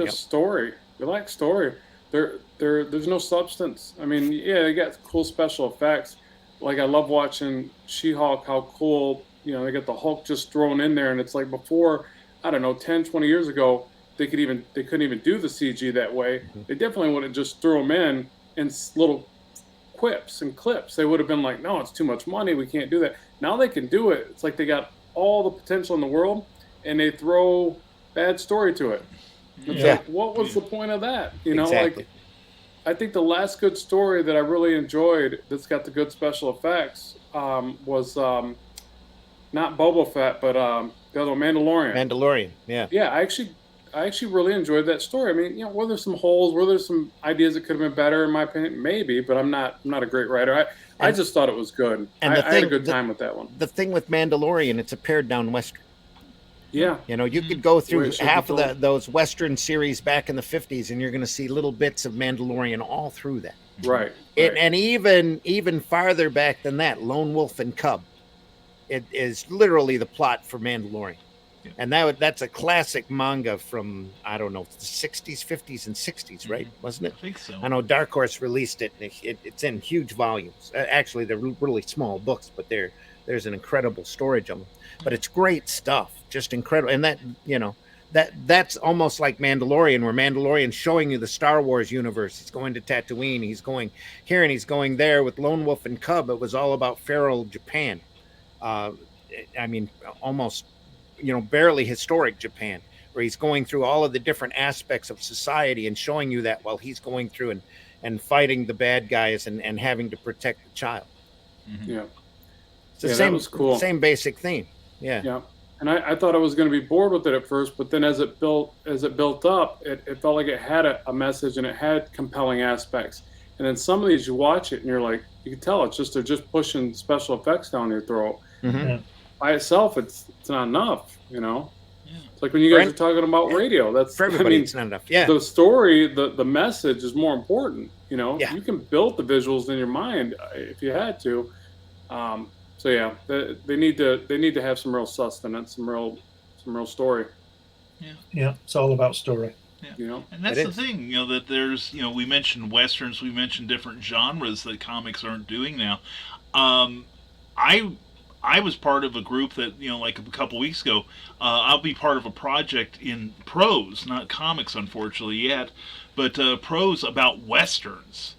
story. They lack story. There's no substance. I mean, yeah, they got cool special effects. Like I love watching She-Hulk, how cool, you know, they got the Hulk just thrown in there, and it's like before, I don't know, 10, 20 years ago, they couldn't even do the CG that way. They definitely would have just threw them in little quips and clips. They would have been like, no, it's too much money, we can't do that. Now they can do it. It's like they got all the potential in the world, and they throw bad story to it. It's like, what was the point of that? You know, Exactly. like, I think the last good story that I really enjoyed that's got the good special effects was not Boba Fett, but the other one, Mandalorian. Mandalorian, yeah. Yeah, I actually really enjoyed that story. I mean, you know, were there some holes? Were there some ideas that could have been better, in my opinion? Maybe, but I'm not a great writer. I just thought it was good. And I had a good time with that one. The thing with Mandalorian, it's a pared down Western. Yeah. You know, you could go through Where it should half be of told. those Western series back in the 50s, and you're going to see little bits of Mandalorian all through that. Right. And even farther back than that, Lone Wolf and Cub. It is literally the plot for Mandalorian. Yeah. And that's a classic manga from, I don't know, the 60s, 50s, and 60s, right? Wasn't it? I think so. I know Dark Horse released it, and it's in huge volumes. Actually, they're really small books, but there's an incredible storage of them. But it's great stuff, just incredible. And that, you know, that's almost like Mandalorian, where Mandalorian's showing you the Star Wars universe. He's going to Tatooine, he's going here, and he's going there. With Lone Wolf and Cub, it was all about feudal Japan. I mean, almost, you know, barely historic Japan, where he's going through all of the different aspects of society and showing you that while he's going through and fighting the bad guys and having to protect the child. Yeah. It's the Yeah, that same, was cool. same basic theme. Yeah. Yeah. And I thought I was going to be bored with it at first, but then as it built up, it felt like it had a message and it had compelling aspects. And then some of these, you watch it and you're like, you can tell they're just pushing special effects down your throat. Mhm. Yeah. By itself, it's not enough, you know. Yeah. It's like when you guys are talking about radio. That's For everybody, I mean, it's not enough. Yeah. the story, the message is more important. You know, Yeah. you can build the visuals in your mind if you had to. So yeah, they need to have some real sustenance, some real story. Yeah, it's all about story. You know, And that's the thing, you know, that there's, you know, we mentioned Westerns, we mentioned different genres that comics aren't doing now. I was part of a group that, you know, like a couple weeks ago, I'll be part of a project in prose, not comics, unfortunately, yet, but prose about Westerns.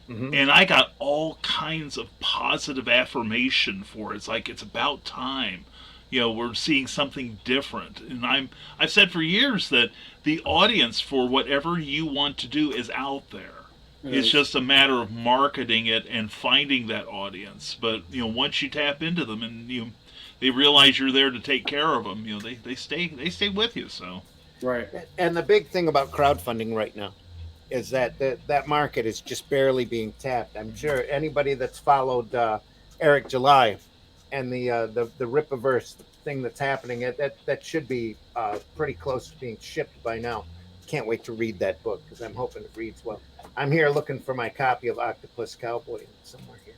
Mhm. And I got all kinds of positive affirmation for it. It's like, it's about time. You know, we're seeing something different. And I've said for years that the audience for whatever you want to do is out there. It's just a matter of marketing it and finding that audience. But, you know, once you tap into them and they realize you're there to take care of them, you know, they stay with you. So right. And the big thing about crowdfunding right now is that that market is just barely being tapped. I'm sure anybody that's followed Eric July and the Rippaverse thing that's happening, that should be pretty close to being shipped by now. Can't wait to read that book because I'm hoping it reads well. I'm here looking for my copy of Octopus Cowboy somewhere here.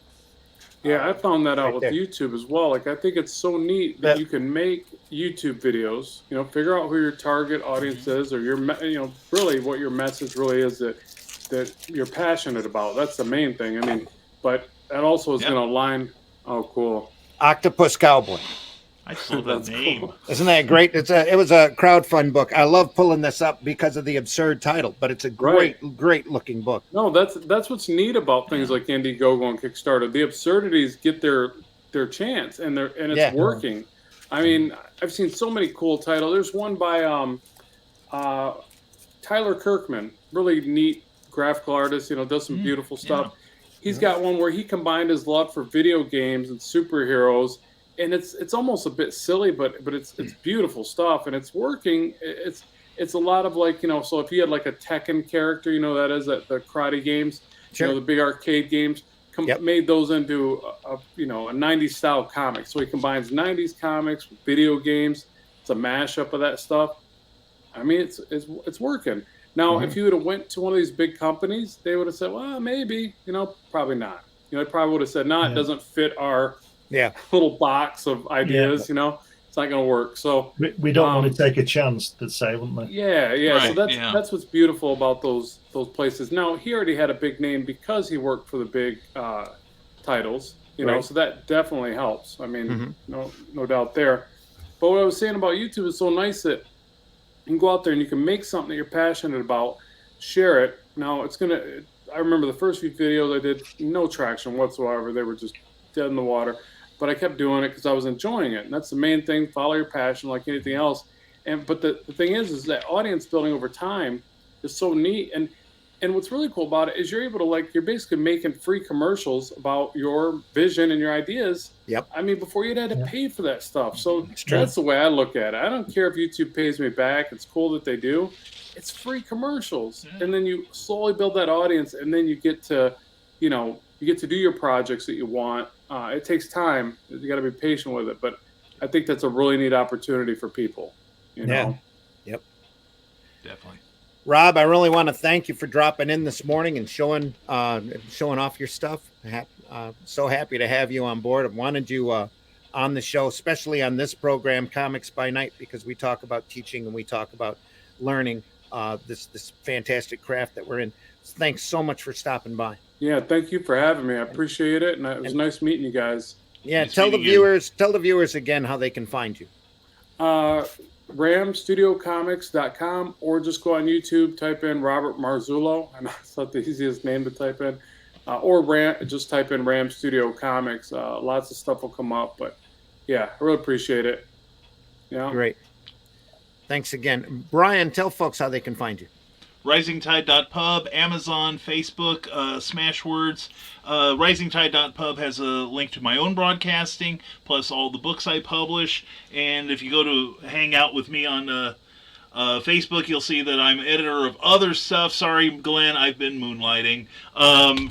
Yeah, I found that out right with there. YouTube as well. Like, I think it's so neat that you can make YouTube videos, you know, figure out who your target audience is, or you know, really what your message really is that you're passionate about. That's the main thing. I mean, but that also is going to align. Oh, cool. Octopus Cowboy. I saw that name. Cool. Isn't that great? It was a crowdfund book. I love pulling this up because of the absurd title, but it's a great looking book. No, that's what's neat about things like Indiegogo and Kickstarter. The absurdities get their chance, and it's working. I mean, I've seen so many cool titles. There's one by Tyler Kirkman, really neat graphical artist. Does some beautiful stuff. He's got one where he combined his love for video games and superheroes. And it's almost a bit silly, but it's beautiful stuff, and it's working. It's a lot of like, so if you had like a Tekken character, that is the karate games, the big arcade games, made those into a 90s style comic. So he combines 90s comics with video games. It's a mashup of that stuff. I mean, it's working. Now, if you would have went to one of these big companies, they would have said, well, maybe, probably not. They probably would have said, no, it doesn't fit our little box of ideas, it's not going to work. So we don't want to take a chance, to say, wouldn't we? Yeah. Right, so that's what's beautiful about those places. Now, he already had a big name because he worked for the big titles, so that definitely helps. I mean, no doubt there. But what I was saying about YouTube is so nice that you can go out there and you can make something that you're passionate about, share it. Now, I remember the first few videos I did, no traction whatsoever. They were just dead in the water. But I kept doing it because I was enjoying it. And that's the main thing. Follow your passion like anything else. But the thing is that audience building over time is so neat. And what's really cool about it is you're able to you're basically making free commercials about your vision and your ideas. Yep. I mean, before you'd had to pay for that stuff. So that's the way I look at it. I don't care if YouTube pays me back. It's cool that they do. It's free commercials. And then you slowly build that audience, and then you get to, you get to do your projects that you want. It takes time. You got to be patient with it, but I think that's a really neat opportunity for people. Yep. Definitely. Rob, I really want to thank you for dropping in this morning and showing off your stuff. So happy to have you on board. I wanted you on the show, especially on this program, Comics by Night, because we talk about teaching and we talk about learning this fantastic craft that we're in. So thanks so much for stopping by. Yeah, thank you for having me. I appreciate it, and it was nice meeting you guys. Yeah, tell the viewers again how they can find you. ramstudiocomics.com, or just go on YouTube, type in Robert Marzullo, and it's not the easiest name to type in, or just type in Ram Studio Comics. Lots of stuff will come up, but yeah, I really appreciate it. Great. Thanks again. Brian, tell folks how they can find you. RisingTide.pub, Amazon, Facebook, Smashwords. RisingTide.pub has a link to my own broadcasting, plus all the books I publish. And if you go to hang out with me on Facebook, you'll see that I'm editor of other stuff. Sorry, Glenn, I've been moonlighting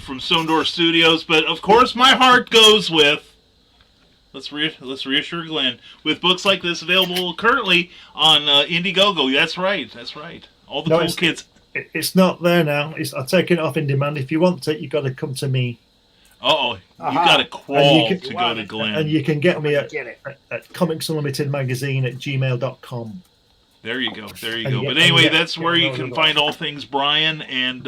from Stone Door Studios. But, of course, my heart goes with... Let's reassure Glenn. With books like this available currently on Indiegogo. That's right. All the cool kids... It's not there now. I've taken it off in demand. If you want it, you've got to come to me. You got to crawl to go to Glenn. And you can get me at Comics Unlimited Magazine at gmail.com. There you go. But anyway, that's where you can find all things Brian. And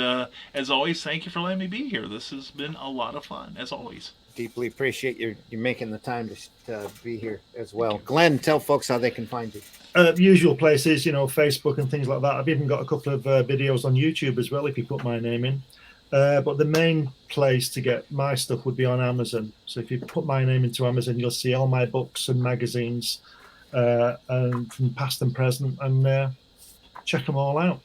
as always, thank you for letting me be here. This has been a lot of fun, as always. Deeply appreciate you making the time to be here as well. Glenn, tell folks how they can find you. Usual places, Facebook and things like that. I've even got a couple of videos on YouTube as well if you put my name in. But the main place to get my stuff would be on Amazon. So if you put my name into Amazon, you'll see all my books and magazines and from past and present, and check them all out.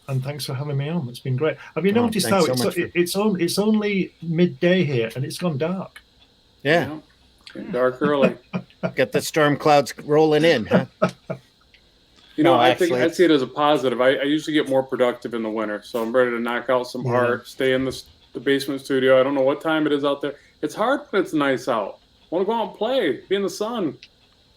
And thanks for having me on. It's been great. Have you noticed how it's only midday here and it's gone dark? Yeah. Dark early. Got the storm clouds rolling in, huh? I think I see it as a positive. I usually get more productive in the winter, so I'm ready to knock out some art, stay in the basement studio. I don't know what time it is out there. It's hard when it's nice out. I want to go out and play, be in the sun.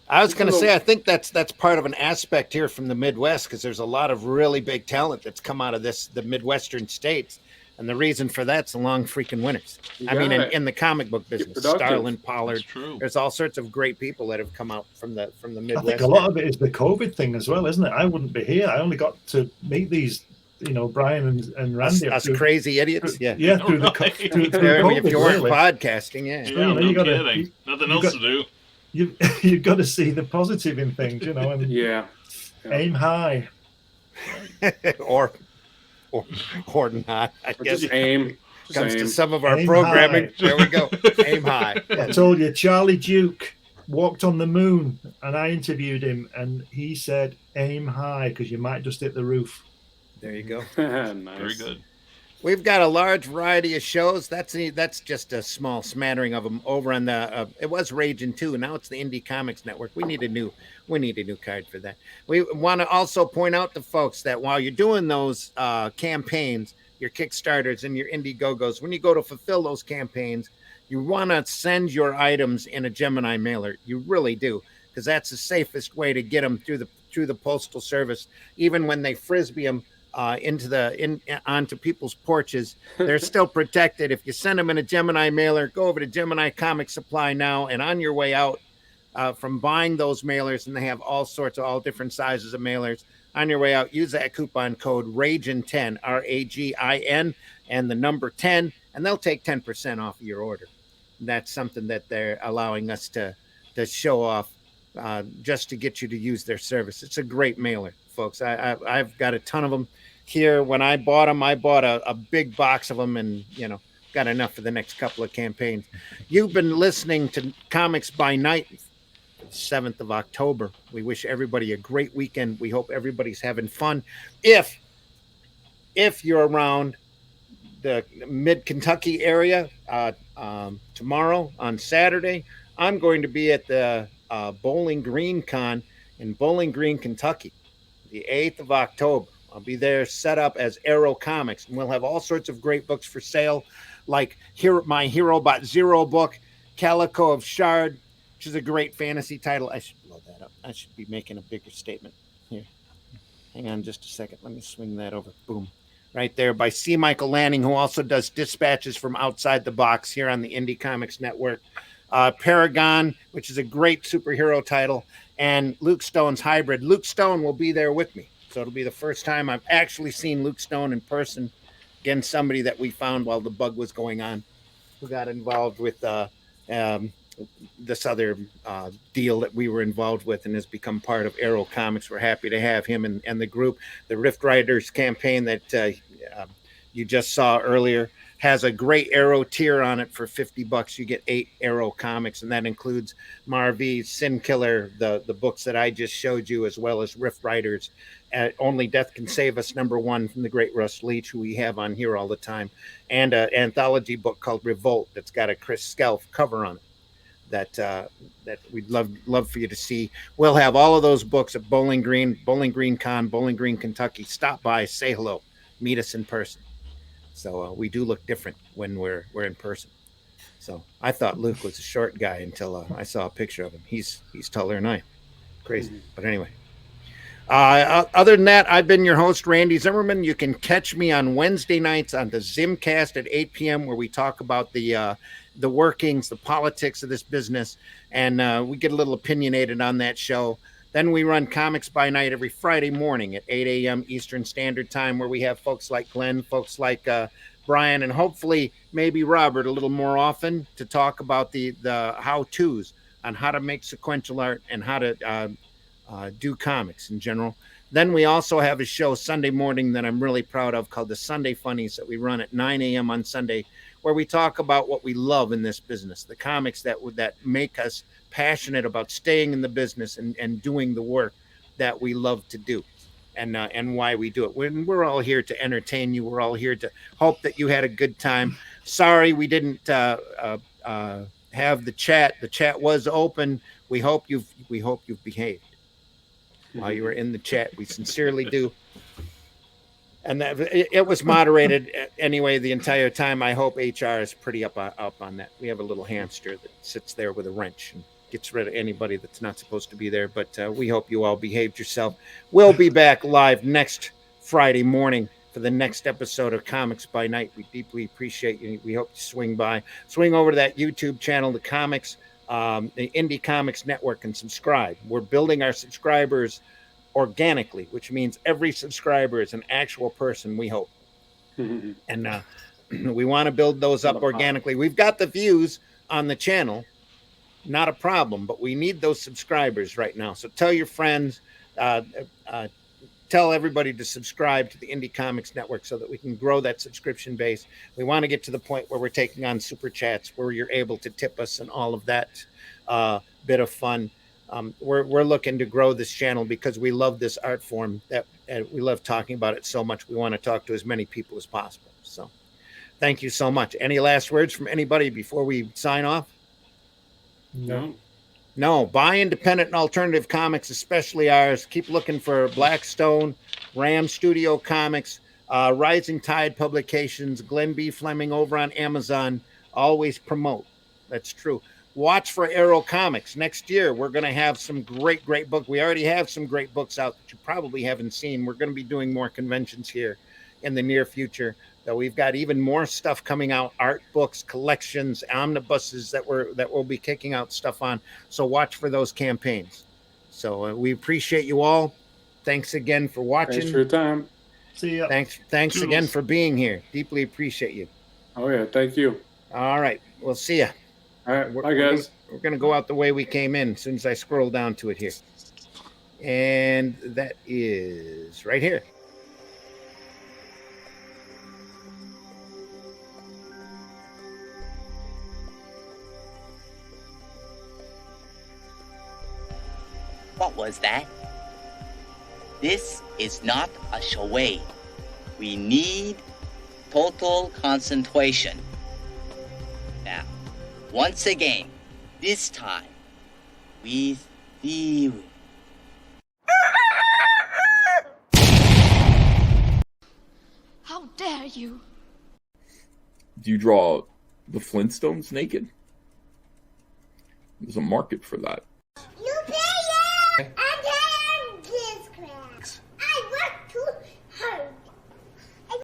I was going to say, I think that's part of an aspect here from the Midwest, because there's a lot of really big talent that's come out of the Midwestern states. And the reason for that's the long freaking winters. In the comic book business, Starlin, Pollard, there's all sorts of great people that have come out from the Midwest. I think a lot of it is the COVID thing as well, isn't it? I wouldn't be here. I only got to meet these Brian and Randy. Us crazy idiots. Yeah. Yeah, through Right. through If COVID, you weren't really. podcasting, yeah. Yeah, no kidding. Nothing else to do. You've got to see the positive in things, and Yeah. aim high. or not. I Or guess just aim. Just comes to aim. some of our Aim programming. high. There we go. Aim high. I told you, Charlie Duke walked on the moon, and I interviewed him, and he said, "Aim high, because you might just hit the roof." There you go. Nice. Very good. We've got a large variety of shows. That's just a small smattering of them over on the. It was Ragin 2. Now it's the Indie Comics Network. We need a new card for that. We want to also point out to folks that while you're doing those campaigns, your Kickstarters and your Indiegogos, when you go to fulfill those campaigns, you want to send your items in a Gemini mailer. You really do, because that's the safest way to get them through the postal service. Even when they frisbee them onto people's porches, they're still protected. If you send them in a Gemini mailer, go over to Gemini Comic Supply now, and on your way out from buying those mailers, and they have all different sizes of mailers. On your way out, use that coupon code RAGIN10, RAGIN, and the number 10, and they'll take 10% off of your order. That's something that they're allowing us to show off just to get you to use their service. It's a great mailer, folks. I've got a ton of them here. When I bought them, I bought a big box of them, and got enough for the next couple of campaigns. You've been listening to Comics by Night, 7th of October. We wish everybody a great weekend. We hope everybody's having fun. If you're around the mid-Kentucky area, tomorrow on Saturday, I'm going to be at the Bowling Green Con in Bowling Green, Kentucky, the 8th of October. I'll be there set up as Arrow Comics, and we'll have all sorts of great books for sale, like my Hero Bot Zero book, Calico of Shard, which is a great fantasy title. I should blow that up. I should be making a bigger statement here. Hang on just a second. Let me swing that over. Boom. Right there by C. Michael Lanning, who also does Dispatches from Outside the Box here on the Indie Comics Network. Paragon, which is a great superhero title, and Luke Stone's Hybrid. Luke Stone will be there with me. So it'll be the first time I've actually seen Luke Stone in person. Again, somebody that we found while the bug was going on, who got involved with this other deal that we were involved with and has become part of Arrow Comics. We're happy to have him and the group. The Rift Riders campaign that you just saw earlier has a great Arrow tier on it for $50. You get 8 Arrow comics, and that includes Marv, Sin Killer, the books that I just showed you, as well as Rift Riders. Only Death Can Save Us, #1 from the great Russ Leach, who we have on here all the time, and an anthology book called Revolt that's got a Chris Skelf cover on it that we'd love for you to see. We'll have all of those books at Bowling Green Con, Bowling Green, Kentucky. Stop by, say hello, meet us in person. So we do look different when we're in person. So I thought Luke was a short guy until I saw a picture of him. He's taller than I am. Crazy. Mm-hmm. But anyway. Other than that, I've been your host, Randy Zimmerman. You can catch me on Wednesday nights on the Zimcast at 8 p.m. where we talk about the workings, the politics of this business, and we get a little opinionated on that show. Then we run Comics by Night every Friday morning at 8 a.m. Eastern Standard Time, where we have folks like Glenn, folks like Brian, and hopefully maybe Robert a little more often to talk about the how-tos on how to make sequential art and how to do comics in general. Then we also have a show Sunday morning that I'm really proud of called the Sunday Funnies that we run at 9 a.m. on Sunday, where we talk about what we love in this business, the comics that make us passionate about staying in the business and doing the work that we love to do, and why we do it. We're all here to entertain you. We're all here to hope that you had a good time. Sorry we didn't have the chat. The chat was open. We hope you've behaved while you were in the chat. We sincerely do. And that it was moderated anyway the entire time. I hope HR is pretty up on that. We have a little hamster that sits there with a wrench and gets rid of anybody that's not supposed to be there. But we hope you all behaved yourself. We'll be back live next Friday morning for the next episode of Comics by Night. We deeply appreciate you. We hope you swing over to that YouTube channel, the Indie Comics Network, and subscribe. We're building our subscribers organically, which means every subscriber is an actual person, we hope. And we want to build those up organically. We've got the views on the channel, not a problem, but we need those subscribers right now. So tell your friends, tell everybody to subscribe to the Indie Comics Network so that we can grow that subscription base. We want to get to the point where we're taking on super chats, where you're able to tip us and all of that bit of fun. We're looking to grow this channel because we love this art form, that we love talking about it so much. We want to talk to as many people as possible. So thank you so much. Any last words from anybody before we sign off? No. Buy independent and alternative comics, especially ours. Keep looking for Blackstone, Ram Studio Comics, Rising Tide Publications, Glenn B. Fleming over on Amazon. Always promote. That's true. Watch for Arrow Comics. Next year, we're going to have some great books. We already have some great books out that you probably haven't seen. We're going to be doing more conventions here in the near future. So we've got even more stuff coming out, art books, collections, omnibuses that we'll be kicking out stuff on. So watch for those campaigns. So we appreciate you all. Thanks again for watching. Thanks for your time. See ya. Thanks again for being here. Deeply appreciate you. Oh, yeah. Thank you. All right. We'll see ya. All right. Bye, guys. We're going to go out the way we came in as soon as I scroll down to it here. And that is right here. What was that? This is not a charade. We need total concentration. Now, once again, this time, with theory. How dare you? Do you draw the Flintstones naked? There's a market for that.